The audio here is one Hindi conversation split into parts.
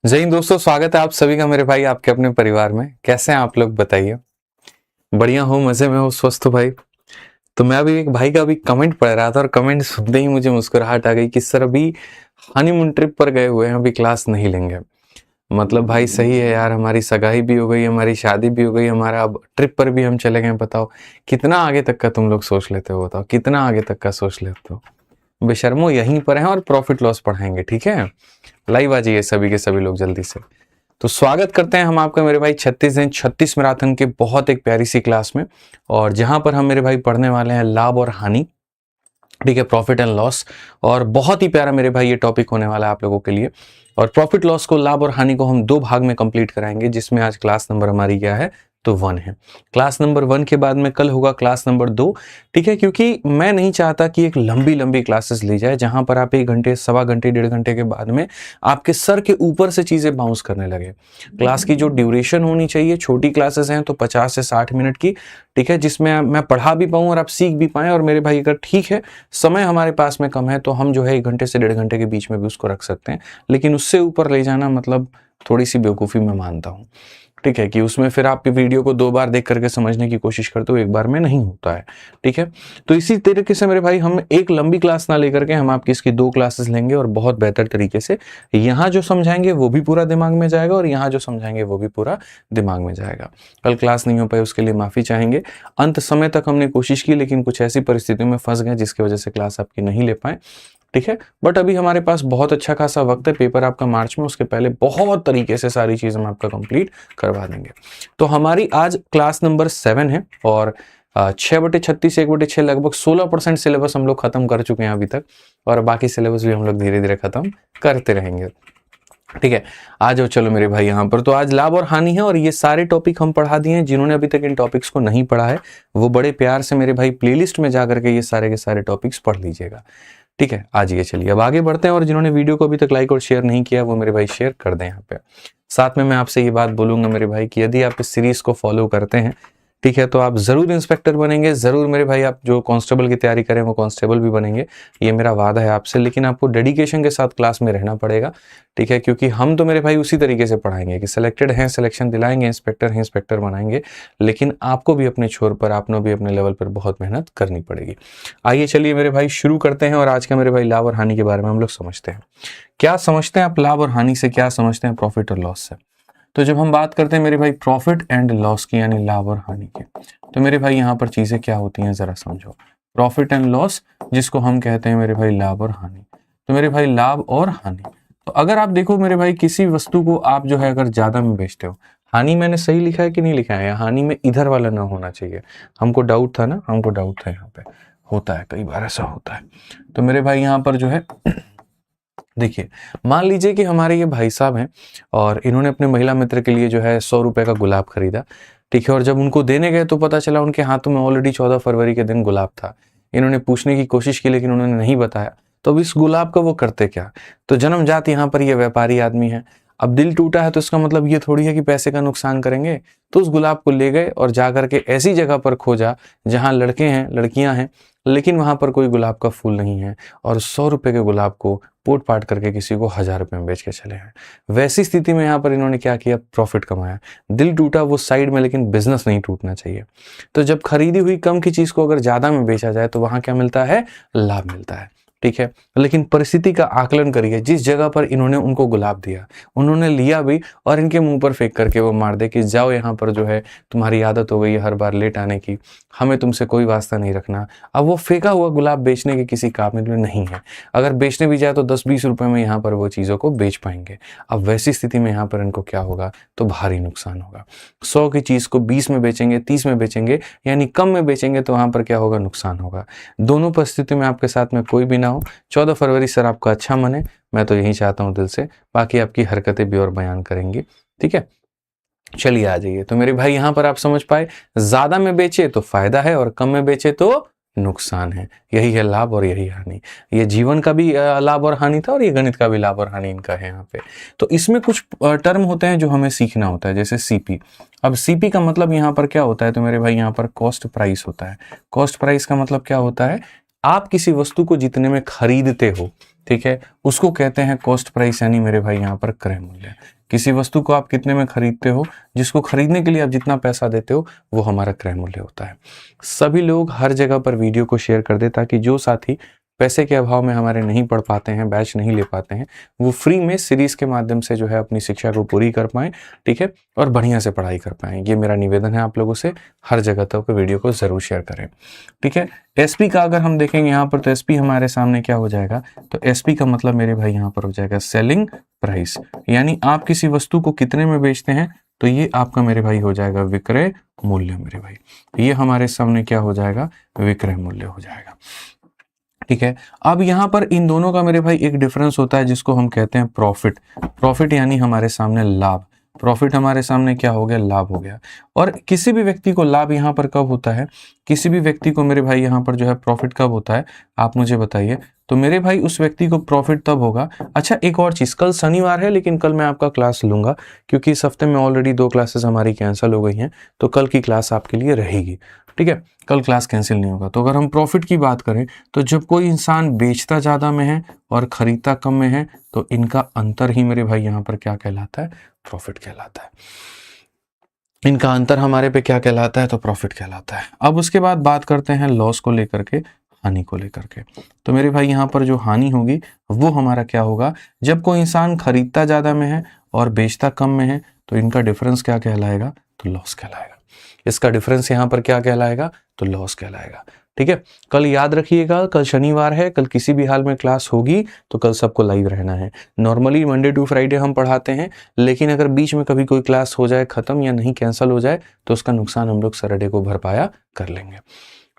जय हिंद दोस्तों, स्वागत है आप सभी का मेरे भाई आपके अपने परिवार में। कैसे हैं आप लोग बताइए। बढ़िया हो, मजे में हो, स्वस्थ हो भाई। तो मैं अभी एक भाई का अभी कमेंट पढ़ रहा था और कमेंट सुनते ही मुझे मुस्कुराहट आ गई कि सर अभी हनीमून ट्रिप पर गए हुए हैं, अभी क्लास नहीं लेंगे। मतलब भाई सही है यार, हमारी सगाई भी हो गई, हमारी शादी भी हो गई, हमारा अब ट्रिप पर भी हम चले गए। बताओ कितना आगे तक का तुम लोग सोच लेते हो, बताओ कितना आगे तक का सोच लेते हो। बेशर्मो यहीं पर हैं और प्रॉफिट लॉस पढ़ाएंगे, ठीक है। लाइव आ जाइए सभी के सभी लोग जल्दी से। तो स्वागत करते हैं हम आपका मेरे भाई 36 दिन 36 मैराथन के बहुत एक प्यारी सी क्लास में। और जहां पर हम मेरे भाई पढ़ने वाले हैं लाभ और हानि, ठीक है, प्रॉफिट एंड लॉस। और बहुत ही प्यारा मेरे भाई ये टॉपिक होने वाला है आप लोगों के लिए। और प्रॉफिट लॉस को, लाभ और हानि को हम दो भाग में कंप्लीट कराएंगे, जिसमें आज क्लास नंबर हमारी क्या है तो 1 है। क्लास नंबर 1 के बाद में कल होगा क्लास नंबर 2, ठीक है। क्योंकि मैं नहीं चाहता कि एक लंबी लंबी क्लासेस ली जाए जहां पर आप 1 घंटे, सवा घंटे, 1.5 घंटे के बाद में आपके सर के ऊपर से चीजें बाउंस करने लगे। क्लास की जो ड्यूरेशन होनी चाहिए, छोटी क्लासेस हैं तो 50 से 60 मिनट की, ठीक है, जिसमें मैं पढ़ा भी पाऊं और आप सीख भी पाएं। और मेरे भाई अगर ठीक है, समय हमारे पास में कम है तो हम जो है 1 घंटे से 1.5 घंटे के बीच में भी उसको रख सकते हैं। लेकिन उससे ऊपर ले जाना मतलब थोड़ी सी बेवकूफ़ी मैं मानता हूँ, ठीक है, कि उसमें फिर आपकी वीडियो को 2 बार देख करके समझने की कोशिश करते हो, एक बार में नहीं होता है, ठीक है। तो इसी तरीके से मेरे भाई हम एक लंबी क्लास ना लेकर के हम आपकी इसकी 2 क्लासेस लेंगे और बहुत बेहतर तरीके से यहाँ जो समझाएंगे वो भी पूरा दिमाग में जाएगा और यहाँ जो समझाएंगे वो भी पूरा दिमाग में जाएगा। कल क्लास नहीं हो पाई उसके लिए माफ़ी चाहेंगे। अंत समय तक हमने कोशिश की लेकिन कुछ ऐसी परिस्थितियों में फंस गए जिसकी वजह से क्लास आपकी नहीं ले पाए, ठीक है। बट अभी हमारे पास बहुत अच्छा खासा वक्त है, पेपर आपका मार्च में, उसके पहले बहुत तरीके से सारी चीज़ हम आपका कंप्लीट करवा देंगे। तो हमारी आज क्लास नंबर 7 है और 6/36 1/6 लगभग 16% सिलेबस हम लोग खत्म कर चुके हैं अभी तक। और बाकी सिलेबस भी हम लोग धीरे धीरे खत्म करते रहेंगे, ठीक है। आ जाओ चलो मेरे भाई यहाँ पर। तो आज लाभ और हानि है और ये सारे टॉपिक हम पढ़ा दिए हैं। जिन्होंने अभी तक इन टॉपिक्स को नहीं पढ़ा है वो बड़े प्यार से मेरे भाई प्लेलिस्ट में जा करके ये सारे के सारे टॉपिक्स पढ़ लीजिएगा, ठीक है। आज ये चलिए अब आगे बढ़ते हैं। और जिन्होंने वीडियो को अभी तक लाइक और शेयर नहीं किया वो मेरे भाई शेयर कर दें यहाँ पे। साथ में मैं आपसे ये बात बोलूंगा मेरे भाई कि यदि आप इस सीरीज को फॉलो करते हैं, ठीक है, तो आप जरूर इंस्पेक्टर बनेंगे, जरूर मेरे भाई। आप जो कांस्टेबल की तैयारी करें वो कांस्टेबल भी बनेंगे, ये मेरा वादा है आपसे। लेकिन आपको डेडिकेशन के साथ क्लास में रहना पड़ेगा, ठीक है, क्योंकि हम तो मेरे भाई उसी तरीके से पढ़ाएंगे कि सिलेक्टेड हैं सिलेक्शन दिलाएंगे, इंस्पेक्टर हैं इंस्पेक्टर बनाएंगे। लेकिन आपको भी अपने छोर पर, आपने भी अपने लेवल पर बहुत मेहनत करनी पड़ेगी। आइए चलिए मेरे भाई शुरू करते हैं और आज का मेरे भाई लाभ और हानि के बारे में हम लोग समझते हैं। क्या समझते हैं आप लाभ और हानि से, क्या समझते हैं प्रॉफिट और लॉस से। तो जब हम बात करते हैं मेरे भाई प्रॉफिट एंड लॉस की, यानी लाभ और हानि की, तो मेरे भाई यहाँ पर चीजें क्या होती हैं जरा समझो। प्रॉफिट एंड लॉस, जिसको हम कहते हैं मेरे भाई लाभ और हानि। तो मेरे भाई लाभ और हानि, तो अगर आप देखो मेरे भाई किसी वस्तु को आप जो है अगर ज्यादा में बेचते हो, हानि मैंने सही लिखा है कि नहीं लिखा है, या हानि में इधर वाला ना होना चाहिए। हमको डाउट था ना, हमको डाउट था, यहाँ पे होता है, कई बार ऐसा होता है। तो मेरे भाई यहाँ पर जो है देखिए, मान लीजिए कि हमारे ये भाई साहब हैं और इन्होंने अपने महिला मित्र के लिए जो है 100 रुपए का गुलाब खरीदा, ठीक है। और जब उनको देने गए तो पता चला उनके हाथों में ऑलरेडी 14 फरवरी के दिन गुलाब था। इन्होंने पूछने की कोशिश की लेकिन उन्होंने नहीं बताया। तो अब इस गुलाब का वो करते क्या। तो जन्मजात यहाँ पर ये व्यापारी आदमी है। अब दिल टूटा है तो इसका मतलब ये थोड़ी है कि पैसे का नुकसान करेंगे। तो उस गुलाब को ले गए और जा करके ऐसी जगह पर खोजा जहां लड़के हैं, लड़कियां हैं, लेकिन वहां पर कोई गुलाब का फूल नहीं है। और 100 रुपए के गुलाब को पोट पाट करके किसी को 1000 रुपए में बेच के चले हैं। वैसी स्थिति में यहाँ पर इन्होंने क्या किया, प्रॉफिट कमाया। दिल टूटा वो साइड में, लेकिन बिजनेस नहीं टूटना चाहिए। तो जब खरीदी हुई कम की चीज को अगर ज्यादा में बेचा जाए तो वहां क्या मिलता है, लाभ मिलता है, ठीक है। लेकिन परिस्थिति का आकलन करिए, जिस जगह पर इन्होंने उनको गुलाब दिया उन्होंने लिया भी और इनके मुंह पर फेंक करके वो मार दे कि जाओ, यहाँ पर जो है तुम्हारी आदत हो गई है हर बार लेट आने की, हमें तुमसे कोई वास्ता नहीं रखना। अब वो फेंका हुआ गुलाब बेचने के किसी काबिल में नहीं है। अगर बेचने भी जाए तो 10-20 रुपए में यहाँ पर वो चीज़ों को बेच पाएंगे। अब वैसी स्थिति में यहाँ पर इनको क्या होगा, तो भारी नुकसान होगा। 100 की चीज़ को 20 में बेचेंगे, 30 में बेचेंगे, यानी कम में बेचेंगे, तो वहाँ पर क्या होगा, नुकसान होगा। दोनों परिस्थिति में आपके साथ में कोई भी ना हो। 14 फरवरी सर आपका अच्छा मने, मैं तो यही चाहता हूँ दिल से। बाकी आपकी हरकतें भी और बयान करेंगी, ठीक है। चलिए आ जाइए। तो मेरे भाई यहाँ पर आप समझ पाए, ज्यादा में बेचे तो फायदा है और कम में बेचे तो नुकसान है। यही है लाभ और यही हानि। ये जीवन का भी लाभ और हानि था और ये गणित का भी लाभ और हानि इनका है यहाँ पे। तो इसमें कुछ टर्म होते हैं जो हमें सीखना होता है, जैसे सीपी। अब सीपी का मतलब यहाँ पर क्या होता है, तो मेरे भाई यहाँ पर कॉस्ट प्राइस होता है। कॉस्ट प्राइस का मतलब क्या होता है, आप किसी वस्तु को जितने में खरीदते हो ठीक है, उसको कहते हैं कॉस्ट प्राइस, यानी मेरे भाई यहाँ पर क्रय मूल्य। किसी वस्तु को आप कितने में खरीदते हो, जिसको खरीदने के लिए आप जितना पैसा देते हो, वो हमारा क्रय मूल्य होता है। सभी लोग हर जगह पर वीडियो को शेयर कर दे, ताकि जो साथी पैसे के अभाव में हमारे नहीं पढ़ पाते हैं, बैच नहीं ले पाते हैं, वो फ्री में सीरीज के माध्यम से जो है अपनी शिक्षा को पूरी कर पाएं, ठीक है, और बढ़िया से पढ़ाई कर पाएं। ये मेरा निवेदन है आप लोगों से, हर जगह तक वीडियो को जरूर शेयर करें, ठीक है। एसपी का अगर हम देखेंगे यहाँ पर, तो एसपी हमारे सामने क्या हो जाएगा, तो एसपी का मतलब मेरे भाई यहाँ पर हो जाएगा सेलिंग प्राइस, यानी आप किसी वस्तु को कितने में बेचते हैं, तो ये आपका मेरे भाई हो जाएगा विक्रय मूल्य मेरे भाई। ये हमारे सामने क्या हो जाएगा, विक्रय मूल्य हो जाएगा, ठीक है। अब यहाँ पर इन दोनों का मेरे भाई एक डिफरेंस होता है, जिसको हम कहते हैं प्रॉफिट। प्रॉफिट यानी हमारे सामने लाभ, प्रॉफिट हमारे सामने क्या हो गया, लाभ हो गया। और किसी भी व्यक्ति को लाभ यहाँ पर कब होता है, किसी भी व्यक्ति को मेरे भाई यहाँ पर जो है प्रॉफिट कब होता है, आप मुझे बताइए। तो मेरे भाई उस व्यक्ति को प्रॉफिट तब होगा। अच्छा, एक और चीज, कल शनिवार है, लेकिन कल मैं आपका क्लास लूंगा, क्योंकि इस हफ्ते में ऑलरेडी 2 क्लासेस हमारी कैंसिल हो गई हैं, तो कल की क्लास आपके लिए रहेगी, ठीक है, कल क्लास कैंसिल नहीं होगा। तो अगर हम प्रॉफिट की बात करें, तो जब कोई इंसान बेचता ज्यादा में है और खरीदता कम में है, तो इनका अंतर ही मेरे भाई यहाँ पर क्या कहलाता है, प्रॉफिट कहलाता है। इनका अंतर हमारे पे क्या कहलाता है, तो प्रॉफिट कहलाता है। अब उसके बाद बात करते हैं लॉस को लेकर के, हानि को लेकर के। तो मेरे भाई यहाँ पर जो हानि होगी वो हमारा क्या होगा, जब कोई इंसान खरीदता ज्यादा में है और बेचता कम में है, तो इनका डिफरेंस क्या कहलाएगा, तो लॉस कहलाएगा। इसका डिफरेंस यहाँ पर क्या कहलाएगा, तो लॉस कहलाएगा, ठीक है। कल याद रखिएगा, कल शनिवार है, कल किसी भी हाल में क्लास होगी, तो कल सबको लाइव रहना है। नॉर्मली मंडे टू फ्राइडे हम पढ़ाते हैं, लेकिन अगर बीच में कभी कोई क्लास हो जाए खत्म या नहीं कैंसिल हो जाए, तो उसका नुकसान हम लोग सैटरडे को भरपाया कर लेंगे,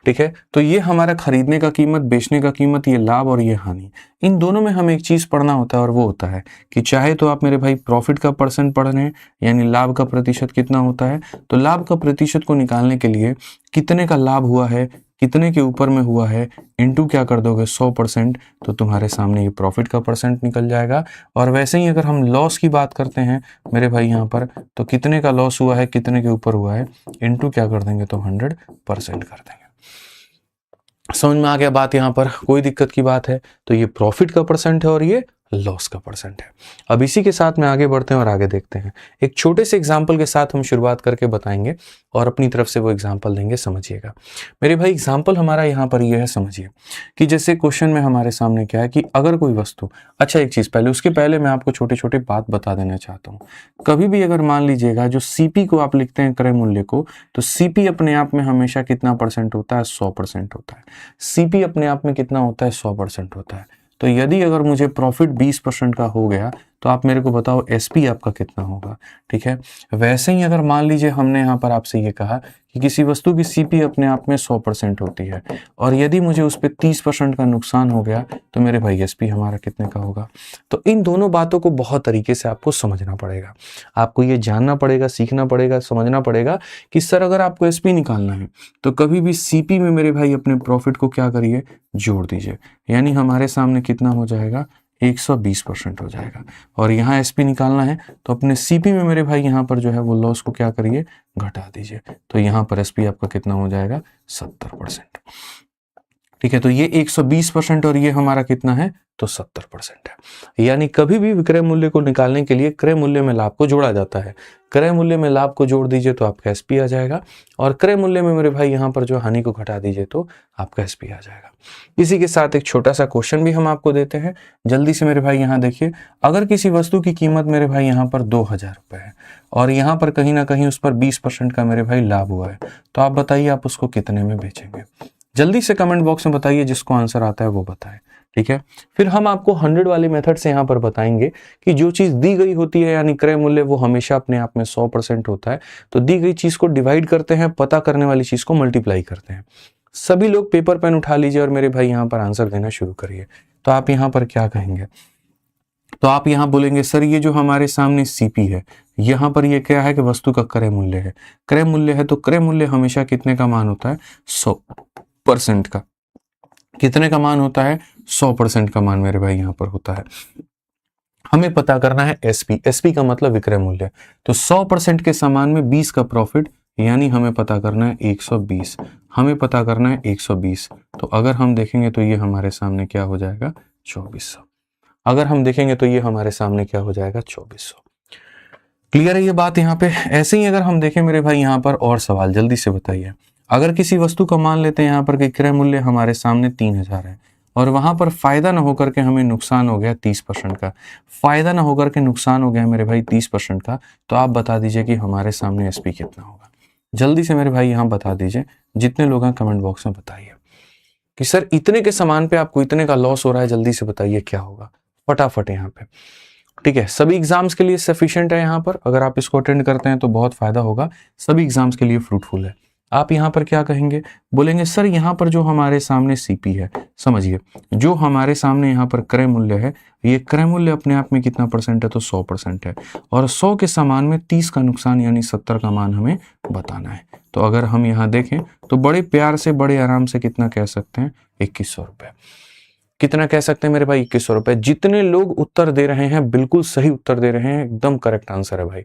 ठीक है। तो ये हमारा खरीदने का कीमत, बेचने का कीमत, ये लाभ और ये हानि। इन दोनों में हमें एक चीज पढ़ना होता है, और वो होता है कि चाहे तो आप मेरे भाई प्रॉफिट का परसेंट पढ़ रहे हैं, यानी लाभ का प्रतिशत कितना होता है, तो लाभ का प्रतिशत को निकालने के लिए कितने का लाभ हुआ है, कितने के ऊपर में हुआ है, इनटू क्या कर दोगे 100%, तो तुम्हारे सामने ये प्रॉफिट का परसेंट निकल जाएगा। और वैसे ही अगर हम लॉस की बात करते हैं मेरे भाई यहाँ पर, तो कितने का लॉस हुआ है, कितने के ऊपर हुआ है, इनटू क्या कर देंगे, तो 100% कर देंगे। समझ में आ गया बात, यहाँ पर कोई दिक्कत की बात है? तो ये प्रॉफिट का परसेंट है और ये लॉस का परसेंट है। अब इसी के साथ में आगे बढ़ते हैं और आगे देखते हैं। एक छोटे से एग्जाम्पल के साथ हम शुरुआत करके बताएंगे और अपनी तरफ से वो एग्जाम्पल देंगे, समझिएगा मेरे भाई। एग्जाम्पल हमारा यहाँ पर ये है, समझिए कि जैसे क्वेश्चन में हमारे सामने क्या है कि अगर कोई वस्तु, अच्छा एक चीज पहले, उसके पहले मैं आपको छोटे छोटे बात बता देना चाहता हूँ। कभी भी अगर मान लीजिएगा जो सीपी को आप लिखते हैं क्रय मूल्य को, तो सीपी अपने आप में हमेशा कितना परसेंट होता है, 100% होता है। सीपी अपने आप में कितना होता है, 100% होता है। तो यदि अगर मुझे प्रॉफिट 20% का हो गया, तो आप मेरे को बताओ एसपी आपका कितना होगा, ठीक है। वैसे ही अगर मान लीजिए हमने यहाँ पर आपसे ये कहा कि किसी वस्तु की सीपी अपने आप में 100% होती है, और यदि मुझे उस पर 30% का नुकसान हो गया, तो मेरे भाई एसपी हमारा कितने का होगा। तो इन दोनों बातों को बहुत तरीके से आपको समझना पड़ेगा, आपको ये जानना पड़ेगा, सीखना पड़ेगा, समझना पड़ेगा कि सर अगर आपको एसपी निकालना है, तो कभी भी सीपी में मेरे भाई अपने प्रॉफिट को क्या करिए, जोड़ दीजिए, यानी हमारे सामने कितना हो जाएगा, 120% हो जाएगा। और यहाँ एसपी निकालना है, तो अपने सीपी में मेरे भाई यहाँ पर जो है वो लॉस को क्या करिए, घटा दीजिए। तो यहाँ पर एसपी आपका कितना हो जाएगा, 70%, ठीक है। तो ये 120% और ये हमारा कितना है, तो 70% है। यानी कभी भी विक्रय मूल्य को निकालने के लिए क्रय मूल्य में लाभ को जोड़ा जाता है। क्रय मूल्य में लाभ को जोड़ दीजिए तो आपका एसपी आ जाएगा, और क्रय मूल्य में मेरे भाई यहाँ पर जो हानि को घटा दीजिए तो आपका एसपी आ जाएगा। इसी के साथ एक छोटा सा क्वेश्चन भी हम आपको देते हैं, जल्दी से मेरे भाई यहाँ देखिए। अगर किसी वस्तु की कीमत मेरे भाई यहाँ पर 2000 रुपए है, और यहाँ पर कहीं ना कहीं उस पर 20% का मेरे भाई लाभ हुआ है, तो आप बताइए आप उसको कितने में बेचेंगे? जल्दी से कमेंट बॉक्स में बताइए, जिसको आंसर आता है वो बताए, ठीक है। फिर हम आपको 100 वाले मेथड से यहाँ पर बताएंगे कि जो चीज दी गई होती है, यानी क्रय मूल्य, वो हमेशा अपने आप में 100% होता है। तो दी गई चीज को डिवाइड करते हैं, पता करने वाली चीज को मल्टीप्लाई करते हैं। सभी लोग पेपर पेन उठा लीजिए और मेरे भाई यहाँ पर आंसर देना शुरू करिए। तो आप यहाँ पर क्या कहेंगे, तो आप यहाँ बोलेंगे सर ये जो हमारे सामने सीपी है, यहाँ पर ये क्या है कि वस्तु का क्रय मूल्य है। क्रय मूल्य है तो क्रय मूल्य हमेशा कितने का मान होता है, 100% का। कितने का मान होता है, 100% का मान मेरे भाई यहाँ पर होता है। हमें पता करना है एसपी, एसपी का मतलब विक्रय मूल्य। तो 100% के समान में 20 का प्रॉफिट, यानी हमें पता करना है 120, हमें पता करना है 120। तो अगर हम देखेंगे तो ये हमारे सामने क्या हो जाएगा, 2400। अगर हम देखेंगे तो ये हमारे सामने क्या हो जाएगा 2400। क्लियर है ये बात यहाँ पे। ऐसे ही अगर हम देखें मेरे भाई यहाँ पर और सवाल जल्दी से बताइए। अगर किसी वस्तु का मान लेते हैं यहाँ पर कि क्रय मूल्य हमारे सामने 3000 है और वहां पर फायदा ना होकर के हमें नुकसान हो गया 30% का, फायदा ना होकर के नुकसान हो गया मेरे भाई 30% का, तो आप बता दीजिए कि हमारे सामने एसपी कितना होगा। जल्दी से मेरे भाई यहाँ बता दीजिए, जितने लोग हैं कमेंट बॉक्स में बताइए कि सर इतने के सामान पे आपको इतने का लॉस हो रहा है, जल्दी से बताइए क्या होगा फटाफट यहाँ पे। ठीक है, सभी एग्जाम्स के लिए सफिशिएंट है यहाँ पर, अगर आप इसको अटेंड करते हैं तो बहुत फायदा होगा, सभी एग्जाम्स के लिए फ्रूटफुल है। आप यहाँ पर क्या कहेंगे, बोलेंगे सर यहाँ पर जो हमारे सामने सीपी है, समझिए जो हमारे सामने यहाँ पर क्रय मूल्य है, ये क्रय मूल्य अपने आप में कितना परसेंट है, तो 100% है, और 100 के सामान में 30 का नुकसान यानी 70 का मान हमें बताना है। तो अगर हम यहाँ देखें तो बड़े प्यार से बड़े आराम से कितना कह सकते हैं, 2100 रुपए। कितना कह सकते हैं मेरे भाई, 2100 रुपए। जितने लोग उत्तर दे रहे हैं बिल्कुल सही उत्तर दे रहे हैं, एकदम करेक्ट आंसर है भाई।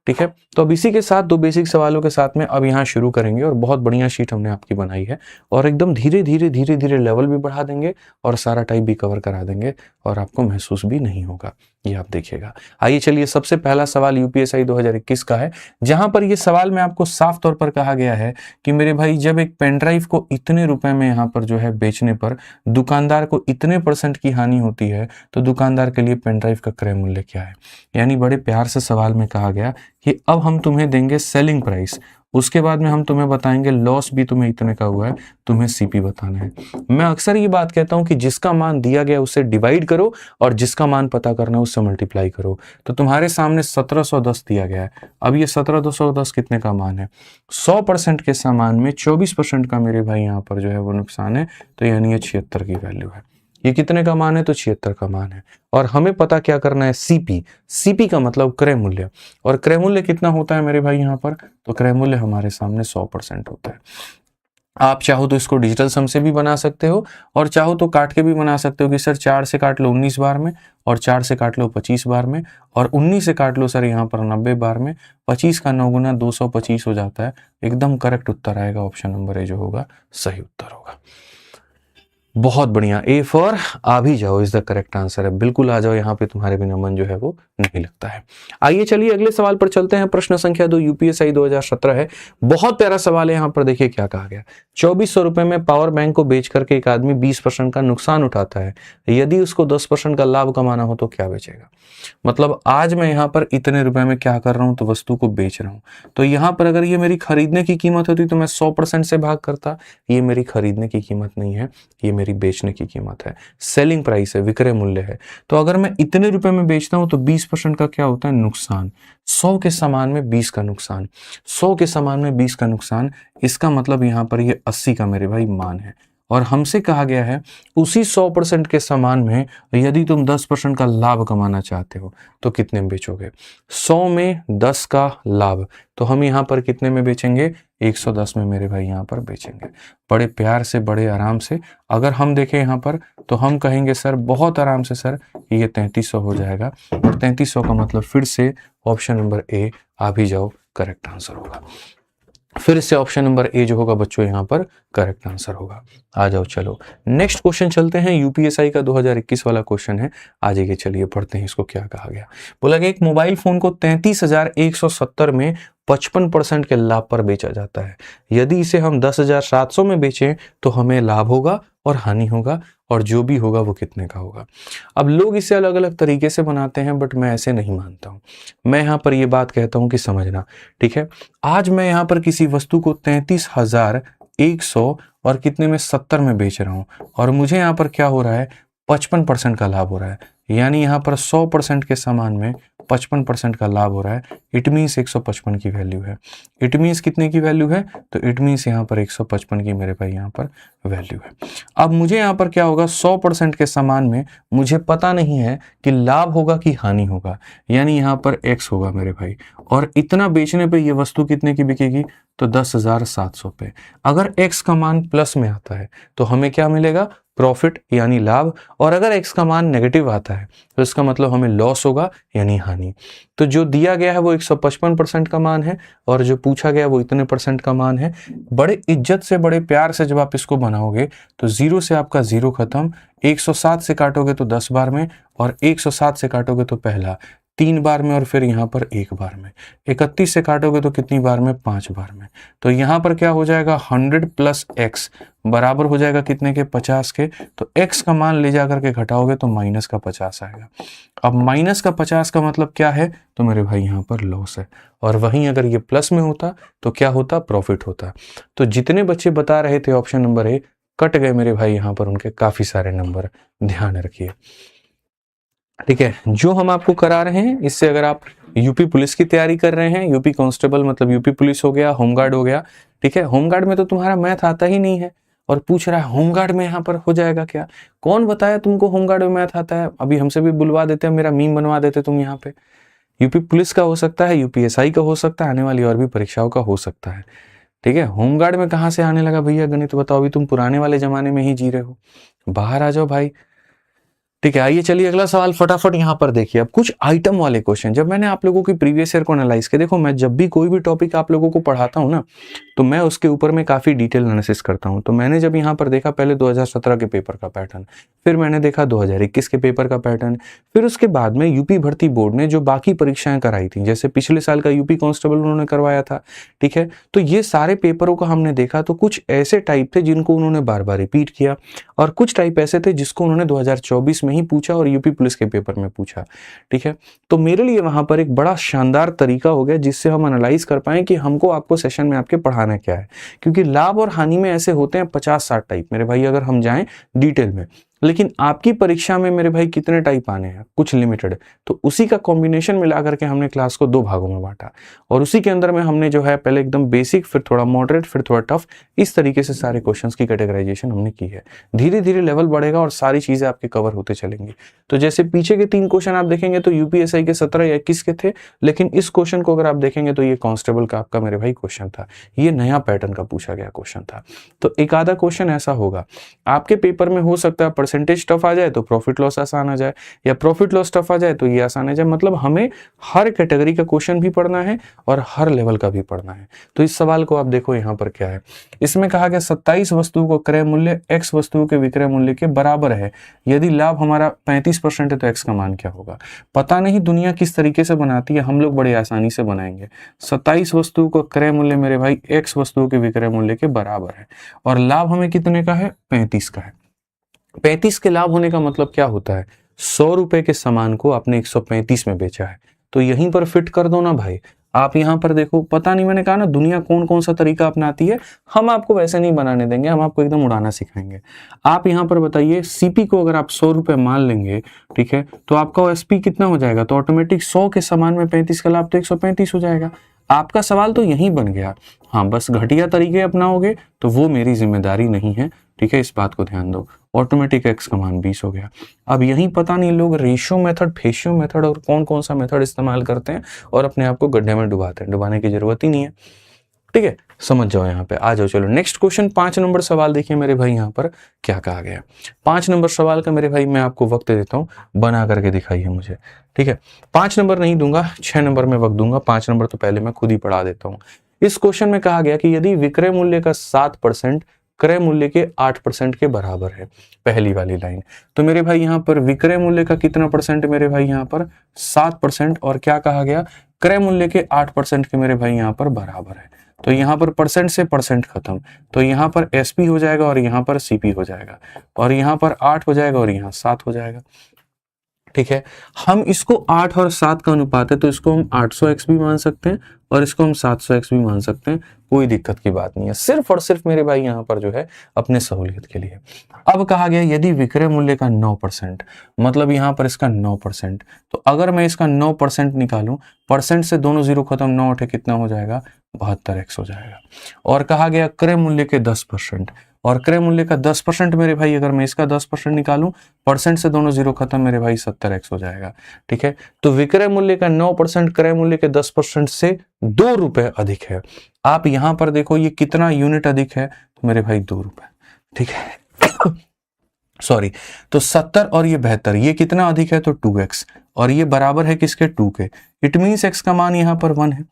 ठीक है, तो अब इसी के साथ 2 बेसिक सवालों के साथ में अब यहाँ शुरू करेंगे, और बहुत बढ़िया शीट हमने आपकी बनाई है, और एकदम धीरे धीरे लेवल भी बढ़ा देंगे और सारा टाइप भी कवर करा देंगे, और आपको महसूस भी नहीं होगा, ये आप देखिएगा। आइए चलिए, सबसे पहला सवाल यूपीएससी 2021 का है, जहां पर ये सवाल में आपको साफ तौर पर कहा गया है कि मेरे भाई जब एक पेन ड्राइव को इतने रुपए में यहाँ पर जो है बेचने पर दुकानदार को इतने % की हानि होती है, तो दुकानदार के लिए पेन ड्राइव का क्रय मूल्य क्या है। यानी बड़े प्यार से सवाल में कहा गया कि अब हम तुम्हें देंगे सेलिंग प्राइस, उसके बाद में हम तुम्हें बताएंगे लॉस भी तुम्हें इतने का हुआ है, तुम्हें सीपी बताना है। मैं अक्सर ये बात कहता हूं कि जिसका मान दिया गया उससे डिवाइड करो और जिसका मान पता करना है उससे मल्टीप्लाई करो। तो तुम्हारे सामने 1710 दिया गया है। अब ये 1710 कितने का मान है, 100% के सामान में 24% का मेरे भाई यहाँ पर जो है वो नुकसान है, तो यानी ये 76 की वैल्यू है। ये कितने का मान है, तो 76 का मान है, और हमें पता क्या करना है, सीपी। सीपी का मतलब क्रय मूल्य, और क्रय मूल्य कितना होता है मेरे भाई यहाँ पर, तो क्रय मूल्य हमारे सामने 100% होता है। आप चाहो तो इसको डिजिटल सम से भी बना सकते हो, और चाहो तो काट के भी बना सकते हो कि सर 4 से काट लो 19 बार में, और 4 से काट लो 25 बार में, और 19 से काट लो सर यहाँ पर 90 बार में। 25 का 9 गुना 225 हो जाता है। एकदम करेक्ट उत्तर आएगा, ऑप्शन नंबर ए जो होगा सही उत्तर होगा। बहुत बढ़िया, ए फॉर आ भी जाओ इज द करेक्ट आंसर है। बिल्कुल आ जाओ, यहाँ पे तुम्हारे बिना मन जो है वो नहीं लगता है। आइए चलिए अगले सवाल पर चलते हैं। प्रश्न संख्या 2 यूपीएससी 2017 है। बहुत प्यारा सवाल है, यहाँ पर देखिए क्या कहा गया। 2400 रुपए में पावर बैंक को बेच करके एक आदमी 20% का नुकसान उठाता है, यदि उसको 10% का लाभ कमाना हो तो क्या बेचेगा। मतलब आज मैं यहाँ पर इतने रुपए में क्या कर रहा हूँ, तो वस्तु को बेच रहा हूँ। तो यहाँ पर अगर ये मेरी खरीदने की कीमत होती तो मैं 100% से भाग करता। ये मेरी खरीदने की कीमत नहीं है, ये मेरी बेचने की कीमत है, सेलिंग प्राइस है, विक्रय मूल्य है। तो अगर मैं इतने रुपए में बेचता हूं तो 20% का क्या होता है, नुकसान। 100 के सामान में 20 का नुकसान, 100 के सामान में 20 का नुकसान, इसका मतलब यहां पर ये 80 का मेरे भाई मान है। और हमसे कहा गया है उसी 100% के सामान में यदि तुम 10% का लाभ कमाना चाहते हो तो कितने में बेचोगे। 100 में 10 का लाभ, तो हम यहाँ पर कितने में बेचेंगे, 110 में मेरे भाई यहाँ पर बेचेंगे। बड़े प्यार से बड़े आराम से अगर हम देखें यहाँ पर, तो हम कहेंगे सर बहुत आराम से सर ये 3300 हो जाएगा, और 3300 का मतलब फिर से ऑप्शन नंबर ए आ भी जाओ करेक्ट आंसर होगा। फिर से ऑप्शन नंबर ए जो होगा बच्चों यहाँ पर करेक्ट आंसर होगा। आ जाओ चलो नेक्स्ट क्वेश्चन चलते हैं। यूपीएससी का 2021 वाला क्वेश्चन है। आ जाइए चलिए पढ़ते हैं इसको क्या कहा गया। बोला गया एक मोबाइल फोन को 33,170 में 55% के लाभ पर बेचा जाता है। यदि इसे हम 10,700 में बेचें तो हमें लाभ होगा और हानि होगा, और जो भी होगा वो कितने का होगा। अब लोग इसे अलग अलग तरीके से बनाते हैं, बट मैं ऐसे नहीं मानता हूं। मैं यहाँ पर ये बात कहता हूं कि समझना, ठीक है। आज मैं यहाँ पर किसी वस्तु को 33,100 और कितने में 70 में बेच रहा हूं, और मुझे यहाँ पर क्या हो रहा है, 55% का लाभ हो रहा है। यानी यहाँ पर 100% के सामान में 55% का लाभ हो रहा है। इट मीन्स 155 की वैल्यू है। इट मीन्स कितने की वैल्यू है, तो इट मीन्स यहाँ पर 155 की मेरे भाई यहाँ पर वैल्यू है। अब मुझे यहाँ पर क्या होगा, 100% के सामान में मुझे पता नहीं है कि लाभ होगा कि हानि होगा, यानी यहाँ पर x होगा मेरे भाई, और इतना बेचने पे ये वस्तु कितने की बिकेगी, तो 10,700 पे। अगर x का मान प्लस में आता है तो हमें क्या मिलेगा, प्रॉफिट यानी लाभ, और अगर x का मान नेगेटिव आता है तो इसका मतलब हमें लॉस होगा यानी हानि। तो जो दिया गया है वो 155% का मान है और जो पूछा गया वो इतने % का मान है। बड़े इज्जत से बड़े प्यार से जब आप इसको बनाओगे तो 0 से आपका 0 खत्म, 107 से काटोगे तो 10 बार में, और 107 से काटोगे तो पहला 3 बार में, और फिर यहाँ पर 1 बार में। 31 से काटोगे तो कितनी बार में? 5 बार में। तो यहाँ पर क्या हो जाएगा? 100 प्लस x बराबर हो जाएगा कितने के? 50 के। तो x का मान ले जाकर के घटाओगे तो माइनस का 50 आएगा। अब माइनस का 50 का मतलब क्या है? तो मेरे भाई यहाँ पर लॉस है, और वहीं अगर ये प्लस में होता तो क्या होता? प्रॉफिट होता। तो जितने बच्चे बता रहे थे ऑप्शन नंबर ए, कट गए मेरे भाई यहाँ पर उनके काफी सारे नंबर, ध्यान रखिए। ठीक है, जो हम आपको करा रहे हैं इससे अगर आप यूपी पुलिस की तैयारी कर रहे हैं, यूपी कांस्टेबल मतलब यूपी पुलिस हो गया, होमगार्ड हो गया, ठीक है, होमगार्ड में तो तुम्हारा मैथ आता ही नहीं है और पूछ रहा है होमगार्ड में यहाँ पर हो जाएगा क्या? कौन बताया तुमको होमगार्ड में मैथ आता है? अभी हमसे भी बुलवा देते, मेरा मीम बनवा देते तुम यहाँ पे। यूपी पुलिस का हो सकता है, यूपीएसआई का हो सकता है, आने वाली और भी परीक्षाओं का हो सकता है। ठीक है, होमगार्ड में कहाँ से आने लगा भैया गणित? बताओ, अभी तुम पुराने वाले जमाने में ही जी रहे हो, बाहर आ जाओ भाई। ठीक है, आइए चलिए अगला सवाल फटाफट यहाँ पर देखिए। अब कुछ आइटम वाले क्वेश्चन, जब मैंने आप लोगों की प्रीवियस ईयर को एनालाइज किया, देखो मैं जब भी कोई भी टॉपिक आप लोगों को पढ़ाता हूँ ना तो मैं उसके ऊपर में काफी डिटेल एनालिसिस करता हूँ। तो मैंने जब यहाँ पर देखा पहले 2017 के पेपर का पैटर्न, फिर मैंने देखा 2021 के पेपर का पैटर्न, फिर उसके बाद में यूपी भर्ती बोर्ड ने जो बाकी परीक्षाएं कराई थी, जैसे पिछले साल का यूपी कांस्टेबल उन्होंने करवाया था, ठीक है, तो ये सारे पेपरों को हमने देखा तो कुछ ऐसे टाइप थे जिनको उन्होंने बार बार रिपीट किया, और कुछ टाइप ऐसे थे जिसको उन्होंने 2024 में ही पूछा और यूपी पुलिस के पेपर में पूछा। ठीक है, तो मेरे लिए वहां पर एक बड़ा शानदार तरीका हो गया जिससे हम एनालाइज कर पाए कि हमको आपको सेशन में आपके पढ़ाना क्या है, क्योंकि लाभ और हानि में ऐसे होते हैं 50-60 टाइप मेरे भाई, अगर हम जाएं डिटेल में। लेकिन आपकी परीक्षा में मेरे भाई कितने टाइप आने हैं? कुछ लिमिटेड। तो उसी का कॉम्बिनेशन मिला करके हमने क्लास को 2 भागों में बांटा, और उसी के अंदर में हमने जो है पहले एकदम बेसिक, फिर थोड़ा मॉडरेट, फिर थोड़ा टफ, इस तरीके से सारे क्वेश्चंस की कैटेगराइजेशन हमने की है। धीरे धीरे लेवल बढ़ेगा और सारी चीजें आपके कवर होते चलेंगी। तो जैसे पीछे के 3 क्वेश्चन आप देखेंगे तो यूपीएसआई के 17 या 21 के थे, लेकिन इस क्वेश्चन को अगर आप देखेंगे तो ये कांस्टेबल का आपका मेरे भाई क्वेश्चन था, ये नया पैटर्न का पूछा गया क्वेश्चन था। तो एक आधा क्वेश्चन ऐसा होगा आपके पेपर में, हो सकता है परसेंटेज टफ आ जाए तो प्रॉफिट लॉस आसान आ जाए, या प्रॉफिट लॉस टफ आ जाए तो ये आसान आ जाए। मतलब हमें हर कैटेगरी का क्वेश्चन भी पढ़ना है और हर लेवल का भी पढ़ना है। तो इस सवाल को आप देखो यहाँ पर क्या है, इसमें कहा गया 27 वस्तुओं को क्रय मूल्य x वस्तुओं के विक्रय मूल्य के बराबर है, यदि लाभ हमारा 35% है तो x का मान क्या होगा? पता नहीं दुनिया किस तरीके से बनाती है, हम लोग बड़े आसानी से बनाएंगे। 27 वस्तुओं का क्रय मूल्य मेरे भाई x वस्तुओं के विक्रय मूल्य के बराबर है, और लाभ हमें कितने का है? 35 का है। 35 के लाभ होने का मतलब क्या होता है? 100 रुपए के सामान को आपने 135 में बेचा है, तो यहीं पर फिट कर दो ना भाई। आप यहाँ पर देखो, पता नहीं, मैंने कहा ना दुनिया कौन कौन सा तरीका अपनाती है, हम आपको वैसे नहीं बनाने देंगे, हम आपको एकदम उड़ाना सिखाएंगे। आप यहाँ पर बताइए, सीपी को अगर आप 100 रुपए मान लेंगे, ठीक है, तो आपका एसपी कितना हो जाएगा? तो ऑटोमेटिक 100 के सामान में 35 का लाभ तो 135 हो जाएगा। आपका सवाल तो यहीं बन गया। हाँ, बस घटिया तरीके अपनाओगे तो वो मेरी जिम्मेदारी नहीं है, ठीक है, इस बात को ध्यान दो। ऑटोमेटिक x का मान 20 हो गया। अब यहीं पता नहीं लोग रेशियो मेथड, फेशियो मेथड और कौन कौन सा मेथड इस्तेमाल करते हैं और अपने आप को गड्ढे में डुबाते हैं, डुबाने की जरूरत ही नहीं है। ठीक है, समझ जाओ, यहाँ पे आ जाओ। चलो नेक्स्ट क्वेश्चन, 5 नंबर सवाल देखिए मेरे भाई, यहाँ पर क्या कहा गया। 5 नंबर सवाल का मेरे भाई मैं आपको वक्त देता हूँ, बना करके दिखाइए मुझे। ठीक है, 5 नंबर नहीं दूंगा, 6 नंबर में वक्त दूंगा, 5 नंबर तो पहले मैं खुद ही पढ़ा देता हूँ। इस क्वेश्चन में कहा गया कि यदि विक्रय मूल्य का 7% क्रय मूल्य के 8% के बराबर है, पहली वाली लाइन। तो मेरे भाई यहाँ पर विक्रय मूल्य का कितना परसेंट मेरे भाई? यहाँ पर 7%, और क्या कहा गया? क्रय मूल्य के 8% के मेरे भाई यहाँ पर बराबर है। तो यहाँ पर परसेंट से परसेंट खत्म, तो यहाँ पर एसपी हो जाएगा और यहाँ पर सीपी हो जाएगा, और यहाँ पर 8 हो जाएगा और यहाँ 7 हो जाएगा। ठीक है, हम इसको 8 और 7 का अनुपात है तो इसको हम 800x भी मान सकते हैं और इसको हम 700x भी मान सकते हैं, कोई दिक्कत की बात नहीं है, सिर्फ और सिर्फ मेरे भाई यहाँ पर जो है अपने सहूलियत के लिए। अब कहा गया यदि विक्रय मूल्य का 9%, मतलब यहाँ पर इसका 9%, तो अगर मैं इसका 9% निकालूं, परसेंट से दोनों जीरो खत्म, 9 8 कितना हो जाएगा? 72x हो जाएगा। और कहा गया क्रय मूल्य के 10%, और क्रय मूल्य का 10% मेरे भाई, अगर मैं इसका 10% निकालूं, परसेंट से दोनों जीरो खत्म मेरे भाई, 70x हो जाएगा। ठीक है, तो विक्रय मूल्य का 9% क्रय मूल्य के 10% से 2 रुपए अधिक है। आप यहां पर देखो ये कितना यूनिट अधिक है, तो मेरे भाई 2 रुपए। ठीक है, सॉरी, तो 70 और ये 72, ये कितना अधिक है तो 2x, और ये बराबर है किसके 2 के। इट मीन्स x का मान यहाँ पर 1 है,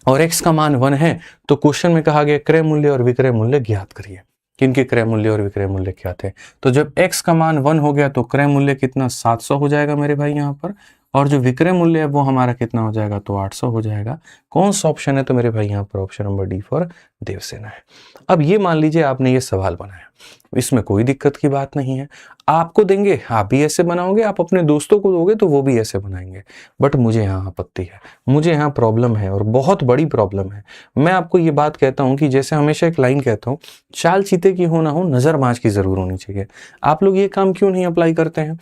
और x का मान 1 है तो क्वेश्चन में कहा गया क्रय मूल्य और विक्रय मूल्य ज्ञात करिए। किनके क्रय मूल्य और विक्रय मूल्य क्या थे? तो जब x का मान 1 हो गया तो क्रय मूल्य कितना 700 हो जाएगा मेरे भाई यहाँ पर, और जो विक्रय मूल्य है वो हमारा कितना हो जाएगा तो 800 हो जाएगा। कौन सा ऑप्शन है तो मेरे भाई यहाँ पर option number D for Devsena है। अब ये मान लीजिए आपने ये सवाल बनाया, इसमें कोई दिक्कत की बात नहीं है, आपको देंगे आप भी ऐसे बनाओगे, आप अपने दोस्तों को दोगे तो वो भी ऐसे बनाएंगे, बट मुझे यहाँ आपत्ति है, मुझे यहाँ प्रॉब्लम है और बहुत बड़ी प्रॉब्लम है। मैं आपको ये बात कहता हूँ कि जैसे हमेशा एक लाइन कहता हूँ, चाल चीते की हो ना हो नजर बाज की जरूर होनी चाहिए। आप लोग ये काम क्यों नहीं अप्लाई करते हैं?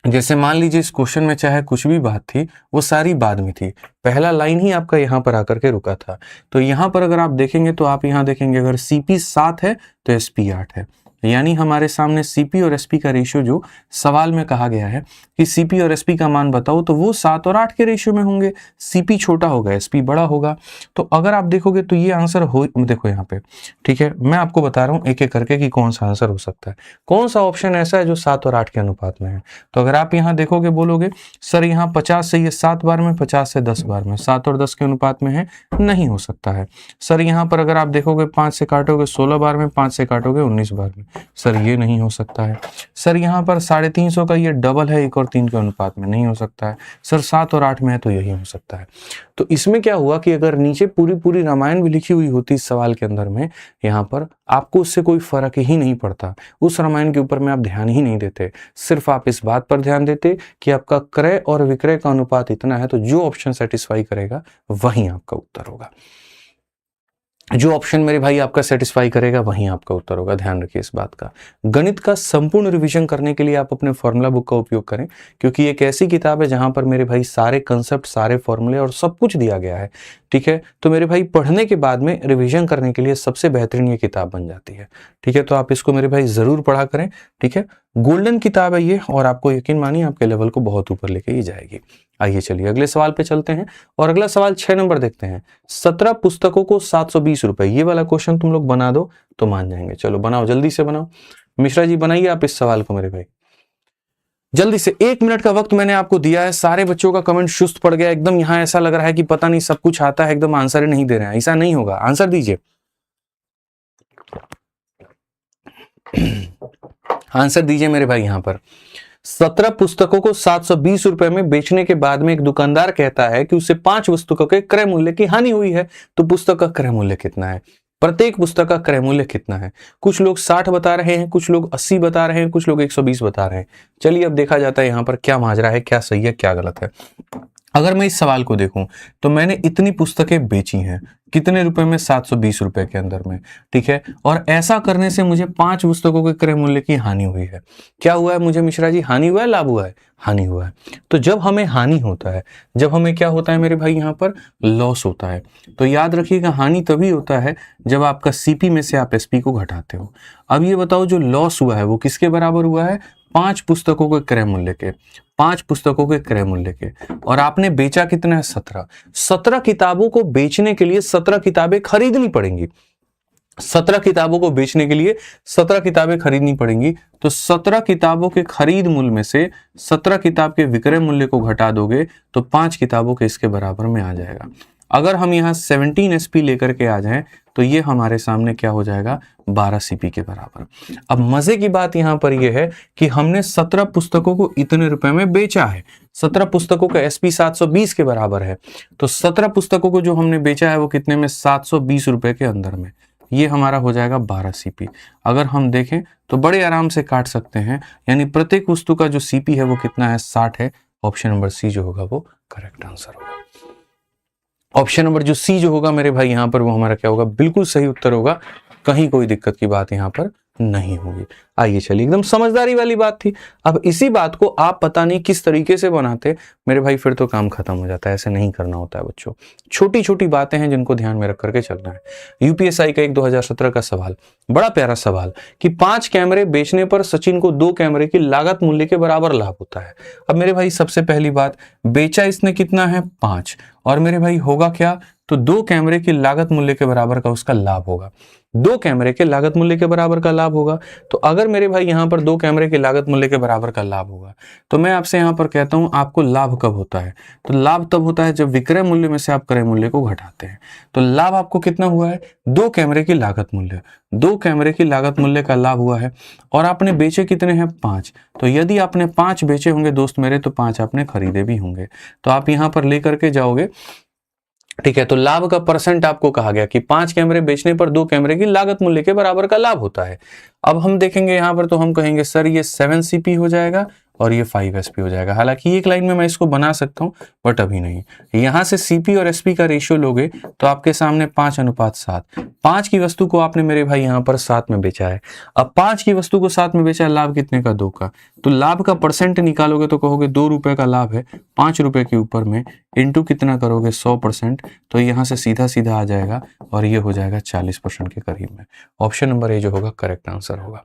जैसे मान लीजिए इस क्वेश्चन में चाहे कुछ भी बात थी वो सारी बाद में थी, पहला लाइन ही आपका यहाँ पर आकर के रुका था। तो यहाँ पर अगर आप देखेंगे तो आप यहाँ देखेंगे अगर CP 7 है तो SP 8 है, यानी हमारे सामने CP और SP का रेशियो जो सवाल में कहा गया है कि CP और SP का मान बताओ, तो वो 7 और 8 के रेशियो में होंगे। CP छोटा होगा, SP बड़ा होगा। तो अगर आप देखोगे तो ये आंसर हो, देखो यहाँ पे, ठीक है, मैं आपको बता रहा हूँ एक एक करके कि कौन सा आंसर हो सकता है, कौन सा ऑप्शन ऐसा है जो 7 और 8 के अनुपात में है। तो अगर आप यहाँ देखोगे बोलोगे सर यहाँ 50 से ये 7 बार में, 50 से 10 बार में, 7 और 10 के अनुपात में है, नहीं हो सकता है। सर यहाँ पर अगर आप देखोगे 5 से काटोगे 16 बार में, 5 से काटोगे 19 बार में, सर ये नहीं हो सकता है। सर यहाँ पर 350 का ये डबल है 1 और 3 के अनुपात में, नहीं हो सकता है। सर 7 और 8 में है तो यही हो सकता है। तो इसमें क्या हुआ कि अगर नीचे पूरी रामायण भी लिखी हुई होती इस सवाल के अंदर में, यहाँ पर आपको उससे कोई फर्क ही नहीं पड़ता, उस रामायण के ऊपर में आप ध्यान ही नहीं देते, सिर्फ आप इस बात पर ध्यान देते कि आपका क्रय और विक्रय का अनुपात इतना है, तो जो ऑप्शन सेटिस्फाई करेगा वही आपका उत्तर होगा। जो ऑप्शन मेरे भाई आपका सेटिस्फाई करेगा वहीं आपका उत्तर होगा, ध्यान रखिए इस बात का। गणित का संपूर्ण रिवीजन करने के लिए आप अपने फॉर्मूला बुक का उपयोग करें, क्योंकि एक ऐसी किताब है जहां पर मेरे भाई सारे कंसेप्ट, सारे फॉर्मूले और सब कुछ दिया गया है, ठीक है। तो मेरे भाई पढ़ने के बाद में रिवीजन करने के लिए सबसे बेहतरीन ये किताब बन जाती है, ठीक है। तो आप इसको मेरे भाई जरूर पढ़ा करें, ठीक है। गोल्डन किताब है ये, और आपको यकीन मानिए आपके लेवल को बहुत ऊपर लेके ही जाएगी। आइए चलिए अगले सवाल पे चलते हैं, और अगला सवाल 6 नंबर देखते हैं। 17 पुस्तकों को 720 रुपए, ये वाला क्वेश्चन तुम लोग बना दो तो मान जाएंगे। चलो बनाओ, जल्दी से बनाओ। मिश्रा जी बनाइए आप इस सवाल को मेरे भाई, जल्दी से। 1 मिनट का वक्त मैंने आपको दिया है। सारे बच्चों का कमेंट सुस्त पड़ गया एकदम, यहाँ ऐसा लग रहा है कि पता नहीं सब कुछ आता है, एकदम आंसर ही नहीं दे रहे हैं। ऐसा नहीं होगा, आंसर दीजिए, आंसर दीजिए मेरे भाई। यहाँ पर 17 पुस्तकों को 720 रुपए में बेचने के बाद में एक दुकानदार कहता है कि उसे 5 पुस्तकों के क्रय मूल्य की हानि हुई है, तो पुस्तक का क्रय मूल्य कितना है? प्रत्येक पुस्तक का क्रय मूल्य कितना है? कुछ लोग 60 बता रहे हैं, कुछ लोग 80 बता रहे हैं, कुछ लोग 120 बता रहे हैं। चलिए अब देखा जाता है यहाँ पर क्या माजरा है, क्या सही है क्या गलत है। अगर मैं इस सवाल को देखूं तो मैंने इतनी पुस्तकें बेची हैं, कितने रुपए में? 720 रुपए के अंदर में, ठीक है। और ऐसा करने से मुझे 5 पुस्तकों के क्रय मूल्य की हानि हुई है। क्या हुआ है मुझे मिश्रा जी? हानि हुआ है, लाभ हुआ है? हानि हुआ है। तो जब हमें हानि होता है, जब हमें क्या होता है मेरे भाई यहाँ पर? लॉस होता है। तो याद रखिएगा हानि तभी होता है जब आपका CP में से आप SP को घटाते हो। अब ये बताओ जो लॉस हुआ है वो किसके बराबर हुआ है? 5 पुस्तकों के क्रय मूल्य के, 5 पुस्तकों के क्रय मूल्य के। और आपने बेचा कितना है? 17। 17 किताबों को बेचने के लिए 17 किताबें खरीदनी पड़ेंगी। 17 किताबों को बेचने के लिए 17 किताबें खरीदनी पड़ेंगी। तो 17 किताबों के खरीद मूल्य में से 17 किताब के विक्रय मूल्य को घटा दोगे तो 5 किताबों के इसके बराबर में आ जाएगा। अगर हम यहाँ 17 SP लेकर के आ जाएं तो ये हमारे सामने क्या हो जाएगा? 12 CP के बराबर। अब मजे की बात यहाँ पर यह है कि हमने 17 पुस्तकों को इतने रुपए में बेचा है। 17 पुस्तकों का SP 720 के बराबर है। तो 17 पुस्तकों को जो हमने बेचा है वो कितने में? 720 रुपए के अंदर में। ये हमारा हो जाएगा 12 CP। अगर हम देखें तो बड़े आराम से काट सकते हैं, यानी प्रत्येक वस्तु का जो CP है वो कितना है? 60 है। ऑप्शन नंबर C जो होगा वो करेक्ट आंसर होगा। ऑप्शन नंबर जो C जो होगा मेरे भाई यहाँ पर वो हमारा क्या होगा? बिल्कुल सही उत्तर होगा। कहीं कोई दिक्कत की बात यहाँ पर नहीं होगी। आइए चलिए, एकदम समझदारी वाली बात थी। अब इसी बात को आप पता नहीं किस तरीके से बनाते मेरे भाई, फिर तो काम खत्म हो जाता है। ऐसे नहीं करना होता है बच्चों। छोटी छोटी बातें हैं जिनको ध्यान में रख करके चलना है। UPSI का एक 2017 का सवाल, बड़ा प्यारा सवाल, कि 5 कैमरे बेचने पर सचिन को 2 कैमरे की लागत मूल्य के बराबर लाभ होता है। अब मेरे भाई सबसे पहली बात, बेचा इसने कितना है? 5, और मेरे भाई होगा क्या? तो 2 कैमरे की लागत मूल्य के बराबर का उसका लाभ होगा। 2 कैमरे के लागत मूल्य के बराबर का लाभ होगा। तो अगर मेरे भाई यहाँ पर 2 कैमरे के लागत मूल्य के बराबर का लाभ होगा, तो मैं आपसे यहाँ पर कहता हूँ आपको लाभ कब होता है? तो लाभ तब होता है जब विक्रय मूल्य में से आप क्रय मूल्य को घटाते हैं। तो लाभ आपको कितना हुआ है? 2 कैमरे की लागत मूल्य, 2 कैमरे की लागत मूल्य का लाभ हुआ है। और आपने बेचे कितने हैं? 5। तो यदि आपने 5 बेचे होंगे दोस्त मेरे, तो 5 आपने खरीदे भी होंगे। तो आप यहाँ पर लेकर के जाओगे, ठीक है। तो लाभ का परसेंट आपको कहा गया कि 5 कैमरे बेचने पर 2 कैमरे की लागत मूल्य के बराबर का लाभ होता है। अब हम देखेंगे यहाँ पर, तो हम कहेंगे सर ये 7 सीपी हो जाएगा और ये 5 एसपी हो जाएगा। हालांकि एक लाइन में मैं इसको बना सकता हूं, बट अभी नहीं। यहां से सीपी और एसपी का रेशियो लोगे तो आपके सामने 5:7। 5 की वस्तु को आपने मेरे भाई यहां पर 7 में बेचा है। अब 5 की वस्तु को 7 में बेचा है, लाभ कितने का? 2 का। तो लाभ का परसेंट निकालोगे तो कहोगे 2 रुपए का लाभ है, 5 रुपए के ऊपर में इंटू कितना करोगे? 100%। तो यहां से सीधा सीधा आ जाएगा और ये हो जाएगा 40% के करीब में। ऑप्शन नंबर ए जो होगा करेक्ट आंसर होगा।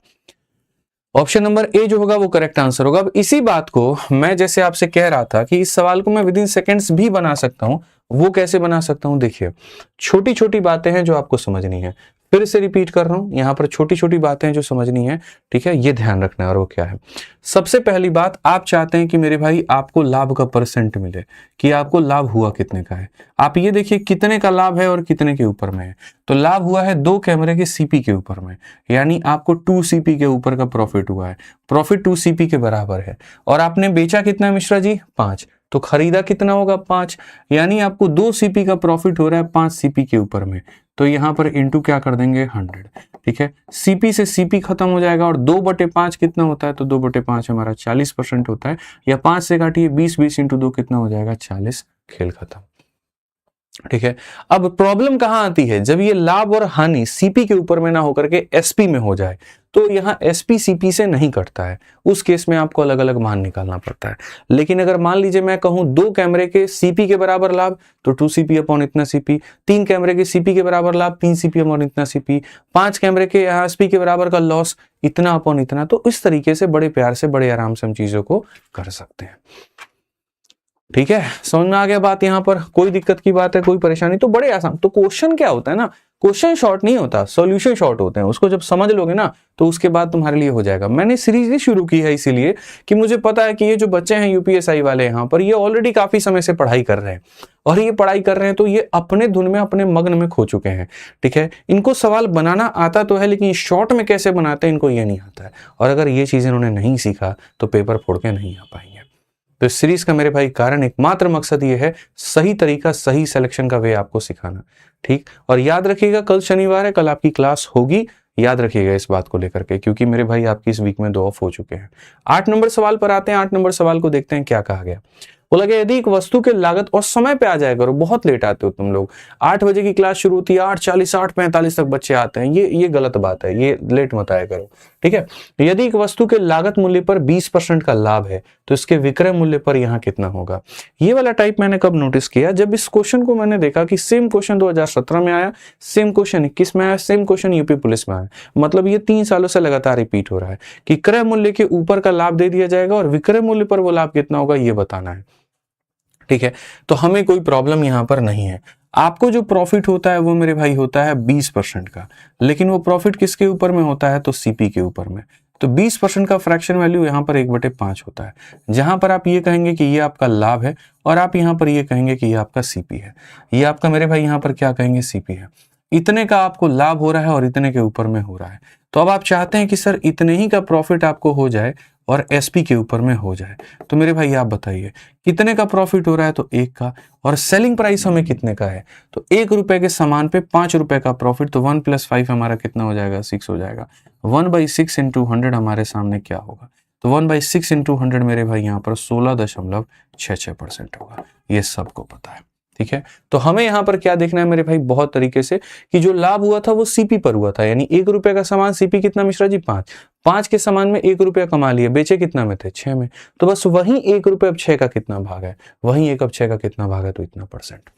ऑप्शन नंबर ए जो होगा वो करेक्ट आंसर होगा। अब इसी बात को मैं जैसे आपसे कह रहा था कि इस सवाल को मैं विद इन सेकेंड्स भी बना सकता हूं, वो कैसे बना सकता हूं? देखिए, छोटी छोटी बातें हैं जो आपको समझनी है। फिर से रिपीट कर रहा हूं, यहां पर छोटी छोटी बातें हैं जो समझनी है, ठीक है, ये ध्यान रखना है। और वो क्या है? सबसे पहली बात, आप चाहते हैं कि मेरे भाई आपको लाभ का परसेंट मिले, कि आपको लाभ हुआ कितने का है। आप ये देखिए कितने का लाभ है और कितने के ऊपर में है। तो लाभ हुआ है 2 कैमरे के सीपी के ऊपर में, यानी आपको 2 सीपी के ऊपर का प्रॉफिट हुआ है। प्रॉफिट 2 सीपी के बराबर है। और आपने बेचा कितना मिश्रा जी? 5। तो खरीदा कितना होगा? 5। यानी आपको 2 सीपी का प्रॉफिट हो रहा है 5 सीपी के ऊपर में। तो यहां पर इंटू क्या कर देंगे? 100, ठीक है। सीपी से सीपी खत्म हो जाएगा और 2/5 कितना होता है? तो 2/5 हमारा 40% होता है, या 5 से काटिए 20, 20 इंटू 2 कितना हो जाएगा? 40। खेल खत्म, ठीक है। अब प्रॉब्लम कहां आती है? जब ये लाभ और हानि सीपी के ऊपर में ना होकर के एसपी में हो जाए, तो यहां एसपी सीपी से नहीं कटता है। उस केस में आपको अलग अलग मान निकालना पड़ता है। लेकिन अगर मान लीजिए मैं कहूं 2 कैमरे के सीपी के बराबर लाभ, तो 2 सीपी अपॉन इतना सीपी। 3 कैमरे के सीपी के बराबर लाभ, 3 सीपी अपॉन इतना सीपी। 5 कैमरे के एसपी के बराबर का लॉस, इतना अपॉन इतना। तो इस तरीके से बड़े प्यार से, बड़े आराम से हम चीजों को कर सकते हैं, ठीक है। समझ में आ गया बात? यहां पर कोई दिक्कत की बात है, कोई परेशानी? तो बड़े आसान। तो क्वेश्चन क्या होता है ना, क्वेश्चन शॉर्ट नहीं होता, सॉल्यूशन शॉर्ट होते हैं। उसको जब समझ लोगे ना, तो उसके बाद तुम्हारे लिए हो जाएगा। मैंने सीरीज ही शुरू की है इसीलिए कि मुझे पता है कि ये जो बच्चे हैं यूपीएसआई वाले यहाँ पर, ये ऑलरेडी काफी समय से पढ़ाई कर रहे हैं। और ये पढ़ाई कर रहे हैं तो ये अपने धुन में, अपने मग्न में खो चुके हैं, ठीक है। इनको सवाल बनाना आता तो है, लेकिन शॉर्ट में कैसे बनाते हैं इनको ये नहीं आता है। और अगर ये चीजें इन्होंने नहीं सीखा तो पेपर फोड़ के नहीं आ पाएंगे। तो इस सीरीज का मेरे भाई कारण, एकमात्र मकसद ये है सही तरीका, सही सिलेक्शन का वे आपको सिखाना, ठीक। और याद रखिएगा कल शनिवार है, कल आपकी क्लास होगी, याद रखिएगा इस बात को लेकर के, क्योंकि मेरे भाई आपकी इस वीक में 2 ऑफ हो चुके हैं। 8 नंबर सवाल पर आते हैं। 8 नंबर सवाल को देखते हैं क्या कहा गया। बोला गया यदि एक वस्तु के लागत, और समय पे आ जाया करो, बहुत लेट आते हो तुम लोग। 8 बजे की क्लास शुरू होती है, 8:40, 8:45 तक बच्चे आते हैं। ये गलत बात है, ये लेट मत आया करो, ठीक है। यदि एक वस्तु के लागत मूल्य पर 20% का लाभ है, तो इसके विक्रय मूल्य पर यहाँ कितना होगा? ये वाला टाइप मैंने कब नोटिस किया? जब इस क्वेश्चन को मैंने देखा कि सेम क्वेश्चन 2017 में आया, सेम क्वेश्चन 21 में आया, सेम क्वेश्चन यूपी पुलिस में आया। मतलब ये 3 सालों से लगातार रिपीट हो रहा है कि क्रय मूल्य के ऊपर का लाभ दे दिया जाएगा और विक्रय मूल्य पर वो लाभ कितना होगा ये बताना है, ठीक है। तो हमें कोई प्रॉब्लम यहां पर नहीं है। आपको जो प्रॉफिट होता है वो मेरे भाई होता है 20% का, लेकिन वो प्रॉफिट किसके ऊपर में होता है? तो सीपी के ऊपर में। तो 20% का फ्रैक्शन वैल्यू यहाँ पर 1/5 होता है, जहां पर आप ये कहेंगे कि ये आपका लाभ है और आप यहाँ पर ये कहेंगे कि ये आपका सीपी है। ये आपका मेरे भाई यहाँ पर क्या कहेंगे? सीपी है। इतने का आपको लाभ हो रहा है और इतने के ऊपर में हो रहा है। तो अब आप चाहते हैं कि सर इतने ही का प्रॉफिट आपको हो जाए और एसपी के ऊपर में हो जाए। तो मेरे भाई आप बताइए कितने का प्रॉफिट हो रहा है? तो 1 का। और सेलिंग प्राइस हमें कितने का है? तो 1 रुपए के सामान पे 5 रुपए का प्रॉफिट। तो 1 + 5 हमारा कितना हो जाएगा? 6 हो जाएगा। 1/6 × 100 हमारे सामने क्या होगा? तो 1/6 × 100 मेरे भाई यहाँ पर 16.66% होगा। ये सबको पता है, ठीक है। तो हमें यहां पर क्या देखना है मेरे भाई? बहुत तरीके से कि जो लाभ हुआ था वो सीपी पर हुआ था, यानी 1 रुपए का सामान, सीपी कितना मिश्रा जी? 5 के सामान में 1 रुपया कमा लिए, बेचे कितना में थे? 6 में। तो बस वही 1 रुपये अब 6 का कितना भाग है? वही 1 अब 6 का कितना भाग है? तो इतना %।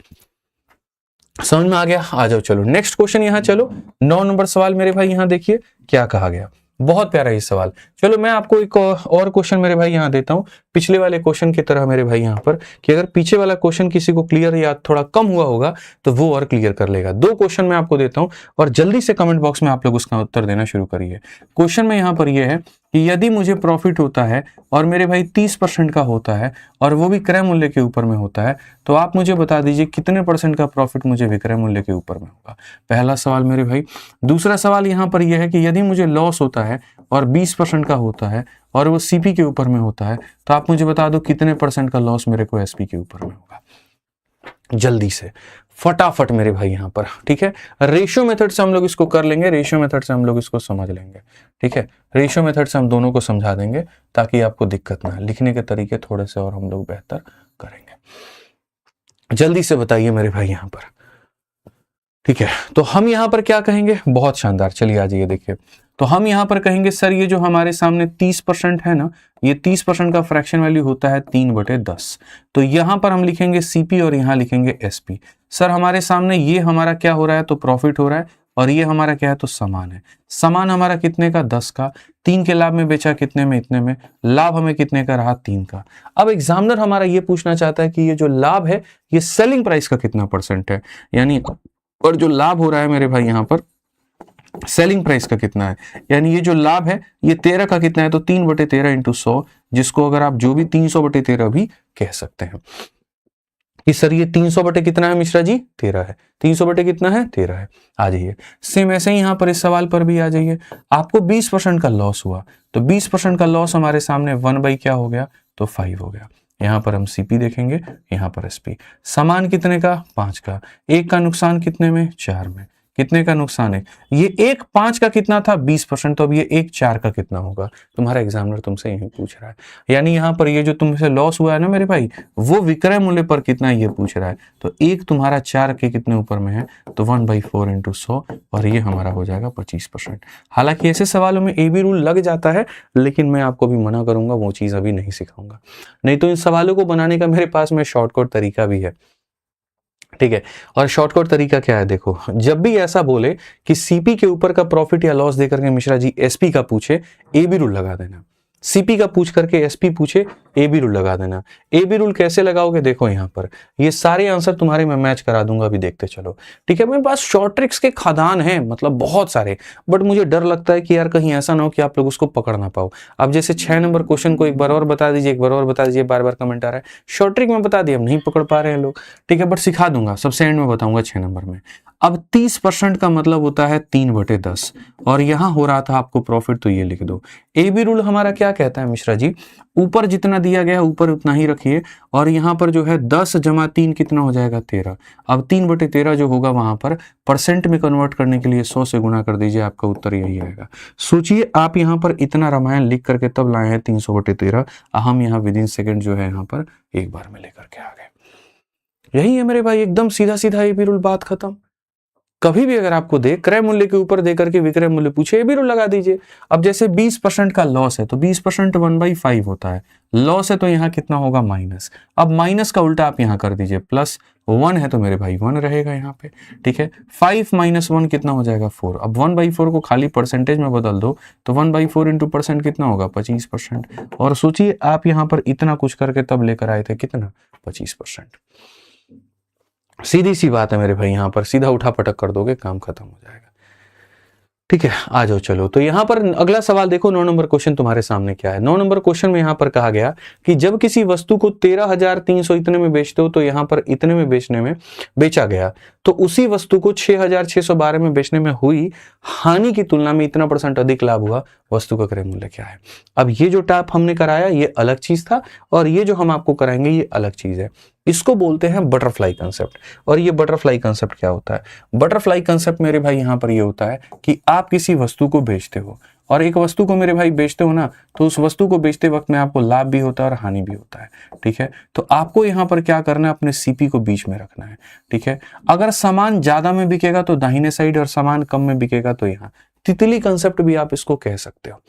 समझ में आ गया? आ जाओ, चलो नेक्स्ट क्वेश्चन। यहां चलो 9 नंबर सवाल मेरे भाई, यहां देखिए क्या कहा गया। बहुत प्यारा ये सवाल। चलो मैं आपको एक और क्वेश्चन मेरे भाई यहाँ देता हूँ, पिछले वाले क्वेश्चन की तरह मेरे भाई यहाँ पर, कि अगर पीछे वाला क्वेश्चन किसी को क्लियर या थोड़ा कम हुआ होगा तो वो और क्लियर कर लेगा। दो क्वेश्चन मैं आपको देता हूँ और जल्दी से कमेंट बॉक्स में आप लोग उसका उत्तर देना शुरू करिए। क्वेश्चन में यहाँ पर यह है कि यदि मुझे प्रॉफिट होता है और मेरे भाई 30% का होता है और वो भी क्रय मूल्य के ऊपर में होता है, तो आप मुझे बता दीजिए कितने % का प्रॉफिट मुझे विक्रय मूल्य के ऊपर में होगा। पहला सवाल मेरे भाई। दूसरा सवाल यहाँ पर यह है कि यदि मुझे लॉस होता है और 20% का होता है और वो सीपी के ऊपर में होता है, तो आप मुझे बता दो कितने % का लॉस मेरे को एसपी के ऊपर में होगा। जल्दी से फटाफट मेरे भाई यहाँ पर, ठीक है। रेशियो मेथड से हम लोग इसको कर लेंगे, रेशियो मेथड से हम लोग इसको समझ लेंगे, ठीक है। रेशियो मेथड से हम दोनों को समझा देंगे ताकि आपको दिक्कत ना है। लिखने के तरीके थोड़े से और हम लोग बेहतर करेंगे। जल्दी से बताइए मेरे भाई यहाँ पर, ठीक है। तो हम यहाँ पर क्या कहेंगे, बहुत शानदार, चलिए आ जाइए देखिए। तो हम यहाँ पर कहेंगे सर ये जो हमारे सामने 30% है ना, ये 30% का फ्रैक्शन वैल्यू होता है 3/10। तो यहाँ पर हम लिखेंगे सीपी और यहाँ लिखेंगे एसपी। सर हमारे सामने ये हमारा क्या हो रहा है, तो प्रॉफिट हो रहा है, और ये हमारा क्या है, तो सामान है। सामान हमारा कितने का, 10 का। 3 के लाभ में बेचा कितने में, इतने में। लाभ हमें कितने का रहा, 3 का। अब एग्जामिनर हमारा ये पूछना चाहता है कि ये जो लाभ है ये सेलिंग प्राइस का कितना % है, यानी और जो लाभ हो रहा है मेरे भाई यहाँ पर सेलिंग प्राइस का कितना है, यानी ये जो लाभ है ये 13 का कितना है, तो 3/13 इंटू 100, जिसको अगर आप जो भी 300/13 भी कह सकते हैं कि सर ये 300 बटे कितना है मिश्रा जी, 13 है। 300 बटे कितना है, 13 है। आ जाइए सेम ऐसे ही यहाँ पर इस सवाल पर भी आ जाइए। आपको 20% का लॉस हुआ, तो 20% का लॉस हमारे सामने 1 क्या हो गया, तो 5 हो गया। यहाँ पर हम सीपी देखेंगे, यहाँ पर एसपी। सामान कितने का, 5 का। 1 का नुकसान कितने में, 4 में। कितने का नुकसान है, ये 1 5 का कितना था, 20%। तो अब ये 1 4 का कितना होगा, तुम्हारा एग्जामिनर तुमसे यही पूछ रहा है। यानी यहाँ पर ये जो तुमसे लॉस हुआ है ना मेरे भाई, वो विक्रय मूल्य पर कितना ये पूछ रहा है। तो 1 तुम्हारा 4 के कितने ऊपर में है, तो 1/4 इंटू 100, और ये हमारा हो जाएगा 25%। हालांकि ऐसे सवालों में ए बी रूल लग जाता है, लेकिन मैं आपको भी मना करूंगा, वो चीज अभी नहीं सिखाऊंगा। नहीं तो इन सवालों को बनाने का मेरे पास में शॉर्टकट तरीका भी है, ठीक है। और शॉर्टकट तरीका क्या है, देखो, जब भी ऐसा बोले कि सीपी के ऊपर का प्रॉफिट या लॉस देकर के मिश्रा जी एसपी का पूछे, ए बी रूल लगा देना। सीपी का पूछ करके एसपी पूछे, ए बी रूल लगा देना। ए बी रूल कैसे लगाओगे, देखो यहाँ पर ये सारे आंसर तुम्हारे मैं मैच करा दूंगा, अभी देखते चलो, ठीक है। मेरे पास शॉर्ट ट्रिक्स के खदान हैं, मतलब बहुत सारे, बट मुझे डर लगता है कि यार कहीं ऐसा ना हो कि आप लोग उसको पकड़ ना पाओ। अब जैसे 6 नंबर क्वेश्चन को एक बार और बता दीजिए, एक बार और बता दीजिए, बार बार कमेंट आ रहा है शॉर्ट ट्रिक में बता दिया, हम नहीं पकड़ पा रहे हैं लोग, ठीक है। बट सिखा दूंगा, सबसे एंड में बताऊंगा 6 नंबर में। अब 30% का मतलब होता है 3/10, और यहां हो रहा था आपको प्रॉफिट, तो ये लिख दो। ए बी रूल हमारा क्या कहता है मिश्रा जी, ऊपर जितना दिया गया है ऊपर उतना ही रखिए, और यहाँ पर जो है 10 + 3 कितना हो जाएगा, 13। अब 3/13 जो होगा वहां पर % में कन्वर्ट करने के लिए 100 से गुणा कर दीजिए, आपका उत्तर यही आएगा। सोचिए आप यहाँ पर इतना रामायण लिख करके तब लाए हैं 300/13, हम यहाँ विदिन सेकेंड जो है यहाँ पर एक बार में लेकर के आ गए। यही है मेरे भाई, एकदम सीधा सीधा ए बी रूल, बात खत्म। कभी भी अगर आपको दे क्रय मूल्य के ऊपर दे करके विक्रय मूल्य पूछे, ए बी रूल लगा दीजिए। अब जैसे 20% का लॉस है, तो 20% 1/5 होता है। लॉस है तो यहाँ कितना होगा, माइनस। अब माइनस का उल्टा आप यहाँ कर दीजिए, प्लस 1 है तो मेरे भाई 1 रहेगा यहाँ पे, ठीक है। 5 - 1 कितना हो जाएगा, 4। अब 1/4 को खाली परसेंटेज में बदल दो, तो 1/4 इंटू % कितना होगा, 25%। और सोचिए आप यहाँ पर इतना कुछ करके तब लेकर आए थे, कितना, 25%। सीधी सी बात है मेरे भाई, यहां पर सीधा उठा पटक कर दोगे, काम खत्म हो जाएगा, ठीक है। आ जाओ चलो, तो यहां पर अगला सवाल देखो, 9 नंबर क्वेश्चन तुम्हारे सामने क्या है। 9 नंबर क्वेश्चन में यहां पर कहा गया कि जब किसी वस्तु को 13,300 इतने में बेचते हो, तो यहां पर इतने में बेचा गया, तो उसी वस्तु को 6,612 में बेचने में हुई हानि की तुलना में इतना % अधिक लाभ हुआ, वस्तु का क्रय मूल्य क्या है। अब ये जो टाइप हमने कराया ये अलग चीज था, और ये जो हम आपको कराएंगे ये अलग चीज है। इसको बोलते हैं बटरफ्लाई कंसेप्ट। और ये बटरफ्लाई कंसेप्ट क्या होता है, बटरफ्लाई कंसेप्ट मेरे भाई यहां पर ये होता है कि आप किसी वस्तु को बेचते हो, और एक वस्तु को मेरे भाई बेचते हो ना, तो उस वस्तु को बेचते वक्त में आपको लाभ भी होता है और हानि भी होता है, ठीक है। तो आपको यहाँ पर क्या करना है, अपने सीपी को बीच में रखना है, ठीक है। अगर सामान ज्यादा में बिकेगा तो दाहिने साइड, और सामान कम में बिकेगा तो यहाँ। तितली कंसेप्ट भी आप इसको कह सकते हो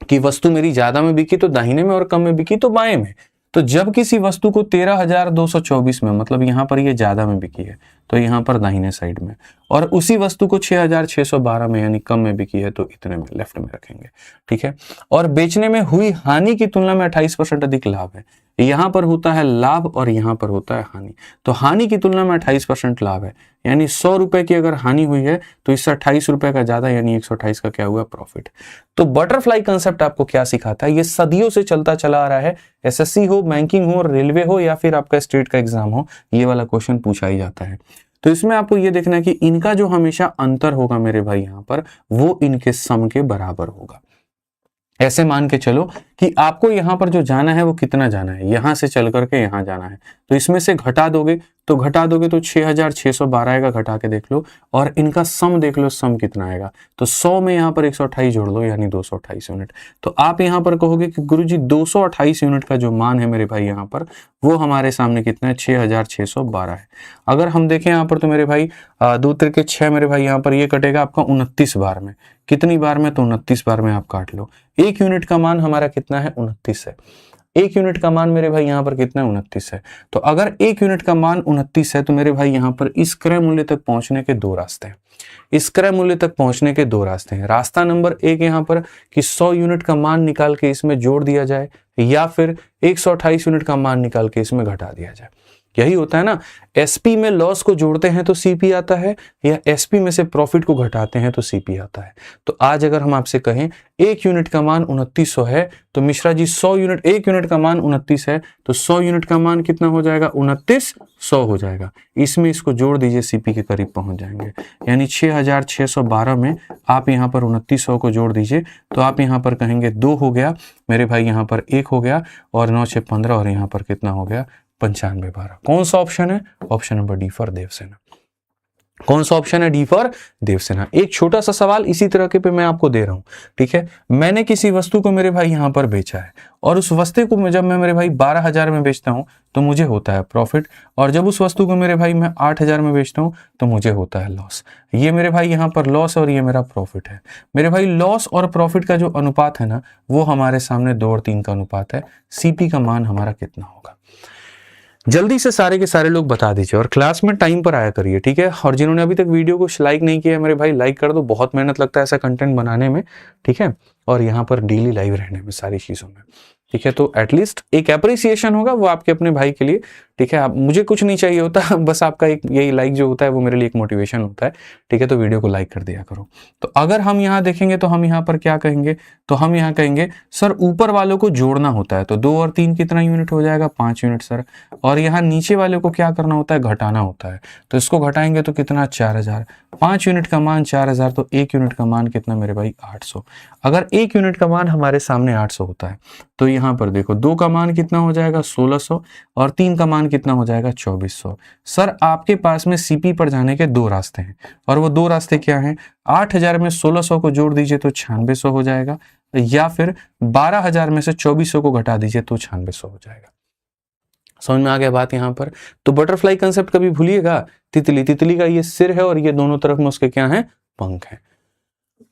कि वस्तु मेरी ज्यादा में बिकी तो दाहिने में, और कम में बिकी तो बाएं में। तो जब किसी वस्तु को 13,224 में, मतलब यहाँ पर ये ज्यादा में बिकी है तो यहाँ पर दाहिने साइड में, और उसी वस्तु को 6,612 में यानी कम में बिकी है तो इतने में लेफ्ट में रखेंगे। ठीक है, और बेचने में हुई हानि की तुलना में 28% अधिक लाभ है। यहाँ पर होता है लाभ और यहाँ पर होता है हानि, तो हानि की तुलना में 28% लाभ है, यानी 100 रुपए की अगर हानि हुई है तो इससे 28 रुपए का ज्यादा यानी 128 का क्या हुआ प्रॉफिट। तो बटरफ्लाई कंसेप्ट आपको क्या सिखाता है, ये सदियों से चलता चला आ रहा है। एसएससी हो, बैंकिंग हो, रेलवे हो या फिर आपका स्टेट का एग्जाम हो, ये वाला क्वेश्चन पूछा ही जाता है। तो इसमें आपको ये देखना है कि इनका जो हमेशा अंतर होगा मेरे भाई यहाँ पर, वो इनके सम के बराबर होगा। ऐसे मान के चलो कि आपको यहां पर जो जाना है वो कितना जाना है, यहां से चल करके यहां जाना है, तो इसमें से घटा दोगे तो 6,612 आएगा, घटा के देख लो, और इनका सम देख लो, सम कितना आएगा। तो 100 में यहाँ पर 128 जोड़ लो यानी 228 यूनिट। तो आप यहाँ पर कहोगे कि गुरुजी 228 यूनिट का जो मान है मेरे भाई यहाँ पर, वो हमारे सामने कितना है, 6,612 है। अगर हम देखें यहाँ पर तो मेरे भाई 2 त्रिके 6 मेरे भाई यहाँ पर ये कटेगा आपका 29 बार में। कितनी बार में, तो 29 बार में आप काट लो। 1 यूनिट का मान हमारा कितना है, 29 है। 1 यूनिट का मान मेरे भाई यहाँ पर कितना है, 29 है। तो अगर 1 यूनिट का मान 29 है तो मेरे भाई यहाँ पर इस क्रय मूल्य तक पहुंचने के 2 रास्ते हैं। इस क्रय मूल्य तक पहुंचने के 2 रास्ते हैं। रास्ता नंबर 1 यहाँ पर कि 100 यूनिट का मान निकाल के इसमें जोड़ दिया जाए, या फिर 128 यूनिट का मान निकाल के इसमें घटा दिया जाए। यही होता है ना, एसपी में लॉस को जोड़ते हैं तो सीपी आता है, या एसपी में से प्रॉफिट को घटाते हैं तो सीपी आता है। तो आज अगर हम आपसे कहें 1 यूनिट का मान 2900 है तो मिश्रा जी 100 यूनिट, 1 यूनिट का मान 29 है तो 100 यूनिट का मान कितना हो जाएगा, 2900 हो जाएगा। इसमें इसको जोड़ दीजिए, सीपी के करीब पहुंच जाएंगे, यानी 6,612 में आप यहाँ पर 2900 को जोड़ दीजिए तो आप यहाँ पर कहेंगे 2 हो गया मेरे भाई, यहाँ पर 1 हो गया, और 9 6 15, और यहाँ पर कितना हो गया 95 12। कौन सा ऑप्शन है, option number D for Devsena. कौन सा ऑप्शन है, डी फॉर देवसेना। एक छोटा सा सवाल इसी तरह के पे मैं आपको दे रहा हूं। ठीक है, मैंने किसी वस्तु को मेरे भाई यहां पर बेचा है, और उस वस्तु को जब मैं मेरे भाई 12,000 में बेचता हूं तो मुझे होता है प्रॉफिट, और जब उस वस्तु को मेरे भाई मैं 8,000 में बेचता हूं तो मुझे होता है लॉस। ये मेरे भाई यहाँ पर लॉस और ये मेरा प्रॉफिट है। मेरे भाई लॉस और प्रॉफिट का जो अनुपात है ना, वो हमारे सामने 2 और 3 का अनुपात है। सीपी का मान हमारा कितना होगा, जल्दी से सारे के सारे लोग बता दीजिए, और क्लास में टाइम पर आया करिए। ठीक है, और जिन्होंने अभी तक वीडियो को लाइक नहीं किया है मेरे भाई, लाइक कर दो, बहुत मेहनत लगता है ऐसा कंटेंट बनाने में। ठीक है, और यहाँ पर डेली लाइव रहने में, सारी चीजों में। ठीक है, तो एटलीस्ट एक अप्रिसिएशन होगा वो आपके अपने भाई के लिए। ठीक है, आप, मुझे कुछ नहीं चाहिए होता, बस आपका एक यही लाइक जो होता है वो मेरे लिए एक मोटिवेशन होता है। ठीक है, तो वीडियो को लाइक कर दिया करो। तो अगर हम यहाँ देखेंगे तो हम यहाँ पर क्या कहेंगे, तो हम यहाँ कहेंगे सर ऊपर वालों को जोड़ना होता है, तो 2 और 3 कितना यूनिट हो जाएगा, 5 यूनिट सर। और यहाँ नीचे वाले को क्या करना होता है, घटाना होता है, तो इसको घटाएंगे तो कितना 4,000। 5 यूनिट का मान 4,000, तो 1 यूनिट का मान कितना मेरे भाई 800। अगर 1 यूनिट का मान हमारे सामने 800 होता है तो यहाँ पर देखो 2 का मान कितना हो जाएगा 1,600, और 3 का मान कितना हो जाएगा 2,400। सर आपके पास में सीपी पर जाने के 2 रास्ते हैं, और वो 2 रास्ते क्या हैं, 8,000 में 1,600 को जोड़ दीजिए तो 9600 हो जाएगा, या फिर 12,000 में से 2,400 को घटा दीजिए तो 9600 हो जाएगा। समझ में आ गया बात यहाँ पर। तो बटरफ्लाई कंसेप्ट कभी भूलिएगा, तितली, तितली का ये सिर है और ये दोनों तरफ में उसके क्या है, पंख है।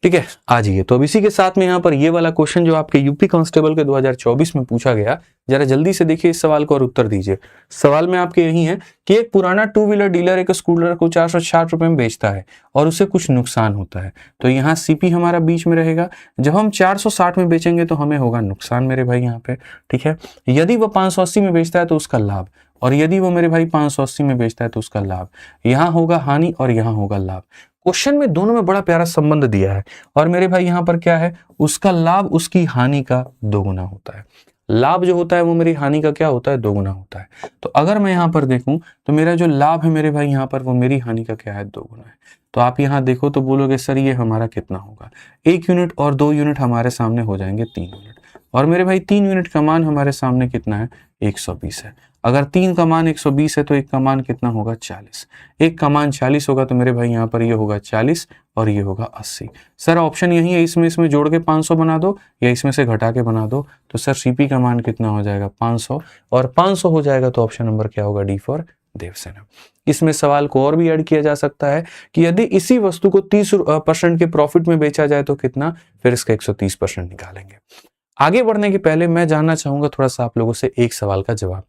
ठीक है, आ जाइए। तो अब इसी के साथ में यहाँ पर ये वाला क्वेश्चन जो आपके यूपी कांस्टेबल के 2024 में पूछा गया, जरा जल्दी से देखिए इस सवाल को और उत्तर दीजिए। सवाल में आपके यही है कि एक पुराना 2 व्हीलर डीलर एक स्कूटर को 460 रुपए में बेचता है और उसे कुछ नुकसान होता है, तो यहाँ सीपी हमारा बीच में रहेगा। जब हम 460 में बेचेंगे तो हमें होगा नुकसान मेरे भाई यहाँ पे। ठीक है, यदि वो 580 में बेचता है तो उसका लाभ, और यदि वो मेरे भाई 580 में बेचता है तो उसका लाभ। यहाँ होगा हानि और यहाँ होगा लाभ। क्वेश्चन में दोनों में बड़ा प्यारा संबंध दिया है, और मेरे भाई यहाँ पर क्या है, उसका लाभ उसकी हानि का 2 गुना होता है। लाभ जो होता है वो मेरी हानि का क्या होता है, 2 गुना होता है। तो अगर मैं यहाँ पर देखूं तो मेरा जो लाभ है मेरे भाई यहाँ पर, वो मेरी हानि का क्या है, 2 गुना है। तो आप यहाँ देखो तो बोलोगे सर ये हमारा कितना होगा, 1 यूनिट और 2 यूनिट हमारे सामने हो जाएंगे 3 यूनिट, और मेरे भाई 3 यूनिट का मान हमारे सामने कितना है, 120 है। अगर 3 का मान 120 है तो 1 का मान कितना होगा, 40। 1 का मान 40 होगा तो मेरे भाई यहाँ पर ये होगा 40 और ये होगा 80। सर ऑप्शन यही है, इसमें जोड़ के 500 बना दो या इसमें से घटा के बना दो। तो सर सीपी का मान कितना हो जाएगा, 500, और 500 हो जाएगा तो ऑप्शन नंबर क्या होगा, डी फॉर देवसेना। इसमें सवाल को और भी ऐड किया जा सकता है कि यदि इसी वस्तु को 30% के प्रॉफिट में बेचा जाए तो कितना, फिर इसका 130% निकालेंगे। आगे बढ़ने के पहले मैं जानना चाहूंगा थोड़ा सा आप लोगों से एक सवाल का जवाब,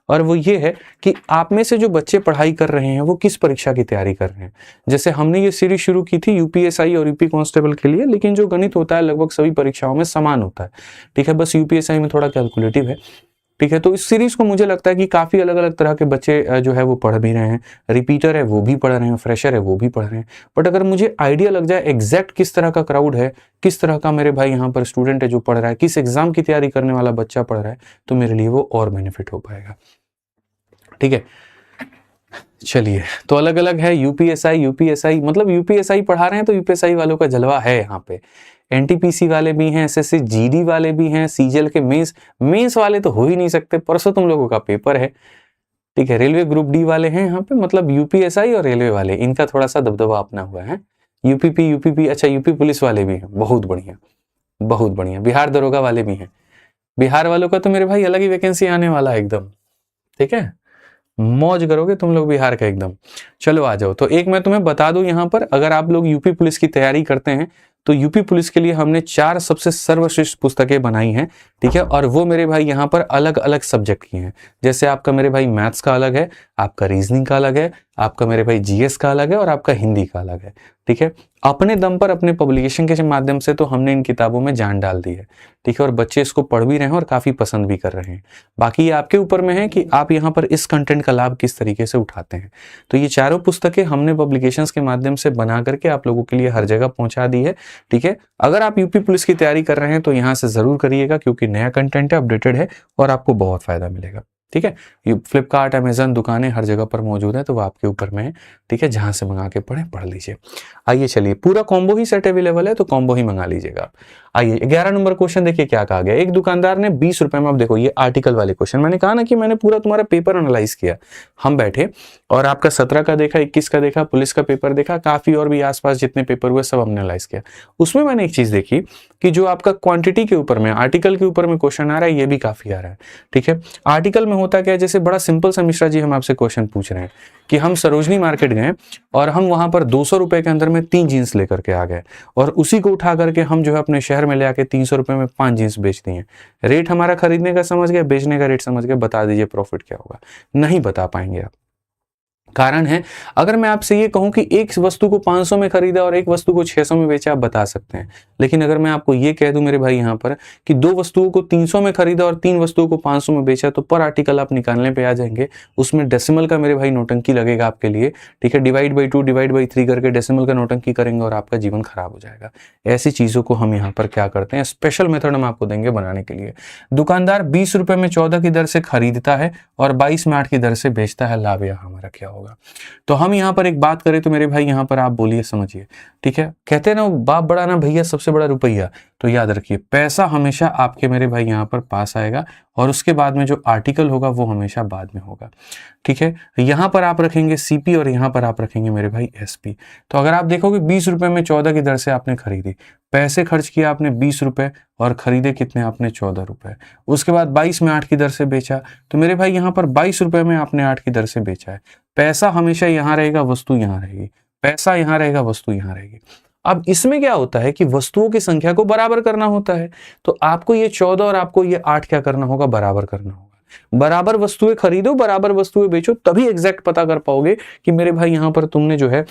और वो ये है कि आप में से जो बच्चे पढ़ाई कर रहे हैं वो किस परीक्षा की तैयारी कर रहे हैं। जैसे हमने ये सीरीज शुरू की थी यूपीएसआई और यूपी कांस्टेबल के लिए, लेकिन जो गणित होता है लगभग सभी परीक्षाओं में समान होता है, ठीक है, बस यूपीएसआई में थोड़ा कैलकुलेटिव है, ठीक है। तो इस सीरीज को मुझे लगता है कि काफी अलग अलग तरह के बच्चे जो है वो पढ़ भी रहे हैं, रिपीटर है वो भी पढ़ रहे हैं, फ्रेशर है वो भी पढ़ रहे हैं। बट अगर मुझे आइडिया लग जाए एग्जैक्ट किस तरह का क्राउड है, किस तरह का मेरे भाई यहाँ पर स्टूडेंट है जो पढ़ रहा है, किस एग्जाम की तैयारी करने वाला बच्चा पढ़ रहा है, तो मेरे लिए वो और बेनिफिट हो पाएगा, ठीक है। चलिए, तो अलग अलग है यूपीएसआई मतलब यूपीएसआई पढ़ा रहे हैं तो यूपीएसआई वालों का जलवा है यहाँ पे। एनटीपीसी वाले भी हैं, एसएससी जीडी वाले भी हैं, सीजीएल के मेंस वाले तो हो ही नहीं सकते, परसों तुम लोगों का पेपर है, ठीक है। रेलवे ग्रुप डी वाले हैं यहाँ पे, मतलब यूपीएसआई और रेलवे वाले इनका थोड़ा सा दबदबा अपना हुआ है। यूपी, अच्छा यूपी पुलिस वाले भी हैं, बहुत बढ़िया बहुत बढ़िया। बिहार दरोगा वाले भी हैं, बिहार वालों का तो मेरे भाई अलग ही वैकेंसी आने वाला है एकदम, ठीक है, मौज करोगे तुम लोग बिहार का एकदम। चलो आ जाओ, तो एक मैं तुम्हें बता दूं यहाँ पर, अगर आप लोग यूपी पुलिस की तैयारी करते हैं तो यूपी पुलिस के लिए हमने 4 सबसे सर्वश्रेष्ठ पुस्तकें बनाई हैं, ठीक है, और वो मेरे भाई यहाँ पर अलग अलग सब्जेक्ट की हैं। जैसे आपका मेरे भाई मैथ्स का अलग है, आपका रीजनिंग का अलग है, आपका मेरे भाई जीएस का अलग है, और आपका हिंदी का अलग है, ठीक है। अपने दम पर अपने पब्लिकेशन के माध्यम से तो हमने इन किताबों में जान डाल दी है, ठीक है, और बच्चे इसको पढ़ भी रहे हैं और काफी पसंद भी कर रहे हैं। बाकी ये आपके ऊपर में है कि आप यहाँ पर इस कंटेंट का लाभ किस तरीके से उठाते हैं। तो ये चारों पुस्तकें हमने पब्लिकेशंस के माध्यम से बना करके आप लोगों के लिए हर जगह पहुंचा दी है, ठीक है। अगर आप यूपी पुलिस की तैयारी कर रहे हैं तो यहाँ से जरूर करिएगा, क्योंकि नया कंटेंट है, अपडेटेड है, और आपको बहुत फायदा मिलेगा, ठीक है। ये फ्लिपकार्ट, अमेजन दुकानें हर जगह पर मौजूद है, तो वो आपके ऊपर में है, ठीक है, जहां से मंगा के पढ़ लीजिए। आइए चलिए, पूरा कॉम्बो ही सेट अवेलेबल है, तो कॉम्बो ही मंगा लीजिएगा। आइए 11 नंबर क्वेश्चन देखिए क्या कहा गया। एक दुकानदार ने 20 रुपए में, अब देखो ये आर्टिकल वाले क्वेश्चन, मैंने कहा ना कि मैंने पूरा तुम्हारा पेपर एनालाइज किया, हम बैठे और आपका 17 का देखा, 21 का देखा, पुलिस का पेपर देखा, काफी और भी आसपास जितने पेपर हुए सब हमने एनालाइज किया। उसमें मैंने एक चीज देखी कि जो आपका क्वांटिटी के ऊपर में, आर्टिकल के ऊपर में क्वेश्चन आ रहा है, ये भी काफी आ रहा है, ठीक है। आर्टिकल में होता क्या है, जैसे बड़ा सिंपल सा मिश्रा जी हम आपसे क्वेश्चन पूछ रहे हैं कि हम सरोजनी मार्केट गए और हम वहां पर 200 रुपए के अंदर में 3 जीन्स लेकर के आ गए, और उसी को उठा करके हम जो है अपने शहर में ले आके 300 रुपए में 5 जीन्स बेच दिए। रेट हमारा खरीदने का समझ गए, बेचने का रेट समझ गए, बता दीजिए प्रॉफिट क्या होगा? नहीं बता पाएंगे आप। कारण है, अगर मैं आपसे ये कहूं कि एक वस्तु को 500 में खरीदा और एक वस्तु को 600 में बेचा, आप बता सकते हैं। लेकिन अगर मैं आपको ये कह दूं मेरे भाई यहाँ पर कि 2 वस्तुओं को 300 में खरीदा और 3 वस्तुओं को 500 में बेचा, तो पर आर्टिकल आप निकालने पे आ जाएंगे, उसमें डेसिमल का मेरे भाई नौटंकी लगेगा आपके लिए, ठीक है। डिवाइड बाई 2, डिवाइड बाई 3 करके डेसिमल का नौटंकी करेंगे और आपका जीवन खराब हो जाएगा। ऐसी चीजों को हम यहाँ पर क्या करते हैं, स्पेशल मेथड हम आपको देंगे बनाने के लिए। दुकानदार 20 रुपए में 14 की दर से खरीदता है और 22 में 8 की दर से बेचता है, लाभ यहाँ हमारा क्या होगा? तो हम यहाँ पर एक बात करें तो मेरे भाई यहाँ पर आप बोलिए, समझिए, ठीक है। कहते हैं ना, बाप बड़ा ना भैया, सबसे बड़ा रुपया। तो याद रखिए, पैसा हमेशा आपके मेरे भाई यहाँ पर पास आएगा, और उसके बाद में जो आर्टिकल होगा वो हमेशा बाद में होगा, ठीक है। यहाँ पर आप रखेंगे सीपी और यहाँ पर आप रखेंगे मेरे भाई एसपी। तो अगर आप देखोगे 20 रुपए में 14 की दर से आपने खरीदी, पैसे खर्च किया आपने 20 रुपए और खरीदे कितने आपने 14 रुपए, उसके बाद 22 में 8 की दर से बेचा, तो मेरे भाई यहाँ पर 22 रुपए में आपने 8 की दर से बेचा है। पैसा हमेशा यहाँ रहेगा, वस्तु यहाँ रहेगी, पैसा यहाँ रहेगा, वस्तु यहाँ रहेगी। अब इसमें क्या होता है कि वस्तुओं की संख्या को बराबर करना होता है, तो आपको ये 14 और आपको ये 8 क्या करना होगा, बराबर करना होगा। बराबर वस्तुएं खरीदो, बराबर वस्तुएं बेचो, तभी एग्जैक्ट पता कर पाओगे कि मेरे भाई यहाँ पर तुमने जो है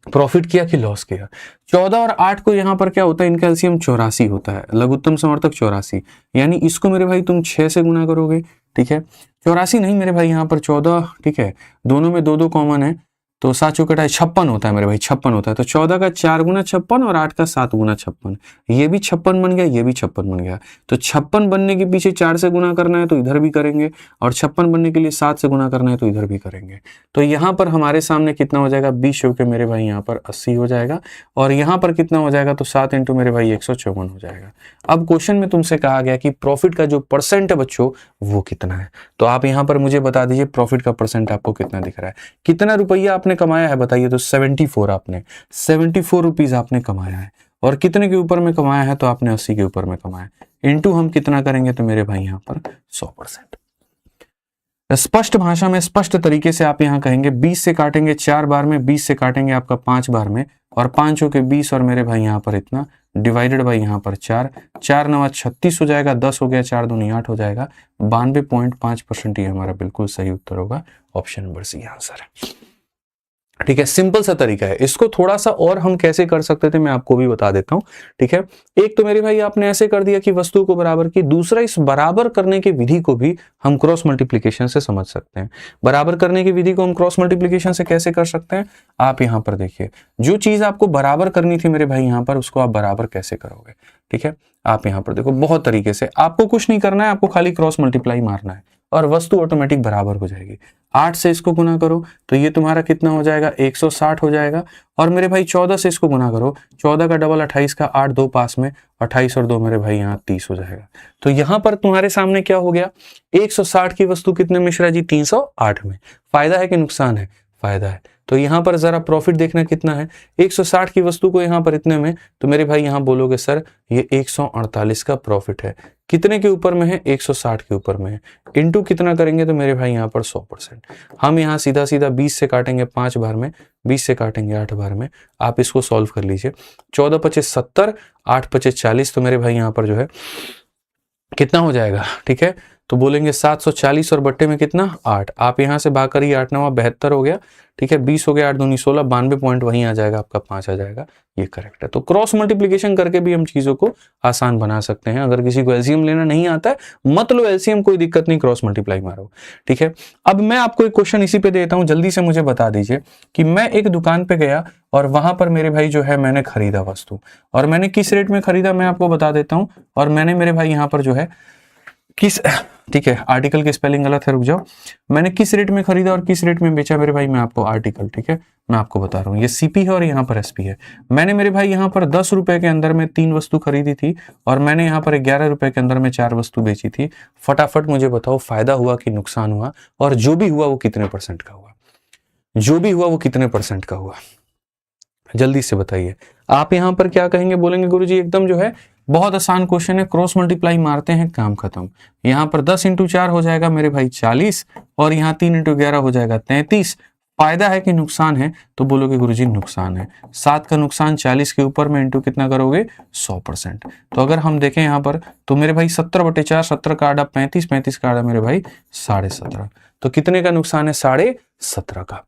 प्रॉफिट किया कि लॉस किया। 14 और 8 को यहाँ पर क्या होता है, इनका एलसीएम 84 होता है, लघुत्तम समर्थक 84, यानी इसको मेरे भाई तुम 6 से गुना करोगे, ठीक है। 84 नहीं मेरे भाई यहाँ पर 14, ठीक है, दोनों में 2 कॉमन है, तो 7 चौकट 56 होता है मेरे भाई, 56 होता है। तो 14 का 4 गुना 56 और 8 का 7 गुना 56, ये भी 56 बन गया, ये भी 56 बन गया। तो 56 बनने के पीछे 4 से गुना करना है तो इधर भी करेंगे, और 56 बनने के लिए 7 से गुना करना है तो इधर भी करेंगे। तो यहाँ पर हमारे सामने कितना हो जाएगा, 20 के मेरे भाई यहाँ पर 80 हो जाएगा, और यहाँ पर कितना हो जाएगा, तो 7 इंटू मेरे भाई 154 हो जाएगा। अब क्वेश्चन में तुमसे कहा गया कि प्रॉफिट का जो परसेंट है बच्चों वो कितना है, तो आप यहाँ पर मुझे बता दीजिए प्रॉफिट का परसेंट आपको कितना दिख रहा है, कितना रुपया आपने कमाया है बताइए। तो 74, आपने 74 रुपीज आपने कमाया है, और कितने के ऊपर में कमाया है, तो आपने 80 के ऊपर में कमाया, इनटू हम कितना करेंगे, तो मेरे भाई यहाँ पर 100%। स्पष्ट भाषा में स्पष्ट तरीके से आप यहाँ कहेंगे 20 से काटेंगे 4 बार में, 20 से काटेंगे आपका 5 बार में, और 5 के 20 और मेरे भाई यहाँ पर इतना डिवाइडेड बाई यहाँ पर 4, 4 9 36 हो जाएगा, 10 हो गया, 4 दूनी 8 हो जाएगा, 92.5% ये हमारा बिल्कुल सही उत्तर होगा। ऑप्शन नंबर सी आंसर है। ठीक है, सिंपल सा तरीका है। इसको थोड़ा सा और हम कैसे कर सकते थे मैं आपको भी बता देता हूं। ठीक है, एक तो मेरे भाई आपने ऐसे कर दिया कि वस्तु को बराबर की, दूसरा इस बराबर करने की विधि को भी हम क्रॉस मल्टीप्लिकेशन से समझ सकते हैं। बराबर करने की विधि को हम क्रॉस मल्टीप्लिकेशन से कैसे कर सकते हैं, आप यहां पर देखिए, जो चीज आपको बराबर करनी थी मेरे भाई यहां पर, उसको आप बराबर कैसे करोगे। ठीक है, आप यहां पर देखो, बहुत तरीके से, आपको कुछ नहीं करना है, आपको खाली क्रॉस मल्टीप्लाई मारना है और वस्तु ऑटोमेटिक बराबर हो जाएगी। 8 से इसको गुना करो तो ये तुम्हारा कितना हो जाएगा, 160 हो जाएगा। और मेरे भाई 14 से इसको गुना करो, 14 का डबल 28 का, 8 2 पास में, 28 और 2 मेरे भाई यहाँ 30 हो जाएगा। तो यहाँ पर तुम्हारे सामने क्या हो गया, 160 की वस्तु कितने मिश्रा जी, 308 में। फायदा है कि नुकसान है, फायदा है। तो यहाँ पर जरा प्रॉफिट देखना कितना है, 160 की वस्तु को यहाँ पर इतने में, तो मेरे भाई यहाँ बोलोगे सर ये 148 का प्रॉफिट है। कितने के ऊपर में है, 160 के ऊपर में है। इनटू कितना करेंगे तो मेरे भाई यहाँ पर 100%। हम यहाँ सीधा सीधा 20 से काटेंगे 5 बार में, 20 से काटेंगे 8 बार में। आप इसको सॉल्व कर लीजिए, 14 25 70, 8 25 40, तो मेरे भाई यहाँ पर जो है कितना हो जाएगा। ठीक है, तो बोलेंगे 740 और बट्टे में कितना, 8। आप यहां से भाग करिए, 8 9 72 हो गया। ठीक है, 20 हो गया, 8 दूनी 16, 92 पॉइंट वहीं आ जाएगा, आपका 5 आ जाएगा, ये करेक्ट है। तो क्रॉस मल्टीप्लिकेशन करके भी हम चीजों को आसान बना सकते हैं। अगर किसी को एलसीएम लेना नहीं आता है, मत लो एलसीएम, कोई दिक्कत नहीं, क्रॉस मल्टीप्लाई मारो। ठीक है, अब मैं आपको एक क्वेश्चन इसी पे देता हूं, जल्दी से मुझे बता दीजिए कि मैं एक दुकान पे गया और वहां पर मेरे भाई जो है मैंने खरीदा वस्तु, और मैंने किस रेट में खरीदा मैं आपको बता देता हूं। और मैंने मेरे भाई यहाँ पर जो है किस, ठीक है, आर्टिकल की स्पेलिंग गलत है, रुक जाओ, मैंने किस रेट में खरीदा और किस रेट में बेचा मेरे भाई, मैं आपको आर्टिकल, ठीक है, मैं आपको बता रहा हूँ, ये सीपी है और यहाँ पर एसपी है। मैंने मेरे भाई यहाँ पर 10 रुपए के अंदर में 3 वस्तु खरीदी थी और मैंने यहाँ पर 11 रुपए के अंदर में 4 वस्तु बेची थी। फटाफट मुझे बताओ फायदा हुआ कि नुकसान हुआ, और जो भी हुआ वो कितने परसेंट का हुआ, जो भी हुआ वो कितने परसेंट का हुआ, जल्दी से बताइए। आप यहाँ पर क्या कहेंगे, बोलेंगे गुरुजी एकदम जो है बहुत आसान क्वेश्चन है, क्रॉस मल्टीप्लाई मारते हैं, काम खत्म। यहाँ पर 10 × 4 हो जाएगा मेरे भाई 40, और यहाँ 3 × 11 हो जाएगा 33। फायदा है कि नुकसान है, तो बोलोगे गुरुजी नुकसान है। 7 का नुकसान 40 के ऊपर में इंटू कितना करोगे, 100%। तो अगर हम देखें यहाँ पर, तो मेरे भाई 70/4, 70 का आधा 35, 35 का आधा मेरे भाई 17.5। तो कितने का नुकसान है, 17.5 का।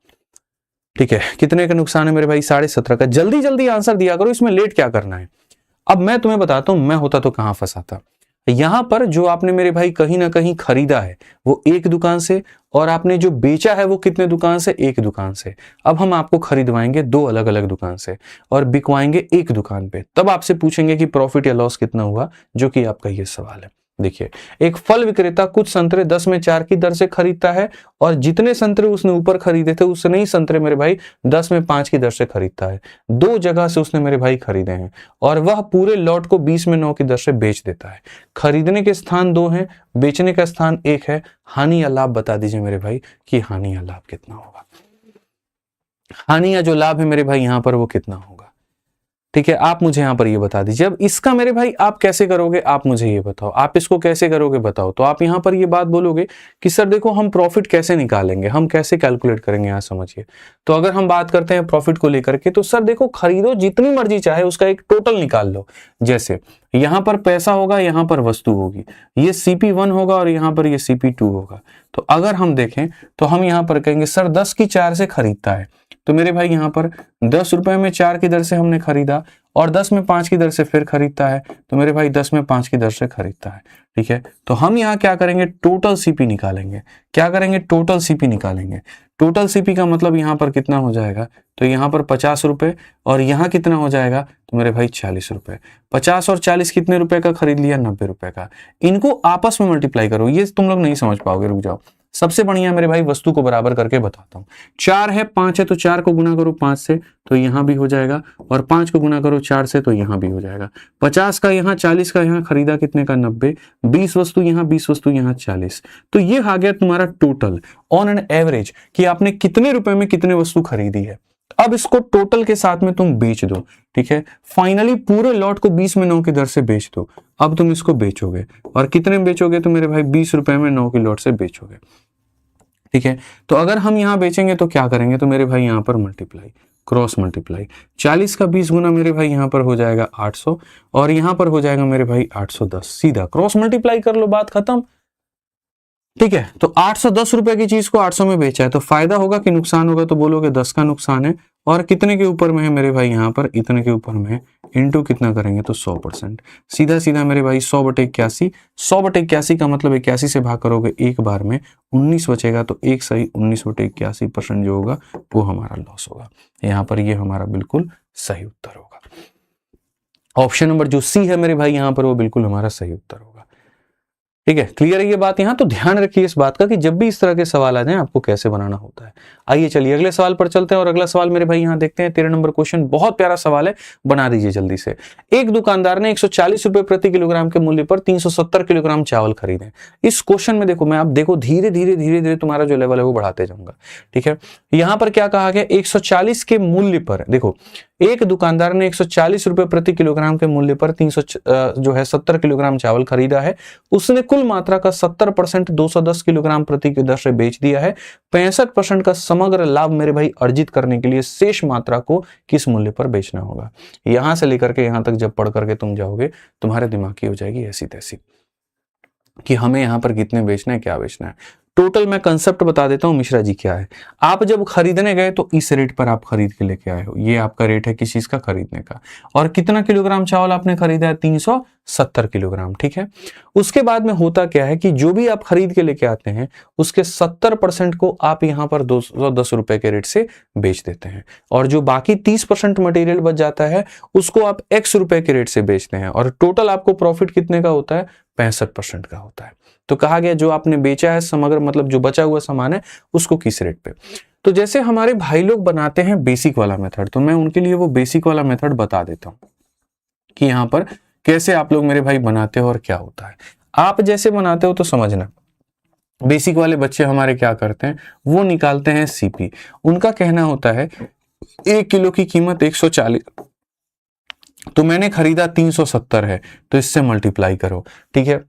ठीक है, कितने का नुकसान है मेरे भाई, 17.5 का। जल्दी जल्दी आंसर दिया करो, इसमें लेट क्या करना है। अब मैं तुम्हें बताता हूं, मैं होता तो कहां फंसाता। यहां पर जो आपने मेरे भाई कहीं ना कहीं खरीदा है वो एक दुकान से, और आपने जो बेचा है वो कितने दुकान से, एक दुकान से। अब हम आपको खरीदवाएंगे 2 अलग अलग दुकान से और बिकवाएंगे एक दुकान पे, तब आपसे पूछेंगे कि प्रॉफिट या लॉस कितना हुआ, जो कि आपका ये सवाल है। देखिए, एक फल विक्रेता कुछ संतरे 10 में 4 की दर से खरीदता है, और जितने संतरे उसने ऊपर खरीदे थे उसने ही संतरे मेरे भाई 10 में 5 की दर से खरीदता है। 2 जगह से उसने मेरे भाई खरीदे हैं, और वह पूरे लॉट को 20 में 9 की दर से बेच देता है। खरीदने के स्थान 2 हैं, बेचने का स्थान 1 है। हानि या लाभ बता दीजिए मेरे भाई कि हानि या लाभ कितना होगा। हानि या जो लाभ है मेरे भाई यहां पर वो कितना होगा। ठीक है, आप मुझे यहां पर ये बता दीजिए। अब इसका मेरे भाई आप कैसे करोगे, आप मुझे ये बताओ, आप इसको कैसे करोगे बताओ। तो आप यहां पर ये बात बोलोगे कि सर देखो हम प्रॉफिट कैसे निकालेंगे, हम कैसे कैलकुलेट करेंगे, यहां समझिए। तो अगर हम बात करते हैं प्रॉफिट को लेकर के, तो सर देखो खरीदो जितनी मर्जी चाहे, उसका एक टोटल निकाल लो। जैसे यहां पर पैसा होगा, यहां पर वस्तु होगी, ये CP1 होगा और यहां पर ये CP2 होगा। तो अगर हम देखें तो हम यहां पर कहेंगे सर 10 की 4 से खरीदता है, तो मेरे भाई यहाँ पर 10 रुपए में 4 की दर से हमने खरीदा, और 10 में 5 की दर से फिर खरीदता है, तो मेरे भाई 10 में 5 की दर से खरीदता है। ठीक है, तो हम यहाँ क्या करेंगे, टोटल CP निकालेंगे। क्या करेंगे, टोटल CP निकालेंगे। टोटल CP का मतलब यहाँ पर कितना हो जाएगा, तो यहाँ पर 50 रुपए, और यहाँ कितना हो जाएगा, तो मेरे भाई 40 रुपए। 50 और 40 कितने रुपए का खरीद लिया, 90 रुपए का। इनको आपस में मल्टीप्लाई करो, ये तुम लोग नहीं समझ पाओगे, रुक जाओ। सबसे बढ़िया मेरे भाई वस्तु को बराबर करके बताता हूँ। 4 है, 5 है, तो 4 को गुना करो 5 से, तो यहाँ भी हो जाएगा, और 5 को गुना करो 4 से, तो यहाँ भी हो जाएगा। 50 का यहाँ, 40 का यहाँ, खरीदा कितने का, 90। 20 वस्तु यहाँ, 20 वस्तु यहाँ, 40। तो ये आ गया तुम्हारा टोटल ऑन एन एवरेज कि आपने कितने रुपए में कितने वस्तु खरीदी है। अब इसको टोटल के साथ में तुम बेच दो। ठीक है, फाइनली पूरे लॉट को 20 में 9 की दर से बेच दो। अब तुम इसको बेचोगे, और कितने में बेचोगे, तो मेरे भाई 20 रुपए में 9 की लॉट से बेचोगे। ठीक है, तो अगर हम यहां बेचेंगे तो क्या करेंगे, तो मेरे भाई यहां पर मल्टीप्लाई क्रॉस मल्टीप्लाई, 40 का 20 गुना मेरे भाई यहाँ पर हो जाएगा 800 और यहाँ पर हो जाएगा मेरे भाई 810, सीधा क्रॉस मल्टीप्लाई कर लो, बात खत्म। ठीक है, तो 810 रुपए की चीज को 800 में बेचा है, तो फायदा होगा कि नुकसान होगा, तो बोलोगे 10 का नुकसान है। और कितने के ऊपर में है मेरे भाई, यहाँ पर इतने के ऊपर में है, इंटू कितना करेंगे तो 100%, सीधा सीधा मेरे भाई 100/81। 100/81 का मतलब 81 से भाग करोगे एक बार में, 19 बचेगा, तो एक सही 19/81% जो होगा वो हमारा लॉस होगा। यहाँ पर ये हमारा बिल्कुल सही उत्तर होगा। ऑप्शन नंबर जो सी है मेरे भाई यहाँ पर, वो बिल्कुल हमारा सही उत्तर होगा। ठीक है, क्लियर है ये बात यहाँ? तो ध्यान रखिए इस बात का कि जब भी इस तरह के सवाल आ जाएं आपको कैसे बनाना होता है। आइए चलिए अगले सवाल पर चलते हैं, और अगला सवाल मेरे भाई यहाँ देखते हैं 13 नंबर क्वेश्चन, बहुत प्यारा सवाल है, बना दीजिए जल्दी से। एक दुकानदार ने 140 रुपए प्रति किलोग्राम के मूल्य पर 370 किलोग्राम चावल खरीदे। इस क्वेश्चन में देखो, मैं आप देखो धीरे धीरे तुम्हारा जो लेवल है वो बढ़ाते जाऊंगा। ठीक है, यहाँ पर क्या कहा गया, 140 के मूल्य पर, देखो एक दुकानदार ने 140 रुपए प्रति किलोग्राम के मूल्य पर 370 किलोग्राम चावल खरीदा है। उसने कुल मात्रा का 70% 210 किलोग्राम प्रति की दर से बेच दिया है। 65% का समग्र लाभ मेरे भाई अर्जित करने के लिए शेष मात्रा को किस मूल्य पर बेचना होगा। यहां से लेकर के यहां तक जब पढ़ करके तुम जाओगे, तुम्हारे दिमाग की हो जाएगी ऐसी तैसी कि हमें यहां पर कितने बेचना है, क्या बेचना है। टोटल मैं कंसेप्ट बता देता हूं मिश्रा जी क्या है। आप जब खरीदने गए तो इस रेट पर आप खरीद के लेके आए हो, ये आपका रेट है किस चीज का, खरीदने का। और कितना किलोग्राम चावल आपने खरीदा है, 370 किलोग्राम। ठीक है, उसके बाद में होता क्या है कि जो भी आप खरीद के लेके आते हैं उसके 70% को आप यहां पर 210 रुपए के रेट से बेच देते हैं, और जो बाकी 30% मटेरियल बच जाता है उसको आप x रुपए के रेट से बेचते हैं, और टोटल आपको प्रॉफिट कितने का होता है, 65% का होता है। तो कहा गया जो आपने बेचा है समग्र, मतलब जो बचा हुआ सामान है उसको किस रेट पे। तो जैसे हमारे भाई लोग बनाते हैं बेसिक वाला मेथड, तो मैं उनके लिए वो बेसिक वाला मेथड बता देता हूं कि यहां पर कैसे आप लोग मेरे भाई बनाते हो और क्या होता है। आप जैसे बनाते हो तो समझना, बेसिक वाले बच्चे हमारे क्या करते हैं, वो निकालते हैं सीपी। उनका कहना होता है 1 किलो की कीमत 140, तो मैंने खरीदा 370 है, तो इससे मल्टीप्लाई करो। ठीक है,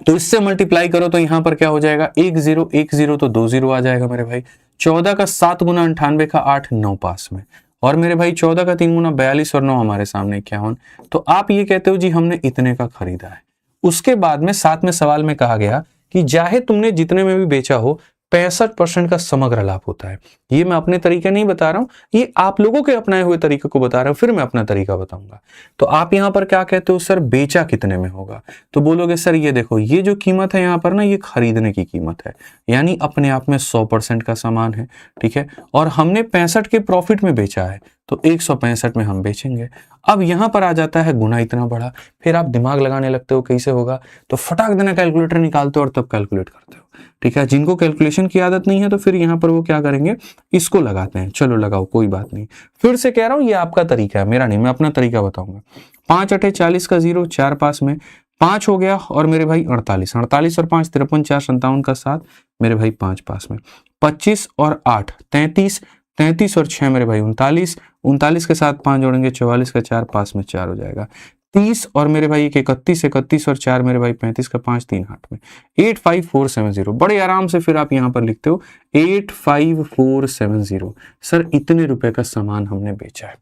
तो इससे मल्टीप्लाई करो तो यहां पर क्या हो जाएगा, 1 0 तो 2 0 आ जाएगा मेरे भाई। 14 का 7 गुना 98 का 8, 9 पास में, और मेरे भाई 14 का 3 गुना 42 और 9 हमारे सामने 51। तो आप ये कहते हो जी हमने इतने का खरीदा है। उसके बाद में साथ में सवाल में कहा गया कि चाहे तुमने जितने में भी बेचा हो 65% का समग्र लाभ होता है। ये मैं अपने तरीके नहीं बता रहा हूं, ये आप लोगों के अपनाए हुए तरीके को बता रहा हूं, फिर मैं अपना तरीका बताऊंगा। तो आप यहां पर क्या कहते हो, सर बेचा कितने में होगा, तो बोलोगे सर ये देखो, ये जो कीमत है यहां पर ना, ये खरीदने की कीमत है, यानी अपने आप में 100% का सामान है। ठीक है, और हमने 65 के प्रॉफिट में बेचा है, तो 165 में हम बेचेंगे। अब यहां पर आ जाता है गुना इतना बड़ा, फिर आप दिमाग लगाने लगते हो कैसे होगा, तो फटाक देना कैलकुलेटर निकालते हो और तब कैलकुलेट करते हो। ठीक है, जिनको कैलकुलेशन की आदत नहीं है तो फिर यहां पर वो क्या करेंगे, इसको लगाते हैं। चलो लगाओ, कोई बात नहीं, फिर से कह रहा हूं ये आपका तरीका है, मेरा नहीं, मैं अपना तरीका बताऊंगा। 5 8 40 का 0, 4 पास में 5 हो गया, और मेरे भाई 48, 48 और 5 53, 4 57 का 7 मेरे भाई 5 पास में, 25 और 8 33, 33 और 6 मेरे भाई 39, 39 के साथ 5 जोड़ेंगे 44 का 4 पास में 4 हो जाएगा, 30 और मेरे भाई 31, 31 और 4 मेरे भाई 35 का 5 3 8 में 85470। बड़े आराम से फिर आप यहां पर लिखते हो 85470। सर इतने रुपए का सामान हमने बेचा है।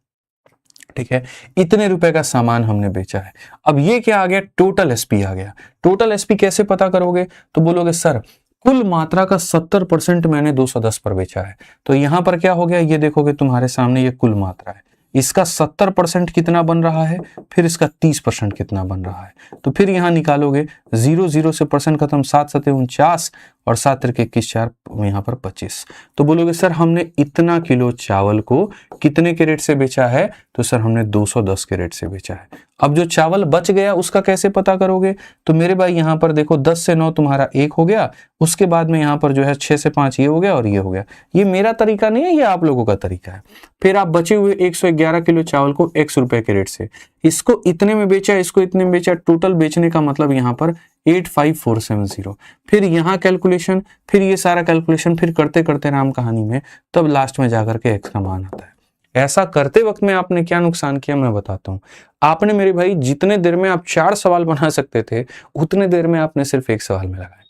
ठीक है, इतने रुपए का सामान हमने बेचा है। अब ये क्या आ गया, टोटल एसपी आ गया। टोटल एसपी कैसे पता करोगे, तो बोलोगे सर कुल मात्रा का 70% मैंने 210 पर बेचा है। तो यहां पर क्या हो गया, ये देखोगे तुम्हारे सामने ये कुल मात्रा है, इसका 70% कितना बन रहा है, फिर इसका 30% कितना बन रहा है। तो फिर यहां निकालोगे 0 0 से परसेंट खत्म, 7 7 49 और 7 3 21 4 यहां पर 25। तो बोलोगे सर हमने इतना किलो चावल को कितने के रेट से बेचा है, तो सर हमने 210 के रेट से बेचा है। अब जो चावल बच गया उसका कैसे पता करोगे, तो मेरे भाई यहां पर देखो 10 से 9 तुम्हारा 1 हो गया, उसके बाद में यहां पर जो है 6 से 5 ये हो गया और ये हो गया। ये मेरा तरीका नहीं है, ये आप लोगों का तरीका है। फिर आप बचे हुए 111 किलो चावल को x रुपए के रेट से, इसको इतने में बेचा, इसको इतने में बेचा, टोटल बेचने का मतलब यहां पर 85470। फिर यहां कैलकुलेशन, फिर ये सारा कैलकुलेशन, फिर करते करते राम कहानी में तब लास्ट में जाकर के x का मान आता है। ऐसा करते वक्त में आपने क्या नुकसान किया मैं बताता हूं। आपने मेरे भाई जितने देर में आप 4 सवाल बना सकते थे, उतने देर में आपने सिर्फ 1 सवाल में लगाए।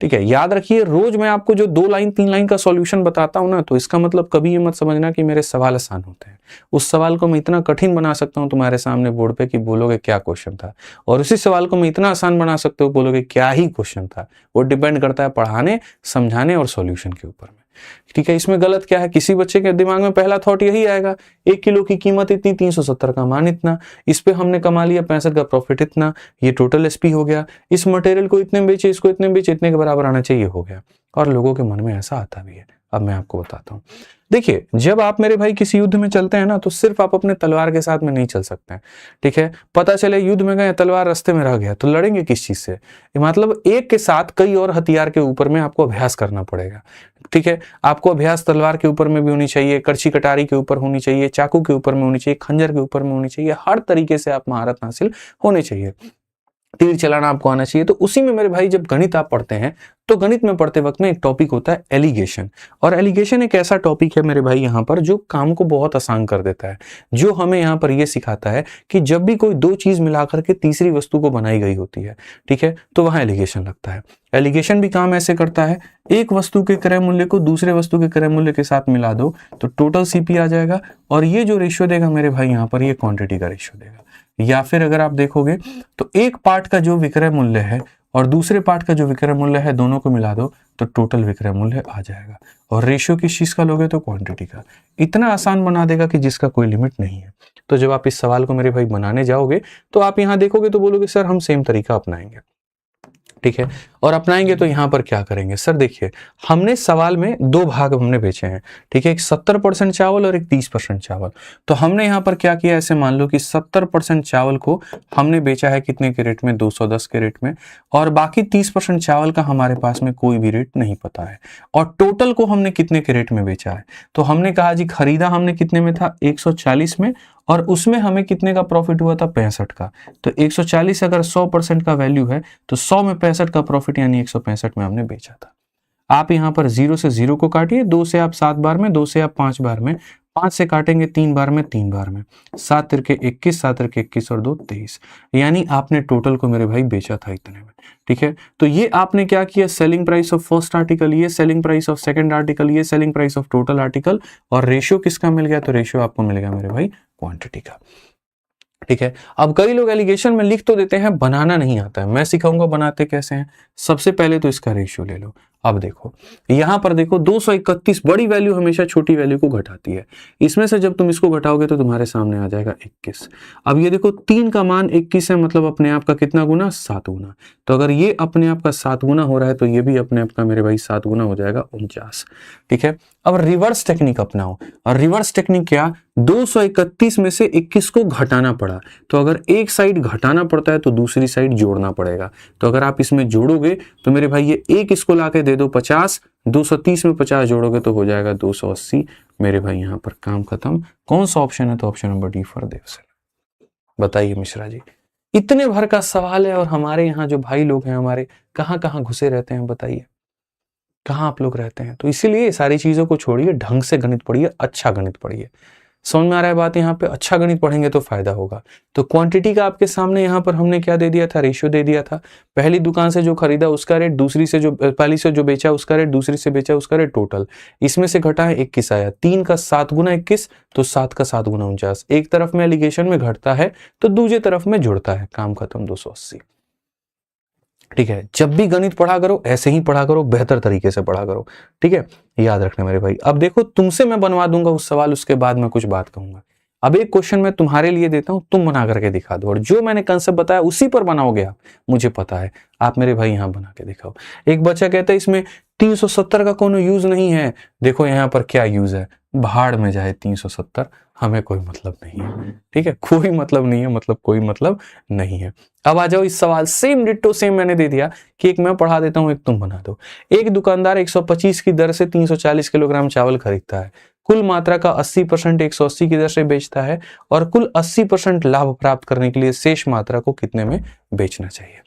ठीक है, याद रखिए रोज मैं आपको जो 2 लाइन 3 लाइन का सॉल्यूशन बताता हूं ना, तो इसका मतलब कभी ये मत समझना कि मेरे सवाल आसान होते हैं। उस सवाल को मैं इतना कठिन बना सकता हूं तुम्हारे सामने बोर्ड पे कि बोलोगे क्या क्वेश्चन था, और उसी सवाल को मैं इतना आसान बना सकता हूं, बोलोगे क्या ही क्वेश्चन था। वो डिपेंड करता है पढ़ाने, समझाने और सॉल्यूशन के ऊपर में। ठीक है, इसमें गलत क्या है, किसी बच्चे के दिमाग में पहला थॉट यही आएगा 1 किलो की कीमत इतनी, 370 का मान इतना, इस पे हमने कमा लिया 65 का प्रॉफिट इतना, ये टोटल एसपी हो गया, इस मटेरियल को इतने बेचे, इसको इतने बेचे, इतने के बराबर आना चाहिए, हो गया। और लोगों के मन में ऐसा आता भी है। अब मैं आपको बताता हूं, देखिए जब आप मेरे भाई किसी युद्ध में चलते हैं ना, तो सिर्फ आप अपने तलवार के साथ में नहीं चल सकते हैं। ठीक है, पता चले युद्ध में गए, तलवार रास्ते में रह गया, तो लड़ेंगे किस चीज से? मतलब एक के साथ कई और हथियार के ऊपर में आपको अभ्यास करना पड़ेगा। ठीक है, आपको अभ्यास तलवार के ऊपर में भी होनी चाहिए, करछी कटारी के ऊपर होनी चाहिए, चाकू के ऊपर में होनी चाहिए, खंजर के ऊपर में होनी चाहिए, हर तरीके से आप महारत हासिल होनी चाहिए, तीर चलाना आपको आना चाहिए। तो उसी में मेरे भाई जब गणित आप पढ़ते हैं, तो गणित में पढ़ते वक्त में एक टॉपिक होता है एलिगेशन, और एलिगेशन एक ऐसा टॉपिक है मेरे भाई यहाँ पर जो काम को बहुत आसान कर देता है, जो हमें यहाँ पर यह सिखाता है कि जब भी कोई दो चीज मिलाकर के तीसरी वस्तु को बनाई गई होती है, ठीक है, तो वहां एलिगेशन लगता है। एलिगेशन भी काम ऐसे करता है, एक वस्तु के क्रय मूल्य को दूसरे वस्तु के क्रय मूल्य के साथ मिला दो तो टोटल सीपी आ जाएगा, और ये जो रेशियो देगा मेरे भाई यहाँ पर, ये क्वांटिटी का रेशियो देगा। या फिर अगर आप देखोगे तो एक पार्ट का जो विक्रय मूल्य है और दूसरे पार्ट का जो विक्रय मूल्य है, दोनों को मिला दो तो टोटल विक्रय मूल्य आ जाएगा, और रेशियो किस चीज का लोगे तो क्वांटिटी का। इतना आसान बना देगा कि जिसका कोई लिमिट नहीं है। तो जब आप इस सवाल को मेरे भाई बनाने जाओगे, तो आप यहां देखोगे तो बोलोगे सर हम सेम तरीका अपनाएंगे। ठीक है, और अपनाएंगे तो यहां पर क्या करेंगे सर, देखिए हमने सवाल में दो भाग हमने बेचे हैं। ठीक है, एक 70% चावल और एक 30% चावल। तो हमने यहां पर क्या किया, ऐसे मान लो कि 70% चावल को हमने बेचा है कितने के रेट में, 210 के रेट में, और बाकी 30% चावल का हमारे पास में कोई भी रेट नहीं पता है, और टोटल को हमने कितने के रेट में बेचा है। तो हमने कहा जी खरीदा हमने कितने में था, 140 में, और उसमें हमें कितने का प्रॉफिट हुआ था, 65 का। तो 140 अगर 100% का वैल्यू है तो 100 में 65 का प्रॉफिट, यानी 165 में हमने बेचा था। आप यहां पर 0 से 0 को काटिए, 2 से आप 7 बार में, 2 से आप 5 बार में, 5 से काटेंगे 3 बार में, 3 बार में, 7 तिरके 21, 7 तिरके 21 और 2 23, यानी आपने टोटल को मेरे भाई बेचा था इतने में। ठीक है, तो ये आपने क्या किया, selling price of first article, ये selling price of second article, ये selling price of total article, और रेशियो किसका मिल गया, तो रेशियो आपको मिल गया मेरे भाई क्वांटिटी का। ठीक है, अब कई लोग एलिगेशन में लिख तो देते हैं, बनाना नहीं आता है। मैं सिखाऊंगा बनाते कैसे हैं। सबसे पहले तो इसका रेशियो ले लो। अब देखो यहां पर देखो 231, बड़ी वैल्यू हमेशा छोटी वैल्यू को घटाती है। इसमें से जब तुम इसको घटाओगे तो तुम्हारे सामने आ जाएगा 21। अब ये देखो 3 का मान 21 है, मतलब अपने आप का कितना गुना, 7 गुना। तो अगर ये अपने आप का 7 गुना हो रहा है तो ये भी अपने आप का मेरे भाई 7 गुना हो जाएगा, 49। ठीक है, अब रिवर्स टेक्निक अपनाओ। और रिवर्स टेक्निक क्या, 231 में से 21 को घटाना पड़ा, तो अगर एक साइड घटाना पड़ता है तो दूसरी साइड जोड़ना पड़ेगा। तो अगर आप इसमें जोड़ोगे तो मेरे भाई ये एक इसको लाके दे दो 50, 230 में 50 जोड़ोगे तो हो जाएगा 280। मेरे भाई यहाँ पर काम खत्म। कौन सा ऑप्शन है, तो option number D for Devsena. बताइए मिश्रा जी, इतने भर का सवाल है, और हमारे यहाँ जो भाई लोग हैं हमारे, कहाँ कहाँ घुसे रहते हैं, बताइए कहाँ आप लोग रहते हैं। तो इसीलिए सारी चीजों को छोड़िए, ढंग से गणित पढ़िए, अच्छा गणित पढ़िए। समझ में आ रहा है बात, यहाँ पे अच्छा गणित पढ़ेंगे तो फायदा होगा। तो क्वांटिटी का आपके सामने यहाँ पर हमने क्या दे दिया था, रेशियो दे दिया था। पहली दुकान से जो खरीदा उसका रेट, दूसरी से जो पहली से जो बेचा उसका रेट, दूसरी से बेचा उसका रेट, टोटल इसमें से घटा है 21 आया। 3 का 7 गुना 21, तो 7 का 7 गुना 49। एक तरफ में एलिगेशन में घटता है तो दूसरी तरफ में जुड़ता है, काम खत्म, 280। ठीक है, जब भी गणित पढ़ा करो ऐसे ही पढ़ा करो, बेहतर तरीके से पढ़ा करो। ठीक है, याद रखना मेरे भाई। अब देखो तुमसे मैं बनवा दूंगा उस सवाल, उसके बाद मैं कुछ बात कहूंगा। अब एक क्वेश्चन मैं तुम्हारे लिए देता हूं, तुम बना करके दिखा दो, और जो मैंने कंसेप्ट बताया उसी पर बनाओगे आप, मुझे पता है। आप मेरे भाई यहां बना के दिखाओ। एक बच्चा कहता है इसमें 370 का कोनो यूज नहीं है। देखो यहां पर क्या यूज है, भाड़ में जाए 370, हमें कोई मतलब नहीं है। ठीक है, कोई मतलब नहीं है, मतलब कोई मतलब नहीं है। अब आ जाओ इस सवाल, सेम डिट्टो सेम मैंने दे दिया कि एक मैं पढ़ा देता हूं, एक तुम बना दो। एक दुकानदार 125 की दर से 340 किलोग्राम चावल खरीदता है। कुल मात्रा का 80% 180 की दर से बेचता है, और कुल 80% लाभ प्राप्त करने के लिए शेष मात्रा को कितने में बेचना चाहिए।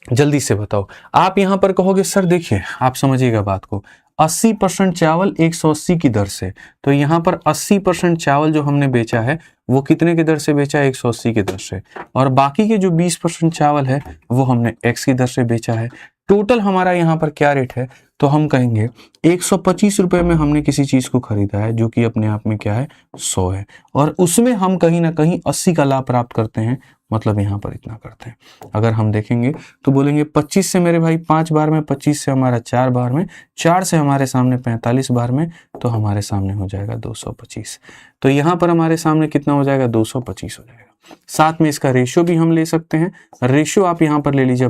जल्दी से बताओ। आप यहां पर कहोगे सर देखिए, आप समझिएगा बात को, 80% चावल 180 की दर से, तो यहां पर 80% चावल जो हमने बेचा है वो कितने की दर से बेचा है, 180 की दर से, और बाकी के जो 20% चावल है वो हमने x की दर से बेचा है। टोटल हमारा यहाँ पर क्या रेट है, तो हम कहेंगे 125 रुपए में हमने किसी चीज को खरीदा है, जो कि अपने आप में क्या है 100 है, और उसमें हम कहीं ना कहीं 80 का लाभ प्राप्त करते हैं, मतलब यहाँ पर इतना करते हैं। अगर हम देखेंगे तो बोलेंगे 25 से मेरे भाई 5 बार में, 25 से हमारा 4 बार में, 4 से हमारे सामने 45 बार में, तो हमारे सामने हो जाएगा 225। तो यहाँ पर हमारे सामने कितना हो जाएगा 225 हो जाएगा। साथ में इसका रेशियो भी हम ले सकते हैं, रेशियो आप यहाँ पर ले लीजिए।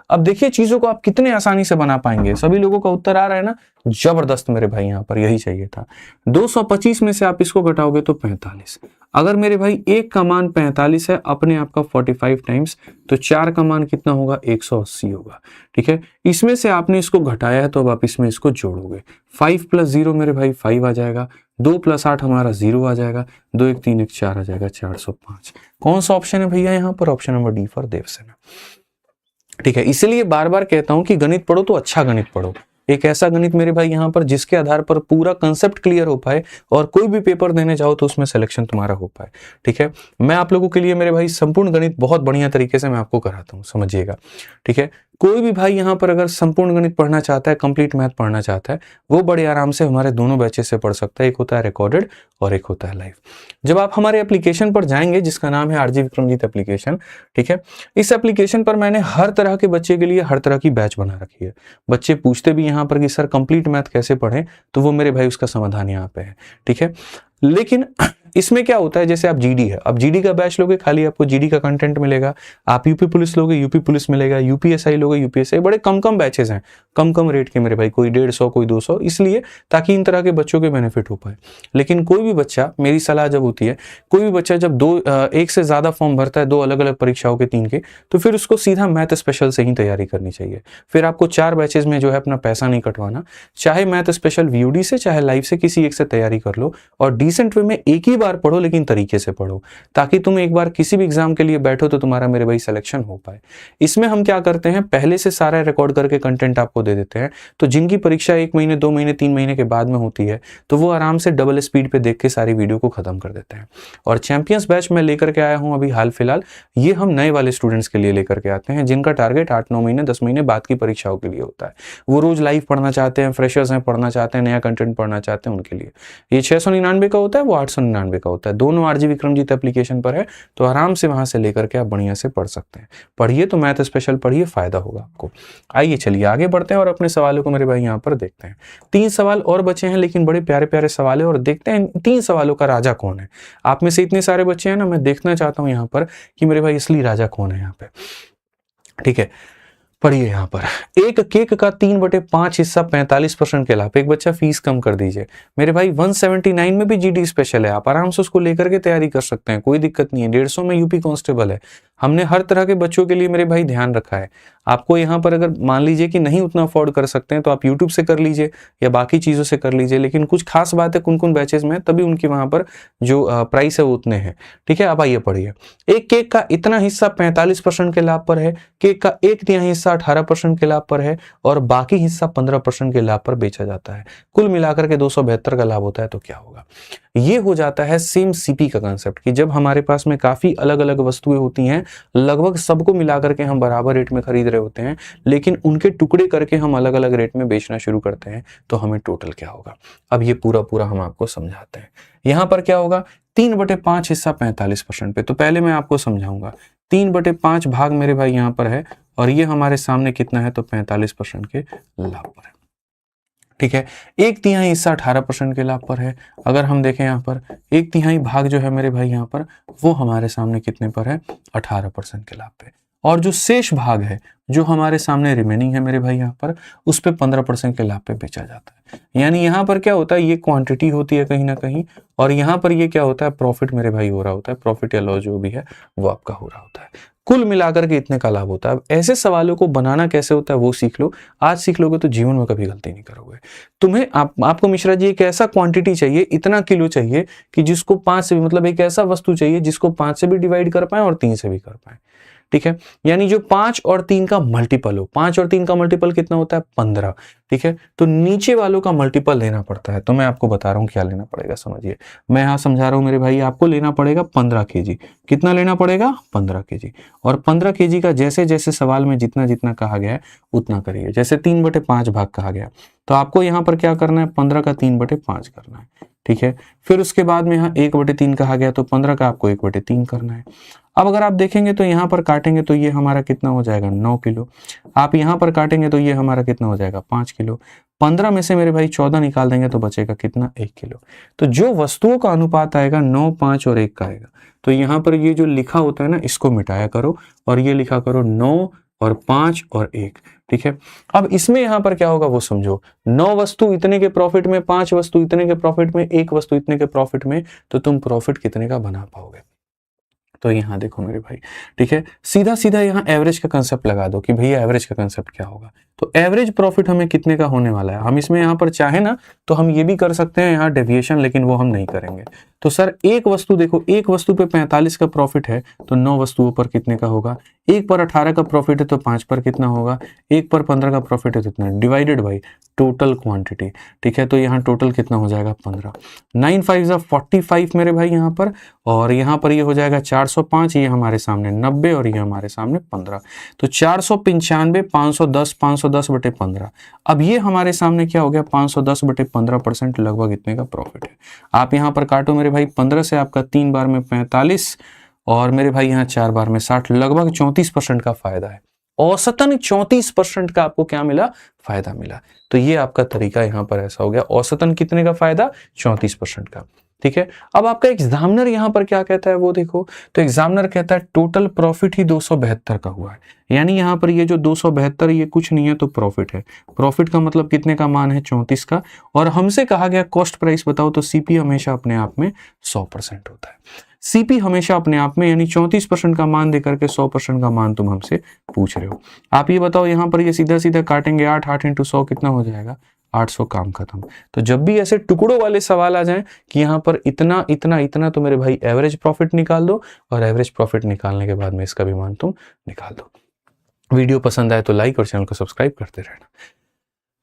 अब देखिए चीजों को आप कितने आसानी से बना पाएंगे। सभी लोगों का उत्तर आ रहा है ना, जबरदस्त मेरे भाई, यहाँ पर यही चाहिए था। 225 में से आप इसको घटाओगे तो 45। अगर मेरे भाई एक का मान 45 है, अपने आप का 45 टाइम्स, तो 4 का मान कितना होगा 180 होगा। ठीक है, इसमें से आपने इसको घटाया है, तो अब आप इसमें इसको जोड़ोगे। 5 + 0 मेरे भाई 5 आ जाएगा, 2 + 8 हमारा 0 आ जाएगा, 2 1 3 1 4 आ जाएगा, 405। कौन सा ऑप्शन है भैया यहाँ पर? Option number D for Devsena. ठीक है, इसलिए बार बार कहता हूं कि गणित पढ़ो तो अच्छा गणित पढ़ो, एक ऐसा गणित मेरे भाई यहाँ पर जिसके आधार पर पूरा कंसेप्ट क्लियर हो पाए और कोई भी पेपर देने जाओ तो उसमें सिलेक्शन तुम्हारा हो पाए। ठीक है, मैं आप लोगों के लिए मेरे भाई संपूर्ण गणित बहुत बढ़िया तरीके से मैं आपको कराता हूँ, समझिएगा। ठीक है, कोई भी भाई यहाँ पर अगर संपूर्ण गणित पढ़ना चाहता है, कंप्लीट मैथ पढ़ना चाहता है, वो बड़े आराम से हमारे दोनों बैचेस से पढ़ सकता है। एक होता है रिकॉर्डेड और एक होता है लाइव। जब आप हमारे एप्लीकेशन पर जाएंगे, जिसका नाम है आरजी विक्रमजीत एप्लीकेशन, ठीक है, इस एप्लीकेशन पर मैंने हर तरह के बच्चे के लिए हर तरह की बैच बना रखी है। बच्चे पूछते भी यहाँ पर कि सर कंप्लीट मैथ कैसे पढ़ें, तो वो मेरे भाई उसका समाधान यहाँ पे है। ठीक है, लेकिन इसमें क्या होता है, जैसे आप जीडी है, अब जीडी का बैच लोगे, खाली आपको जीडी का कंटेंट मिलेगा। आप यूपी पुलिस लोगे, यूपी पुलिस मिलेगा। यूपीएसआई लोगे, यूपीएसआई। बड़े कम बैचेस हैं, कम रेट के मेरे भाई, कोई 150 कोई 200, इसलिए ताकि इन तरह के बच्चों के बेनिफिट हो पाए। लेकिन कोई भी बच्चा, मेरी सलाह जब होती है, कोई भी बच्चा जब एक से ज्यादा फॉर्म भरता है, 2 अलग अलग परीक्षाओं के 3 के, तो फिर उसको सीधा मैथ स्पेशल से ही तैयारी करनी चाहिए। फिर आपको 4 बैचेस में जो है अपना पैसा नहीं कटवाना, चाहे मैथ स्पेशल वीओडी से चाहे लाइव से, किसी एक से तैयारी कर लो और डिसेंट वे में एक ही बार पढ़ो, लेकिन तरीके से पढ़ो, ताकि तुम एक बार किसी भी एग्जाम के लिए बैठो तो तुम्हारा मेरे भाई सिलेक्शन हो पाए। इसमें हम क्या करते हैं, पहले से सारा रिकॉर्ड करके कंटेंट आपको दे देते हैं, तो जिनकी परीक्षा 1 महीने 2 महीने 3 महीने के बाद में होती है, तो वो आराम से डबल स्पीड पे देख के सारी वीडियो को खत्म कर देते हैं। और चैंपियंस बैच में लेकर के आया हूं अभी हाल फिलहाल, ये हम नए वाले स्टूडेंट्स के लिए लेकर के आते हैं, जिनका टारगेट 8-9 महीने 10 महीने बाद की परीक्षाओं के लिए होता है। वो रोज लाइव पढ़ना चाहते हैं, फ्रेशर्स हैं, पढ़ना चाहते हैं, नया कंटेंट पढ़ना चाहते हैं, उनके लिए ये 699 का होता है, वो 899 का होता है। दोनों आरजी विक्रमजीत एप्लीकेशन पर है, तो आराम से वहां से लेकर के आप बढ़िया से पढ़ सकते हैं। पढ़िए तो मैथ स्पेशल पढ़िए, फायदा होगा आपको। आइए चलिए आगे बढ़ते हैं और अपने सवालों को मेरे भाई यहाँ पर देखते हैं। 3 सवाल और बचे हैं, लेकिन बड़े प्यारे प्यारे सवाल है, और देखते हैं 3 सवालों का राजा कौन है। आप में से इतने सारे बच्चे हैं ना, मैं देखना चाहता हूं यहाँ पर कि मेरे भाई असली राजा कौन है यहाँ पे। ठीक है, पढ़िए यहाँ पर, एक केक का 3/5 हिस्सा 45% के लाभ। एक बच्चा फीस कम कर दीजिए मेरे भाई, 179 में भी जीडी स्पेशल है, आप आराम से उसको लेकर के तैयारी कर सकते हैं, कोई दिक्कत नहीं है। 150 में यूपी कांस्टेबल है। हमने हर तरह के बच्चों के लिए मेरे भाई ध्यान रखा है। आपको यहाँ पर अगर मान लीजिए कि नहीं उतना अफोर्ड कर सकते हैं, तो आप यूट्यूब से कर लीजिए या बाकी चीजों से कर लीजिए, लेकिन कुछ खास बात है कुन बैचेस में, तभी उनके वहां पर जो प्राइस है वो उतने हैं। ठीक है, अब आइए पढ़िए। एक केक का इतना हिस्सा 45% के लाभ पर है, केक का 1/3 हिस्सा 18% के लाभ पर है, और बाकी हिस्सा 15% के लाभ पर बेचा जाता है। कुल मिलाकर के 272 का लाभ होता है, तो क्या होगा? ये हो जाता है सेम सीपी का कंसेप्ट, कि जब हमारे पास में काफी अलग अलग वस्तुएं होती हैं, लगभग सबको मिलाकर के हम बराबर रेट में खरीद रहे होते हैं, लेकिन उनके टुकड़े करके हम अलग अलग रेट में बेचना शुरू करते हैं, तो हमें टोटल क्या होगा? अब ये पूरा हम आपको समझाते हैं। यहां पर क्या होगा, 3/5 हिस्सा 45% पे, तो पहले मैं आपको समझाऊंगा। 3/5 भाग मेरे भाई यहाँ पर है, और ये हमारे सामने कितना है, तो 45% के लाभ पर है। ठीक है, 1/3 हिस्सा 18% के लाभ पर है। अगर हम देखें यहाँ पर 1/3 भाग जो है मेरे भाई यहाँ पर, वो हमारे सामने कितने पर है, 18% के लाभ पे। और जो शेष भाग है, जो हमारे सामने रिमेनिंग है मेरे भाई यहाँ पर, उस पे 15% के लाभ पे बेचा जाता है। यानी यहाँ पर क्या होता है, ये क्वांटिटी होती है कहीं ना कहीं, और यहाँ पर ये क्या होता है, प्रॉफिट मेरे भाई हो रहा होता है, प्रॉफिट या लॉस जो भी है वो आपका हो रहा होता है। कुल मिलाकर के इतने का लाभ होता है। अब ऐसे सवालों को बनाना कैसे होता है वो सीख लो, आज सीख लोगे तो जीवन में कभी गलती नहीं करोगे। तुम्हें आपको मिश्रा जी एक ऐसा क्वांटिटी चाहिए, इतना किलो चाहिए कि जिसको 5 से भी, मतलब एक ऐसा वस्तु चाहिए जिसको 5 से भी डिवाइड कर पाए और 3 से भी कर पाए। ठीक है, यानी जो 5 और 3 का मल्टीपल हो, 5 और 3 का मल्टीपल कितना होता है 15, ठीक है, तो नीचे वालों का मल्टीपल लेना पड़ता है। तो मैं आपको बता रहा हूं क्या लेना पड़ेगा, समझिए, मैं यहां समझा रहा हूं मेरे भाई, आपको लेना पड़ेगा 15 केजी। कितना लेना पड़ेगा 15 केजी, और 15 केजी का जैसे जैसे सवाल में जितना जितना कहा गया है उतना करिए। जैसे 3/5 भाग कहा गया, तो आपको यहाँ पर क्या करना है, 15 का 3/5 करना है, ठीक है। फिर उसके बाद में यहाँ 1/3 कहा गया, तो 15 का आपको 1/3 करना है। अब अगर आप देखेंगे तो यहाँ पर काटेंगे तो ये हमारा कितना हो जाएगा 9 किलो। आप यहाँ पर काटेंगे तो ये हमारा कितना हो जाएगा 5 किलो। 15 में से मेरे भाई 14 निकाल देंगे तो बचेगा कितना 1 किलो। तो जो वस्तुओं का अनुपात आएगा 9, 5 और 1 का आएगा। तो यहाँ पर ये जो लिखा होता है ना, इसको मिटाया करो और ये लिखा करो 9 और 5 और 1, ठीक है। अब इसमें यहां पर क्या होगा वो समझो, 9 वस्तु इतने के प्रॉफिट में, 5 वस्तु इतने के प्रॉफिट में, 1 वस्तु इतने के प्रॉफिट में, तो तुम प्रॉफिट कितने का बना पाओगे। तो यहां देखो मेरे भाई, ठीक है, सीधा सीधा यहां एवरेज का कंसेप्ट लगा दो कि भैया एवरेज का कंसेप्ट क्या होगा। तो एवरेज प्रॉफिट हमें कितने का होने वाला है, हम इसमें यहां पर चाहे ना तो हम ये भी कर सकते हैं यहां डेविएशन, लेकिन वो हम नहीं करेंगे। तो सर एक वस्तु देखो, एक वस्तु पे 45 का प्रॉफिट है तो 9 वस्तुओं पर कितने का होगा, 1 पर 18 का प्रॉफिट है तो 5 पर कितना होगा, 1 पर 15 का प्रॉफिट है तो कितना, डिवाइडेड बाई टोटल क्वांटिटी, ठीक है। तो यहाँ टोटल कितना हो जाएगा 15, 9 5 45 मेरे भाई यहाँ पर, और यहाँ पर ये हो जाएगा 405, ये हमारे सामने 90 और ये हमारे सामने 15, तो 495, 510, 510/15। अब ये हमारे सामने क्या हो गया 510/15% लगभग इतने का प्रॉफिट है। आप यहाँ पर काटो मेरे भाई, 15 से आपका 3 बार में 45 और मेरे भाई यहाँ 4 बार में 60, लगभग 34% का फायदा है। औसतन 34% का आपको क्या मिला, फायदा मिला। तो ये आपका तरीका यहाँ पर ऐसा हो गया, औसतन कितने का फायदा, 34% का, ठीक है। अब आपका एग्जामिनर यहाँ पर क्या कहता है वो देखो, तो एग्जामिनर कहता है टोटल प्रॉफिट ही 272 का हुआ है, यानी यहाँ पर ये जो 272 ये कुछ नहीं है तो प्रॉफिट है। प्रॉफिट का मतलब कितने का मान है 34 का, और हमसे कहा गया कॉस्ट प्राइस बताओ, तो सीपी हमेशा अपने आप में 100% होता है। सीपी हमेशा अपने आप में, यानी 34% का मान देकर के 100% का मान तुम हमसे पूछ रहे हो। आप ये बताओ यहाँ पर ये सीधा सीधा काटेंगे, 8 8 × 100 कितना हो जाएगा 800, काम खत्म। तो जब भी ऐसे टुकड़ों वाले सवाल आ जाएं कि यहाँ पर इतना इतना इतना, तो मेरे भाई एवरेज प्रॉफिट निकाल दो, और एवरेज प्रॉफिट निकालने के बाद में इसका भी मान तुम निकाल दो। वीडियो पसंद आए तो लाइक और चैनल को सब्सक्राइब करते रहना,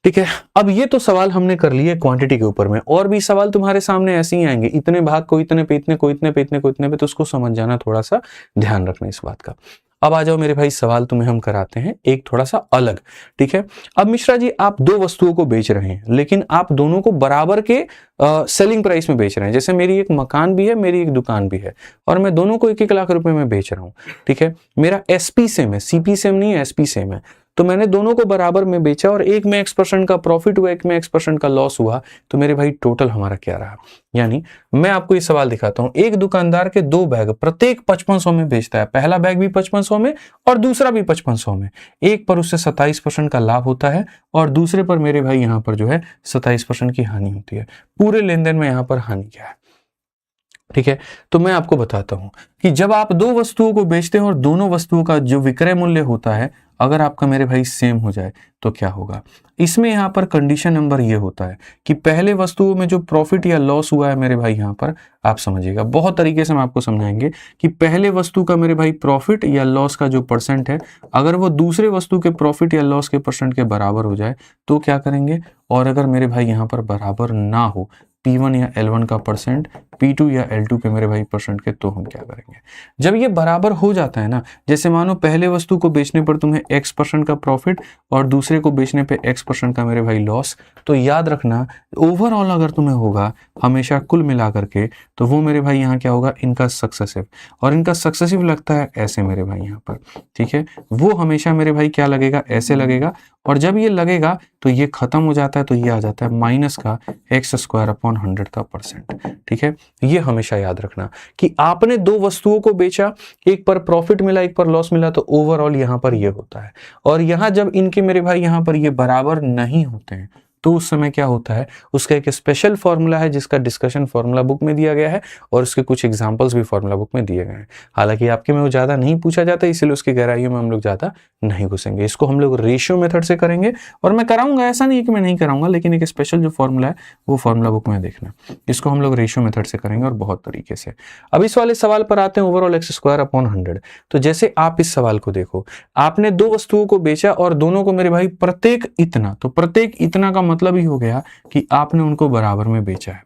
ठीक है। अब ये तो सवाल हमने कर लिए क्वांटिटी के ऊपर में, और भी सवाल तुम्हारे सामने ऐसे ही आएंगे, इतने भाग को इतने पे, इतने को इतने पे, इतने को इतने पे, तो उसको समझ जाना, थोड़ा सा ध्यान रखना इस बात का। अब आ जाओ मेरे भाई, सवाल तुम्हें हम कराते हैं एक थोड़ा सा अलग, ठीक है। अब मिश्रा जी आप 2 वस्तुओं को बेच रहे हैं, लेकिन आप दोनों को बराबर के सेलिंग प्राइस में बेच रहे हैं। जैसे मेरी एक मकान भी है, मेरी एक दुकान भी है, और मैं दोनों को 1-1 लाख रुपए में बेच रहा हूं, ठीक है। मेरा एसपी सेम है, सीपी सेम नहीं है, एसपी सेम है। तो मैंने दोनों को बराबर में बेचा, और एक में X% का प्रॉफिट हुआ, एक में X% का लॉस हुआ, तो मेरे भाई टोटल हमारा क्या रहा। यानी मैं आपको ये सवाल दिखाता हूं, एक दुकानदार के 2 बैग प्रत्येक 5500 में बेचता है, पहला बैग भी 5500 में और दूसरा भी 5500 में। एक पर उससे 27% का लाभ होता है, और दूसरे पर मेरे भाई यहाँ पर जो है 27% की हानि होती है। पूरे लेन देन में यहाँ पर हानि क्या है, ठीक है। तो मैं आपको बताता हूं कि जब आप 2 वस्तुओं को बेचते हैं और दोनों वस्तुओं का जो विक्रय मूल्य होता है, अगर आपका मेरे भाई सेम हो जाए तो क्या होगा। इसमें यहाँ पर कंडीशन नंबर ये होता है कि पहले वस्तुओं में जो प्रॉफिट या लॉस हुआ है मेरे भाई, यहाँ पर आप समझिएगा, बहुत तरीके से हम आपको समझाएंगे कि पहले वस्तु का मेरे भाई प्रॉफिट या लॉस का जो परसेंट है, अगर वो दूसरे वस्तु के प्रॉफिट या लॉस के परसेंट के बराबर हो जाए तो क्या करेंगे, और अगर मेरे भाई यहाँ पर बराबर ना हो, P1 या L1 का परसेंट, P2 या L2 के मेरे भाई परसेंट के, तो हम क्या करेंगे। जब ये बराबर हो जाता है ना, जैसे मानो पहले वस्तु को बेचने पर तुम्हें X% का प्रॉफिट और दूसरे को बेचने पे X% का मेरे भाई लॉस, तो याद रखना ओवरऑल अगर तुम्हें होगा हमेशा कुल मिला करके, तो वो मेरे भाई यहाँ क्या होगा, इनका सक्सेसिव, और इनका सक्सेसिव लगता है ऐसे मेरे भाई यहाँ पर, ठीक है। वो हमेशा मेरे भाई क्या लगेगा, ऐसे लगेगा, और जब ये लगेगा तो ये खत्म हो जाता है, तो ये आ जाता है माइनस का X²/100 का परसेंट, ठीक है। ये हमेशा याद रखना कि आपने 2 वस्तुओं को बेचा, एक पर प्रॉफिट मिला, एक पर लॉस मिला, तो ओवरऑल यहाँ पर ये होता है। और यहाँ जब इनके मेरे भाई यहाँ पर ये बराबर नहीं होते हैं, तो उस समय क्या होता है, उसका एक स्पेशल फॉर्मूला है जिसका डिस्कशन फॉर्मूला बुक में दिया गया है और उसके कुछ एग्जांपल्स भी फॉर्मूला बुक में दिए गए हैं। हालांकि आपके में वो ज़्यादा नहीं पूछा जाता, इसलिए उसकी गहराइयों में हम लोग ज़्यादा नहीं घुसेंगे। इसको हम लोग रेशियो मेथड से करेंगे और मैं कराऊंगा, ऐसा नहीं है कि मैं नहीं कराऊंगा, लेकिन एक स्पेशल जो फॉर्मूला है वो फॉर्मूला बुक में देखना, इसको हम लोग रेशियो मेथड से करेंगे और बहुत तरीके से। अब इस वाले सवाल पर आते हैं, ओवरऑल एक्स स्क्वायर अपॉन 100। तो जैसे आप इस सवाल को देखो, आपने दो वस्तुओं को बेचा और दोनों को मेरे भाई प्रत्येक इतना, तो प्रत्येक इतना का मतलब ही हो गया कि आपने उनको बराबर में बेचा है,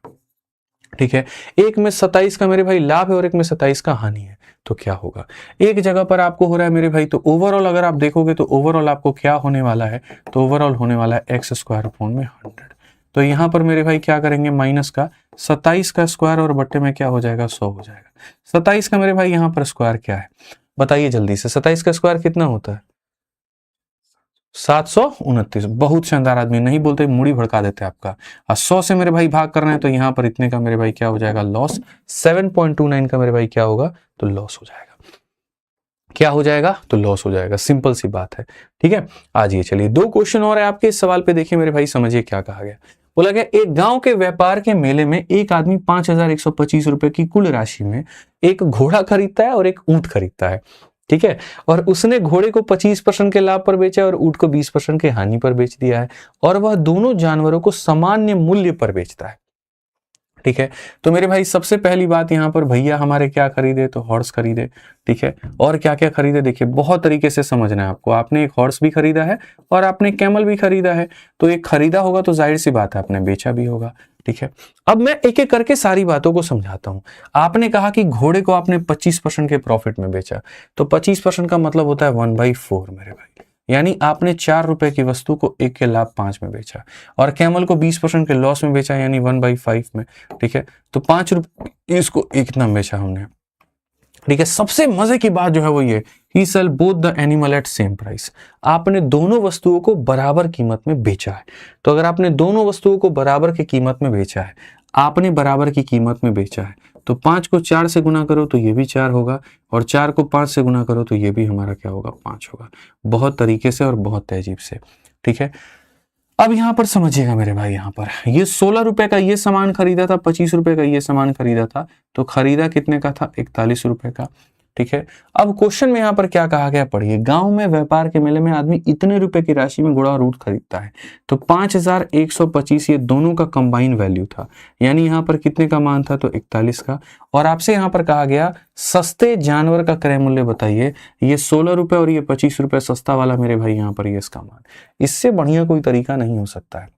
ठीक है। एक में 27 का मेरे भाई लाभ है और एक में 27 का हानि है, तो क्या होगा, एक जगह पर आपको हो रहा है मेरे भाई, तो ओवरऑल अगर आप देखोगे तो ओवरऑल आपको क्या होने वाला है, तो ओवरऑल होने वाला है एक्स स्क्वायर अपॉन में 100। तो यहां पर मेरे भाई क्या करेंगे, माइनस का 27 का स्क्वायर और बट्टे में क्या हो जाएगा, 100 हो जाएगा। 27 का मेरे भाई यहां पर स्क्वायर क्या है, बताइए जल्दी से, 27 का स्क्वायर कितना होता है, 729। बहुत शानदार आदमी, नहीं बोलते मुड़ी भड़का देते आपका। और 100 से मेरे भाई भाग करना है, तो यहां पर इतने का मेरे भाई क्या हो जाएगा, लॉस। 7.29 का मेरे भाई क्या होगा, तो लॉस हो जाएगा। क्या हो जाएगा, तो लॉस हो जाएगा, सिंपल सी बात है, ठीक है। आज ये चलिए 2 क्वेश्चन और है आपके इस सवाल पे, देखिए मेरे भाई, समझिए क्या कहा गया। बोला गया एक गांव के व्यापार के मेले में एक आदमी 5125 रुपए की कुल राशि में एक घोड़ा खरीदता है और एक ऊंट खरीदता है, ठीक है। और उसने घोड़े को 25% के लाभ पर बेचा और ऊंट को 20% के हानि पर बेच दिया है, और वह दोनों जानवरों को सामान्य मूल्य पर बेचता है, ठीक है। तो मेरे भाई सबसे पहली बात यहां पर, भैया हमारे क्या खरीदे, तो हॉर्स खरीदे, ठीक है। और क्या क्या खरीदे, देखिए बहुत तरीके से समझना है आपको। आपने एक हॉर्स भी खरीदा है और आपने कैमल भी खरीदा है, तो एक खरीदा होगा तो जाहिर सी बात है आपने बेचा भी होगा, ठीक है। अब मैं एक एक करके सारी बातों को समझाता हूं। आपने कहा कि घोड़े को आपने 25% के प्रॉफिट में बेचा, तो 25% का मतलब होता है 1/4 मेरे भाई, यानी आपने 4 रुपए की वस्तु को 1 के लाभ 5 में बेचा, और कैमल को 20% के लॉस में बेचा, यानी 1/5 में, ठीक है। तो 5 रुपए इसको इतना बेचा हमने, ठीक है। सबसे मजे की बात जो है वो ये, he sell both the animal at same price. आपने दोनों वस्तुओं को बराबर कीमत में बेचा है। तो अगर आपने दोनों वस्तुओं को बराबर की कीमत में बेचा है, आपने बराबर की कीमत में बेचा है, तो 5 को 4 से गुना करो तो ये भी 4 होगा, और 4 को 5 से गुना करो तो ये भी हमारा क्या होगा, 5 होगा। बहुत तरीके से और बहुत तहजीब से, ठीक है। अब यहां पर समझिएगा मेरे भाई, यहां पर ये 16 रुपए का ये सामान खरीदा था, 25 रुपए का ये सामान खरीदा था, तो खरीदा कितने का था, 41 रुपए का, ठीक है। अब क्वेश्चन में यहां पर क्या कहा गया, पढ़िए। गांव में व्यापार के मेले में आदमी इतने रुपए की राशि में घोड़ा और ऊंट खरीदता है, तो 5125 ये दोनों का कंबाइन वैल्यू था, यानी यहां पर कितने का मान था, तो 41 का। और आपसे यहां पर कहा गया सस्ते जानवर का क्रय मूल्य बताइए, ये 16 रुपए और ये 25 रुपए सस्ता वाला मेरे भाई, यहां पर ये इसका मान। इससे बढ़िया कोई तरीका नहीं हो सकता है,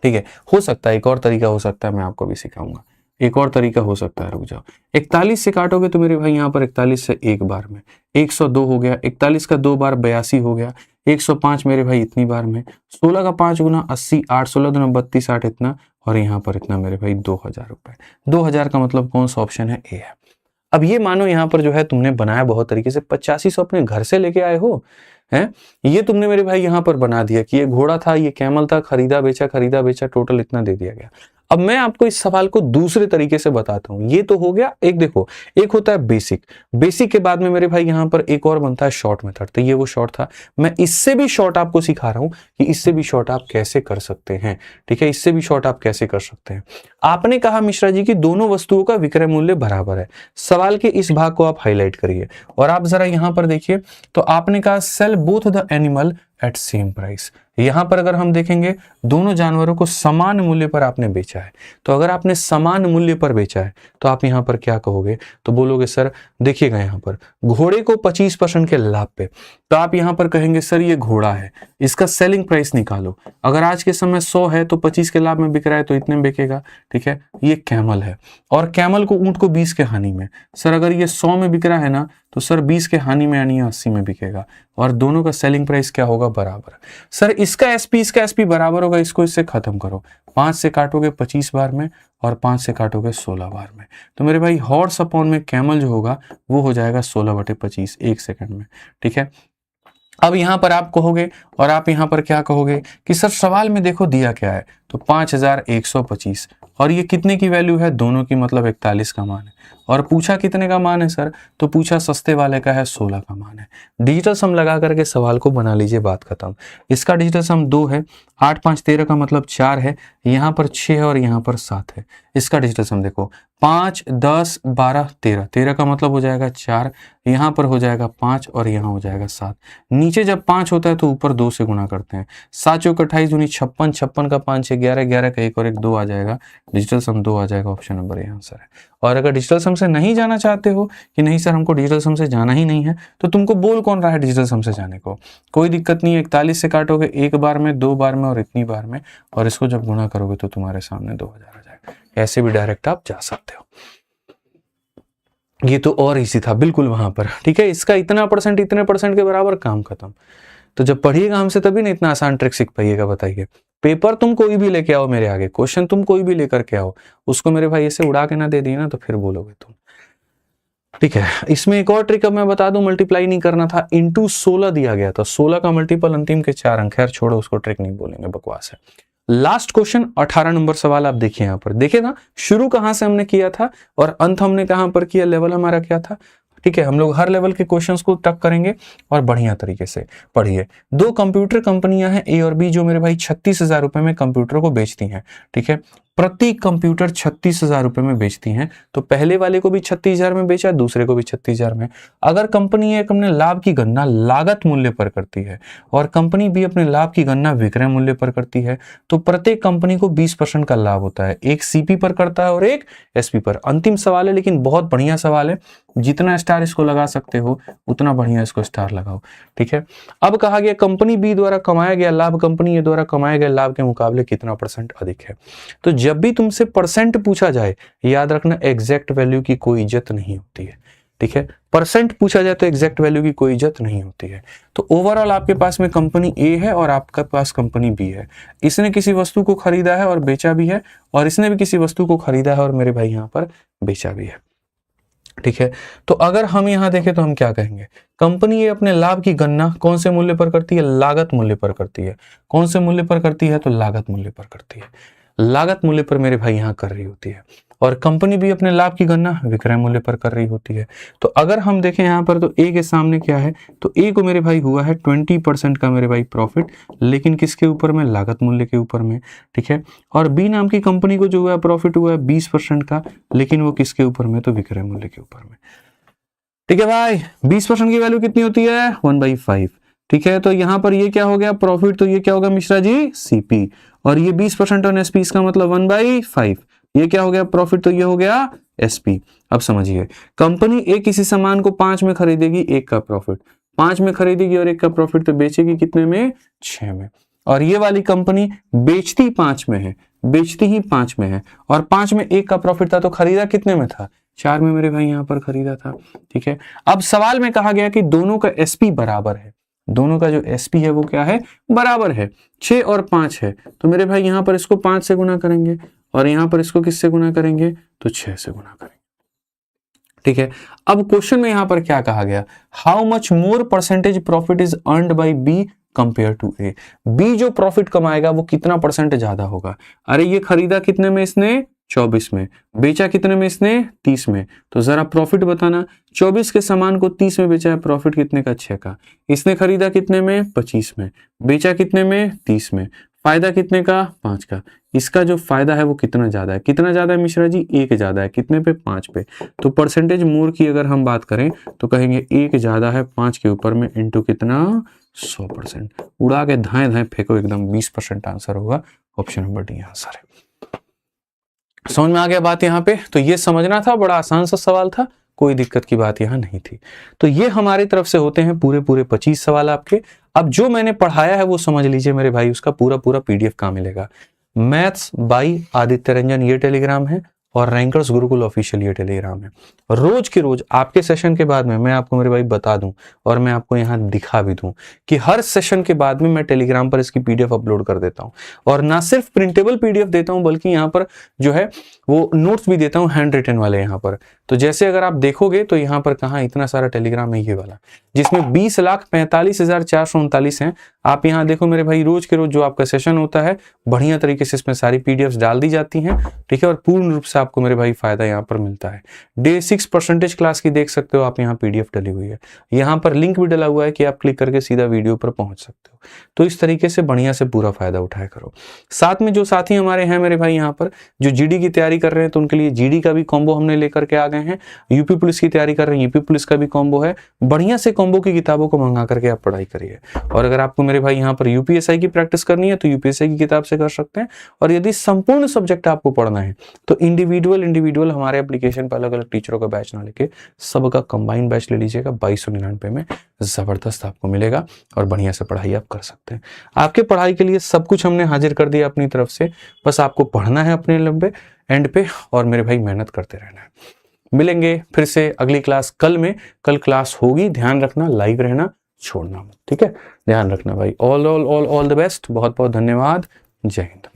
ठीक है। हो सकता है एक और तरीका हो सकता है, मैं आपको भी सिखाऊंगा। एक और तरीका हो सकता है, रुक जाओ। 41 से काटोगे तो मेरे भाई यहाँ पर 41 से एक बार में 102 हो गया, 41 का 2 बार 82 हो गया, 105 मेरे भाई इतनी बार में, 16 का 5 गुना 80, 8 16 दुना 32, 8 इतना, और यहाँ पर इतना मेरे भाई 2000 रुपए। 2000 का मतलब कौन सा ऑप्शन है, ए है। अब ये मानो यहाँ पर जो है तुमने बनाया बहुत तरीके से, 8500 अपने घर से लेके आए हो, हैं, ये तुमने मेरे भाई यहाँ पर बना दिया कि ये घोड़ा था, ये कैमल था, खरीदा बेचा, टोटल इतना दे दिया गया। अब मैं आपको इस सवाल को दूसरे तरीके से बताता हूं। ये तो हो गया एक, देखो एक होता है बेसिक के बाद में मेरे भाई यहाँ पर एक और बनता है शॉर्ट मेथड, तो ये वो शॉर्ट था। मैं इससे भी शॉर्ट आपको सिखा रहा हूं कि इससे भी शॉर्ट आप कैसे कर सकते हैं, ठीक है। इससे भी शॉर्ट आप कैसे कर सकते हैं। आपने कहा मिश्रा जी की दोनों वस्तुओं का विक्रय मूल्य बराबर है। सवाल के इस भाग को आप हाईलाइट करिए और आप जरा यहां पर देखिए, तो आपने कहा sell both the animal at same price. यहां पर अगर हम देखेंगे दोनों जानवरों को समान मूल्य पर आपने बेचा है, तो अगर आपने समान मूल्य पर बेचा है तो आप यहां पर क्या कहोगे, तो बोलोगे सर देखिएगा यहां पर घोड़े को 25% के लाभ पे, तो आप यहां पर कहेंगे सर ये घोड़ा है, इसका सेलिंग प्राइस निकालो। अगर आज के समय 100 है तो 25 के लाभ में बिक रहा है तो इतने में बिकेगा, ठीक है। ये कैमल है और कैमल को ऊंट को 20 के हानि में, सर अगर ये 100 में बिक रहा है ना तो सर 20 के हानि में यानी 80 में बिकेगा, और दोनों का सेलिंग प्राइस क्या होगा, बराबर। सर इसका एसपी बराबर होगा, इसको इससे खत्म करो, 5 से काटोगे 25 बार में और 5 से काटोगे 16 बार में, तो मेरे भाई हॉर्स अपॉन में कैमल जो होगा वो हो जाएगा 16/25 1 सेकंड में, ठीक है। अब यहां पर आप कहोगे और आप यहां पर क्या कहोगे कि सर सवाल में देखो दिया क्या है, तो 5125, और ये कितने की वैल्यू है, दोनों की, मतलब 41 का मान है। और पूछा कितने का मान है सर, तो पूछा सस्ते वाले का है 16 का मान है। डिजिटल सम लगा करके सवाल को बना लीजिए, बात खत्म। इसका डिजिटल सम 2 है, 8 5 13 का मतलब 4 है, यहाँ पर 6 है और यहाँ पर 7 है। इसका डिजिटल सम देखो 5 10 12 13, 13 का मतलब हो जाएगा 4, यहाँ पर हो जाएगा 5 और यहाँ हो जाएगा 7। नीचे जब 5 होता है तो ऊपर 2 से गुना करते हैं। 7 चौक 28 दूनी 56, 56 का 5 6 11, 11 का 1 और 1 2 आ जाएगा, डिजिटल सम 2 आ जाएगा। ऑप्शन नंबर ए आंसर है। और अगर डिजिटल सम से नहीं जाना चाहते हो कि नहीं सर हमको डिजिटल सम से जाना ही नहीं है, तो तुमको बोल कौन रहा है डिजिटल सम से जाने को, कोई दिक्कत नहीं है। 41 से काटोगे, 1 बार में, 2 बार में और इतनी बार में, और इसको जब गुणा करोगे तो तुम्हारे सामने 2000 आ जाएगा। ऐसे भी डायरेक्ट आप जा सकते हो। ये तो और इजी था बिल्कुल वहां पर, ठीक है। इसका इतना परसेंट, इतने परसेंट के बराबर, काम खत्म। तो जब पढ़िएगा हमसे तभी ना इतना आसान ट्रिक सीख पाइएगा। बताइए, पेपर तुम कोई भी लेके आओ मेरे आगे, क्वेश्चन तुम कोई भी लेकर के आओ, उसको मेरे भाई ऐसे उड़ा के ना दे दिए ना तो फिर बोलोगे तुम, ठीक है। इसमें एक और ट्रिक अब मैं बता दूं, मल्टीप्लाई नहीं करना था, इंटू 16 दिया गया था, 16 का मल्टीपल अंतिम के 4 अंक। खैर छोड़ो, उसको ट्रिक नहीं बोलेंगे, बकवास है। लास्ट क्वेश्चन 18 नंबर सवाल आप देखिए यहाँ पर, देखिए ना शुरू कहां से हमने किया था और अंत हमने कहां पर किया, लेवल हमारा क्या था, ठीक है। हम लोग हर लेवल के क्वेश्चंस को टक करेंगे और बढ़िया तरीके से पढ़िए। 2 कंप्यूटर कंपनियां हैं ए और बी, जो मेरे भाई 36,000 रुपए में कंप्यूटर को बेचती हैं, ठीक है। प्रति कंप्यूटर 36,000 रुपए में बेचती हैं, तो पहले वाले को भी 36,000 में बेचा, दूसरे को भी 36,000 में। अगर कंपनी ए अपने लाभ की गणना लागत मूल्य पर करती है और कंपनी बी अपने लाभ की गणना विक्रय मूल्य पर करती है, तो प्रत्येक कंपनी को 20% का लाभ होता है। एक सीपी पर करता है और एक एसपी पर। अंतिम सवाल है लेकिन बहुत बढ़िया सवाल है, जितना स्टार इसको लगा सकते हो उतना बढ़िया इसको स्टार लगाओ, ठीक है। अब कहा गया कंपनी बी द्वारा कमाया गया लाभ कंपनी ए द्वारा कमाए गए लाभ के मुकाबले कितना परसेंट अधिक है। तो जब भी तुमसे परसेंट पूछा जाए, याद रखना एग्जैक्ट वैल्यू की कोई इज्जत नहीं होती है, ठीक है। परसेंट पूछा जाए तो एग्जैक्ट वैल्यू की कोई इज्जत नहीं होती है। तो ओवरऑल आपके पास में कंपनी ए है और आपके पास कंपनी बी है। इसने किसी वस्तु को खरीदा है और बेचा भी है, और इसने भी किसी वस्तु को खरीदा है और मेरे भाई यहाँ पर बेचा भी है, ठीक है। तो अगर हम यहां देखें तो हम क्या कहेंगे, कंपनी ये अपने लाभ की गणना कौन से मूल्य पर करती है, लागत मूल्य पर करती है। कौन से मूल्य पर करती है, तो लागत मूल्य पर करती है। लागत मूल्य पर मेरे भाई यहां कर रही होती है, और कंपनी भी अपने लाभ की गणना विक्रय मूल्य पर कर रही होती है। तो अगर हम देखें यहां पर, तो ए के सामने क्या है, तो ए को मेरे भाई हुआ है 20% का मेरे भाई प्रॉफिट, लेकिन किसके ऊपर में, लागत मूल्य के ऊपर में, ठीक है। और बी नाम की कंपनी को जो हुआ प्रॉफिट हुआ है 20% का, लेकिन वो किसके ऊपर में, तो विक्रय मूल्य के ऊपर में, ठीक है भाई। 20% की वैल्यू कितनी होती है, 1/5, ठीक है। तो यहां पर ये क्या हो गया प्रॉफिट, तो ये क्या होगा मिश्रा जी, सीपी, और ये 20% ऑन एसपी, इसका मतलब 1/5। ये क्या हो गया प्रॉफिट, तो ये हो गया एसपी। अब समझिए, कंपनी ए किसी सामान को 5 में खरीदेगी, 1 का प्रॉफिट, 5 में खरीदेगी और 1 का प्रॉफिट, तो बेचेगी कितने में, 6 में। और ये वाली कंपनी बेचती 5 में है, बेचती ही 5 में है, और 5 में 1 का प्रॉफिट था, तो खरीदा कितने में था, 4 में मेरे भाई यहां पर खरीदा था, ठीक है। अब सवाल में कहा गया कि दोनों का एसपी बराबर है, दोनों का जो एसपी है वो क्या है, बराबर है, 6 और 5 है। तो मेरे भाई यहां पर इसको 5 से गुना करेंगे और यहां पर इसको किससे गुना करेंगे, तो 6 से गुना करेंगे, ठीक है। अब क्वेश्चन में यहां पर क्या कहा गया, how much more percentage profit is earned by B compare to A. B जो प्रॉफिट कमाएगा वो कितना परसेंट ज्यादा होगा। अरे ये खरीदा कितने में इसने, 24 में, बेचा कितने में इसने, 30 में। तो जरा प्रॉफिट बताना, 24 के सामान को 30 में बेचा है, प्रॉफिट कितने का, 6 का। इसने खरीदा कितने में, 25 में, बेचा कितने में, 30 में, फायदा कितने का, 5 का। इसका जो फायदा है वो कितना ज्यादा है, कितना ज्यादा है मिश्रा जी, 1 ज्यादा है, कितने पे, 5 पे। तो परसेंटेज मोर की अगर हम बात करें तो कहेंगे 1 ज्यादा है 5 के ऊपर में, इंटू कितना, 100%। उड़ा के धाए धाए फेंको, एकदम 20% आंसर होगा। ऑप्शन नंबर डी आंसर है। समझ में आ गया बात यहाँ पे। तो ये समझना था, बड़ा आसान सा सवाल था, कोई दिक्कत की बात यहाँ नहीं थी। तो ये हमारी तरफ से होते हैं पूरे 25 सवाल आपके। अब जो मैंने पढ़ाया है वो समझ लीजिए मेरे भाई, उसका पूरा पीडीएफ कहाँ मिलेगा, मैथ्स बाई आदित्य रंजन ये टेलीग्राम है, और रैंकर्स गुरुकुल ऑफिशियल ये टेलीग्राम है। रोज के रोज आपके सेशन के बाद में मैं आपको मेरे भाई बता दूं और मैं आपको यहाँ दिखा भी दूं कि हर सेशन के बाद में मैं टेलीग्राम पर इसकी पीडीएफ अपलोड कर देता हूँ, और ना सिर्फ प्रिंटेबल पीडीएफ देता हूँ बल्कि यहाँ पर जो है वो नोट्स भी देता हूँ हैंड रिटन वाले यहाँ पर। तो जैसे अगर आप देखोगे तो यहाँ पर कहाँ इतना सारा टेलीग्राम है ये वाला, जिसमें 20,45,439 हैं। आप यहाँ देखो मेरे भाई, रोज के रोज जो आपका सेशन होता है बढ़िया तरीके से इसमें सारी पीडीएफ्स डाल दी जाती हैं, ठीक है, और पूर्ण रूप से आपको मेरे भाई फायदा यहाँ पर मिलता है। डे 6% क्लास की देख सकते हो आप, यहाँ पीडीएफ डली हुई है, यहाँ पर लिंक भी डला हुआ है कि आप क्लिक करके सीधा वीडियो पर पहुंच सकते हो। तो इस तरीके से बढ़िया से पूरा फायदा उठाया करो। साथ में जो साथी हमारे हैं मेरे भाई यहाँ पर जो जीडी की तैयारी कर रहे हैं, तो उनके लिए जीडी का भी कॉम्बो हमने लेकर के आ गए हैं। यूपी पुलिस की तैयारी कर रहे हैं, यूपी पुलिस का भी कॉम्बो है। बढ़िया से कॉम्बो की किताबों को मंगा करके आप पढ़ाई करिए। और अगर आपको मेरे भाई यहाँ पर यूपीएसआई की प्रैक्टिस करनी है तो यूपीएसआई की किताब से कर सकते हैं। और यदि संपूर्ण सब्जेक्ट आपको पढ़ना है तो इंडिविजुअल हमारे एप्लीकेशन पर अलग अलग टीचरों का बैच ना लेके सबका कंबाइंड बैच ले लीजिएगा। 2299 में जबरदस्त आपको मिलेगा और बढ़िया से पढ़ाई आप कर सकते हैं। आपके पढ़ाई के लिए सब कुछ हमने हाजिर कर दिया अपनी तरफ से, बस आपको पढ़ना है अपने लंबे एंड पे और मेरे भाई मेहनत करते रहना है। मिलेंगे फिर से अगली क्लास कल में। कल क्लास होगी, ध्यान रखना, लाइव रहना, छोड़ना मत, ठीक है, ध्यान रखना भाई। ऑल द बेस्ट, बहुत बहुत धन्यवाद, जय हिंद।